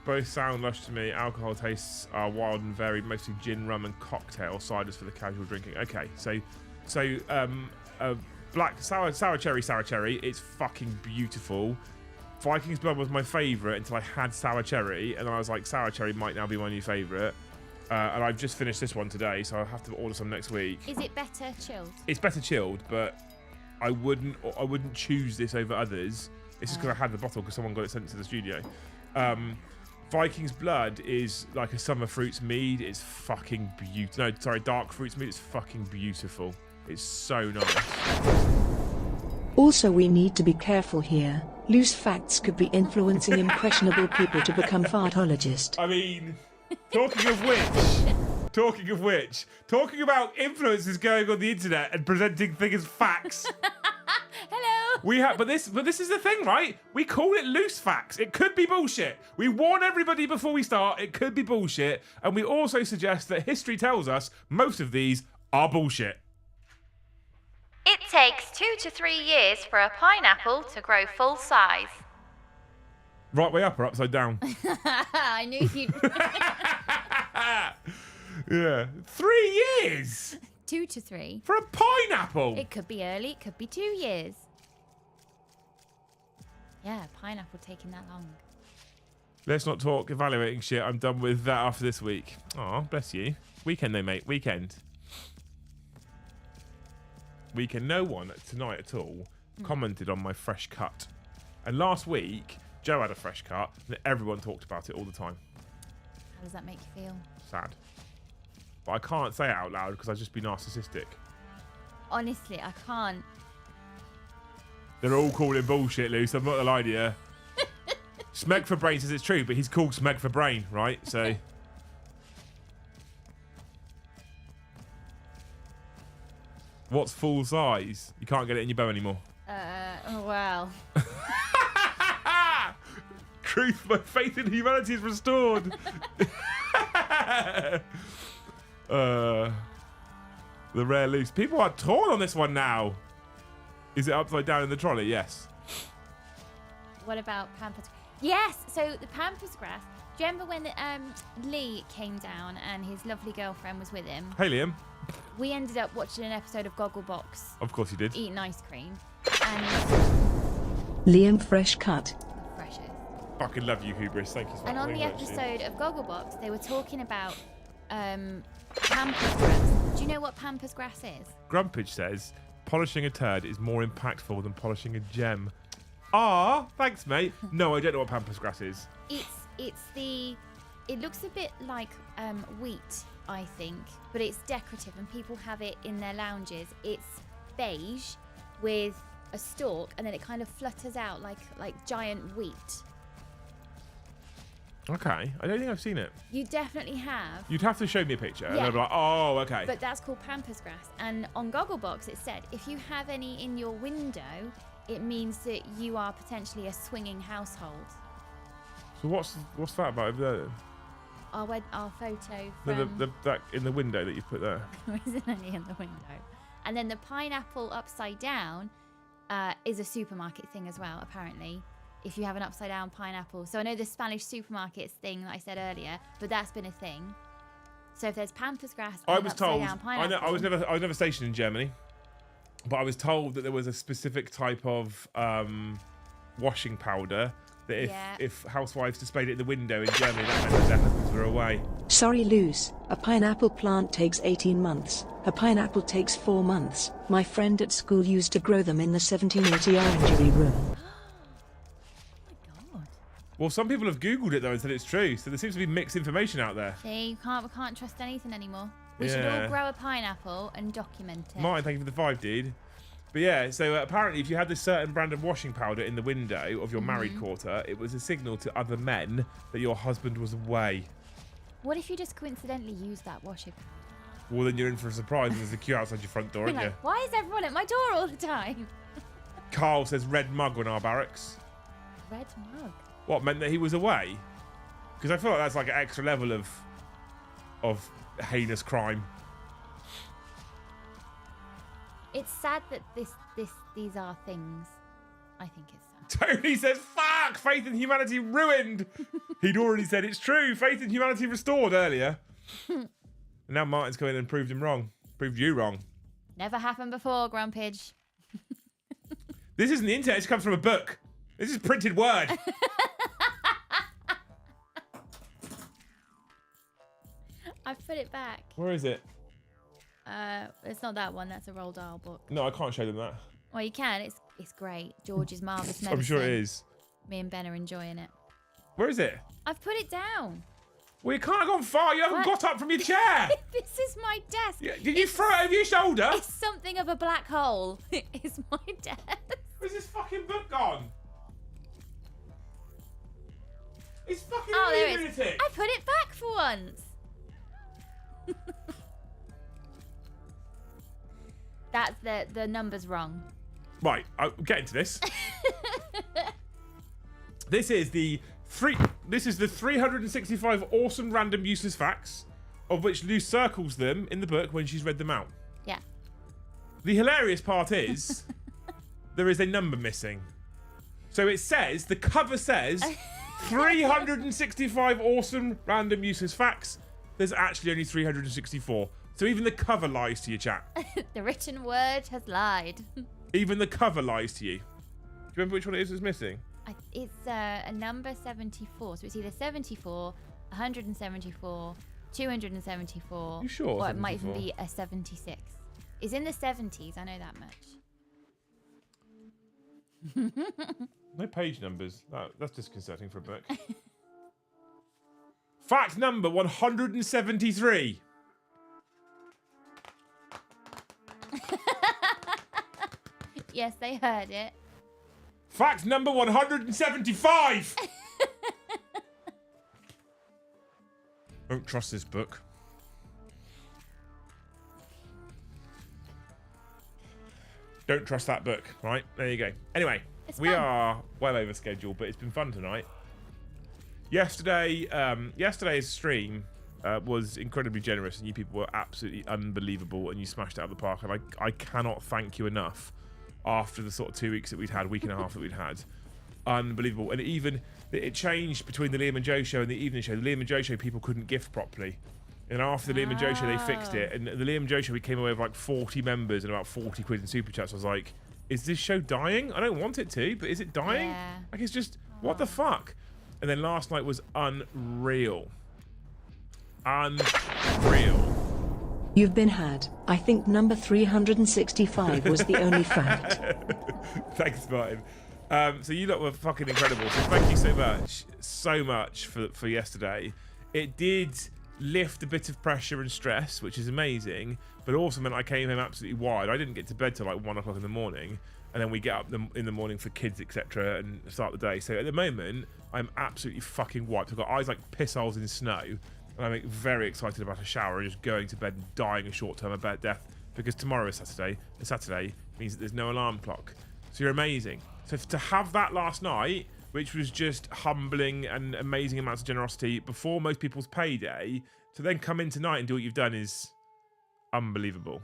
Both sound lush to me. Alcohol tastes are wild and varied, mostly gin, rum, and cocktail. Ciders for the casual drinking. Okay, so Black sour cherry. It's fucking beautiful. Viking's Blood was my favourite until I had sour cherry, and then I was like, sour cherry might now be my new favourite. And I've just finished this one today, so I'll have to order some next week. Is it better chilled? It's better chilled, but I wouldn't choose this over others. It's just because I had the bottle because someone got it sent to the studio. Viking's Blood is like a summer fruits mead. It's fucking beautiful. No, sorry, dark fruits mead. It's fucking beautiful. It's so nice. Also, we need to be careful here. Loose facts could be influencing impressionable people to become fartologists. I mean, talking of which, talking about influencers going on the internet and presenting things as facts. Hello. We have, but this is the thing, right? We call it loose facts. It could be bullshit. We warn everybody before we start. It could be bullshit, and we also suggest that history tells us most of these are bullshit. It takes 2 to 3 years for a pineapple to grow full size. Right way up or upside down? I knew you'd... Yeah. 3 years? 2 to 3. For a pineapple? It could be early, it could be 2 years. Yeah, pineapple taking that long. Let's not talk evaluating shit. I'm done with that after this week. Aw, bless you. Weekend though, mate. Weekend. No one tonight at all commented on my fresh cut. And last week, Joe had a fresh cut, and everyone talked about it all the time. How does that make you feel? Sad. But I can't say it out loud because I'd just be narcissistic. Honestly, I can't. They're all calling bullshit, Luce. I'm not gonna lie to you. Smeg for Brain says it's true, but he's called Smeg for Brain, right? So... What's full size? You can't get it in your bow anymore. Oh, wow. Truth, my faith in humanity is restored. The rare loose. People are torn on this one now. Is it upside down in the trolley? Yes. What about Pampas? Yes, so the Pampas grass. Do you remember when Lee came down and his lovely girlfriend was with him? Hey, Liam. We ended up watching an episode of Gogglebox. Of course you did. Eating ice cream. And Liam fresh cut. the freshest. Fucking love you, Hubris. Thank you so much. And on the very much, Liam. episode of Gogglebox, they were talking about Pampas grass. Do you know what Pampas grass is? Grumpage says, polishing a turd is more impactful than polishing a gem. Ah, thanks, mate. No, I don't know what pampas grass is. It looks a bit like wheat, I think, but it's decorative and people have it in their lounges. It's beige with a stalk and then it kind of flutters out like giant wheat. Okay, I don't think I've seen it. You definitely have. You'd have to show me a picture. And Yeah. I'd be like, oh, okay. But that's called pampas grass. And on Gogglebox it said, if you have any in your window, it means that you are potentially a swinging household. So what's that about over there? Our photo No, from... that in the window that you've put there. isn't only in the window. And then the pineapple upside down is a supermarket thing as well, apparently. If you have an upside down pineapple. So I know the Spanish supermarkets thing that I said earlier, but that's been a thing. So if there's pampas grass and I an was upside told. down pineapple... I was never stationed in Germany, but I was told that there was a specific type of washing powder that if housewives displayed it in the window in Germany, that meant that their husbands were away. Sorry, Luce. A pineapple plant takes 18 months. A pineapple takes 4 months. My friend at school used to grow them in the 1780 orangery room. Well, some people have Googled it though and said it's true, so there seems to be mixed information out there. See, we can't trust anything anymore. We should all grow a pineapple and document it. Martin, thank you for the 5, dude. But yeah, so apparently if you had this certain brand of washing powder in the window of your married quarter, it was a signal to other men that your husband was away. What if you just coincidentally use that washing powder? Well, then you're in for a surprise and there's a queue outside your front door, aren't you? Like, why is everyone at my door all the time? Carl says red mug on our barracks. Red mug. What, meant that he was away? Because I feel like that's like an extra level of heinous crime. It's sad that these are things. I think it's sad. Tony says, fuck, faith in humanity ruined. He'd already said it's true, faith in humanity restored earlier. And now Martin's come in and proved him wrong. Proved you wrong. Never happened before, Grumpage. This isn't the internet. This comes from a book. This is printed word. I've put it back. Where is it? It's not that one. That's a Roald Dahl book. No, I can't show them that. Well, you can. It's great. George's Marvelous Medicine. I'm sure it is. Me and Ben are enjoying it. Where is it? I've put it down. Well, you can't have gone far. You haven't What? got up from your chair. This is my desk. Yeah, did you throw it over your shoulder? It's something of a black hole. It's my desk. Where's this fucking book gone? It's fucking Oh, there it is. lunatic. I put it back for once. That's the number's wrong. Right, I'm getting to this. This is the 365 awesome random useless facts, of which Lou circles them in the book when she's read them out. Yeah. The hilarious part is there is a number missing. So it says, the cover says 365 awesome random useless facts. There's actually only 364. So even the cover lies to you, chat. The written word has lied. Even the cover lies to you. Do you remember which one it is that's missing? It's a number 74. So it's either 74, 174, 274. You sure? Or it might even 74? be a 76. It's in the 70s. I know that much. No page numbers. That's disconcerting for a book. Fact number 173. Yes, they heard it. Fact number 175. Don't trust this book. Don't trust that book. Right, there you go. Anyway, It's we fun. are well over schedule, but it's been fun tonight. Yesterday's stream was incredibly generous, and you people were absolutely unbelievable, and you smashed it out of the park. And I cannot thank you enough after the sort of 2 weeks that we'd had, week and a half that we'd had. Unbelievable. And it changed between the Liam and Joe show and the evening show. The Liam and Joe show, people couldn't gift properly. And after the Liam and Joe show, they fixed it. And the Liam and Joe show, we came away with like 40 members and about 40 quid in super chats. I was like, is this show dying? I don't want it to, but is it dying? Yeah. Like, it's just, what the fuck? And then last night was unreal. Unreal. You've been had. I think number 365 was the only fact. Thanks, Martin. So you lot were fucking incredible. So thank you so much for yesterday. It did lift a bit of pressure and stress, which is amazing, but also meant I came home absolutely wired. I didn't get to bed till like 1 o'clock in the morning, and then we get up in the morning for kids, etc., and start the day. So at the moment, I'm absolutely fucking wiped. I've got eyes like piss holes in snow, and I'm very excited about a shower and just going to bed and dying a short-term about death, because tomorrow is Saturday, and Saturday means that there's no alarm clock. So you're amazing. So to have that last night, which was just humbling and amazing amounts of generosity before most people's payday, to then come in tonight and do what you've done is unbelievable.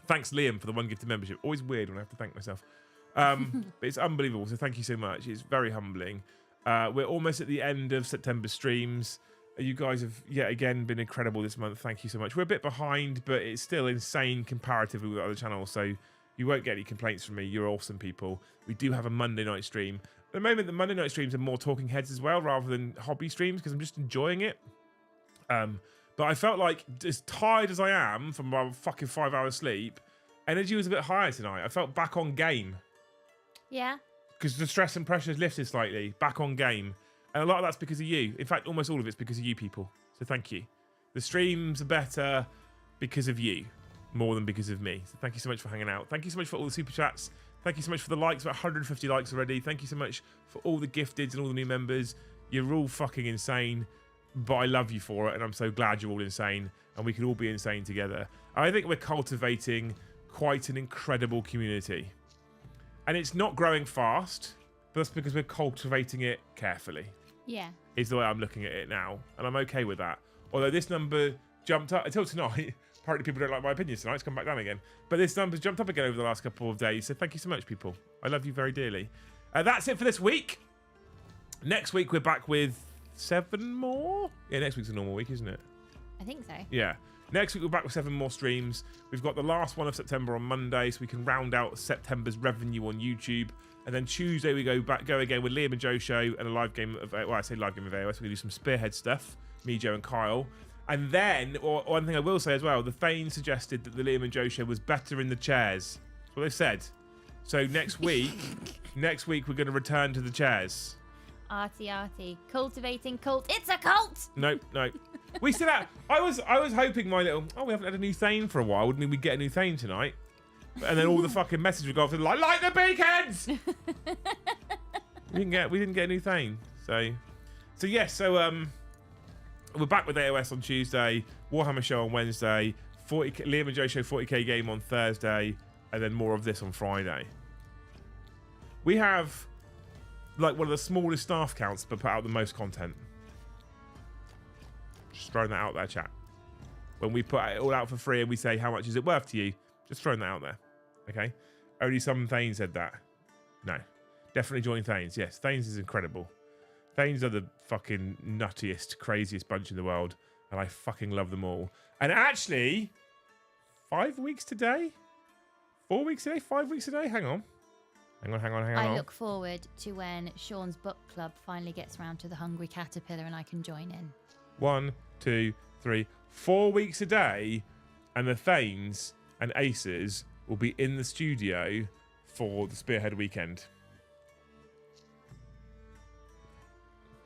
Thanks, Liam, for the one gifted membership. Always weird when I have to thank myself. But it's unbelievable, so thank you so much. It's very humbling. We're almost at the end of September streams. You guys have, yet again, been incredible this month. Thank you so much. We're a bit behind, but it's still insane comparatively with other channels, so you won't get any complaints from me. You're awesome people. We do have a Monday night stream. At the moment, the Monday night streams are more talking heads as well, rather than hobby streams, because I'm just enjoying it. But I felt like, as tired as I am from my fucking 5 hours sleep, energy was a bit higher tonight. I felt back on game. Yeah. Because the stress and pressure has lifted slightly. Back on game. And a lot of that's because of you. In fact, almost all of it's because of you people. So thank you. The streams are better because of you, more than because of me. So thank you so much for hanging out. Thank you so much for all the super chats. Thank you so much for the likes. About 150 likes already. Thank you so much for all the gifteds and all the new members. You're all fucking insane, but I love you for it, and I'm so glad you're all insane, and we can all be insane together. I think we're cultivating quite an incredible community. And it's not growing fast, but that's because we're cultivating it carefully. Yeah. Is the way I'm looking at it now, and I'm okay with that. Although this number jumped up until tonight. Apparently people don't like my opinions tonight. It's come back down again. But this number's jumped up again over the last couple of days. So thank you so much, people. I love you very dearly. That's it for this week. Next week, we're back with 7 more. Yeah, next week's a normal week, isn't it? I think so. Yeah. Next week, we're back with 7 more streams. We've got the last one of September on Monday, so we can round out September's revenue on YouTube. And then Tuesday, we go again with Liam and Joe show and a live game of, well, I say live game of AOS. We're going to do some Spearhead stuff, me, Joe, and Kyle. And then, or one thing I will say as well, the Thane suggested that the Liam and Joe show was better in the chairs. That's what they said. So next week, we're going to return to the chairs. Arty. Cultivating cult. It's a cult! Nope. We still have. I was hoping we haven't had a new Thane for a while. Would mean we'd get a new Thane tonight. And then all the fucking messages would go off and like, light the beacons! we didn't get a new Thane. So we're back with AOS on Tuesday, Warhammer show on Wednesday, Liam and Joe show 40k game on Thursday, and then more of this on Friday. We have like one of the smallest staff counts, but put out the most content. Just throwing that out there, chat. When we put it all out for free and we say how much is it worth to you, just throwing that out there. Okay? Only some Thanes said that. No. Definitely join Thanes. Yes, Thanes is incredible. Thanes are the fucking nuttiest, craziest bunch in the world, and I fucking love them all. And actually, 5 weeks today? 4 weeks today? 5 weeks today? Hang on. I look forward to when Sean's book club finally gets around to the Hungry Caterpillar and I can join in. 1, 2, 3, 4 weeks a day, and the Thanes and Aces will be in the studio for the Spearhead weekend.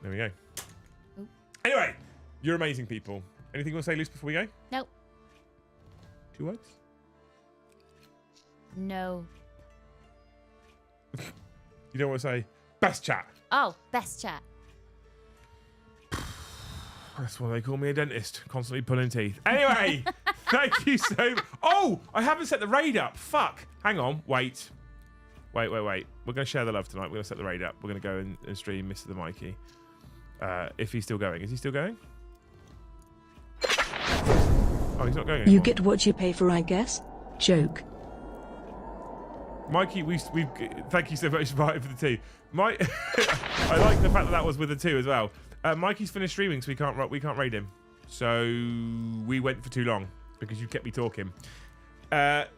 There we go. Ooh. Anyway, you're amazing people. Anything you want to say, Luce, before we go? Nope. 2 words? No. You don't want to say best chat? Oh, best chat. That's why they call me a dentist, constantly pulling teeth. Anyway, thank you so much. Oh, I haven't set the raid up. Fuck. Hang on. Wait. We're going to share the love tonight. We're going to set the raid up. We're going to go and stream Mr. the Mikey. If he's still going. Is he still going? Oh, he's not going anymore. You get what you pay for, I guess. Joke. Mikey, we thank you so much for the 2. I like the fact that was with the 2 as well. Mikey's finished streaming, so we can't raid him. So we went for too long because you kept me talking.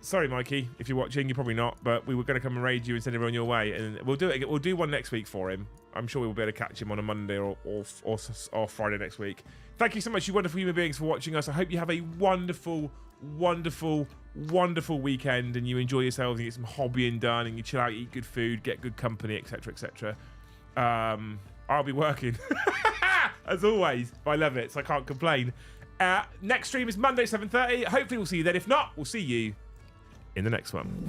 Sorry, Mikey, if you're watching, you're probably not, but we were going to come and raid you and send everyone your way, and we'll do it again. We'll do one next week for him. I'm sure we'll be able to catch him on a Monday or Friday next week. Thank you so much, you wonderful human beings, for watching us. I hope you have a wonderful weekend and you enjoy yourselves and get some hobbying done and you chill out, eat good food, get good company, etc. I'll be working as always, but I love it, so I can't complain. Next stream is Monday 7:30. Hopefully we'll see you then. If not, we'll see you in the next one.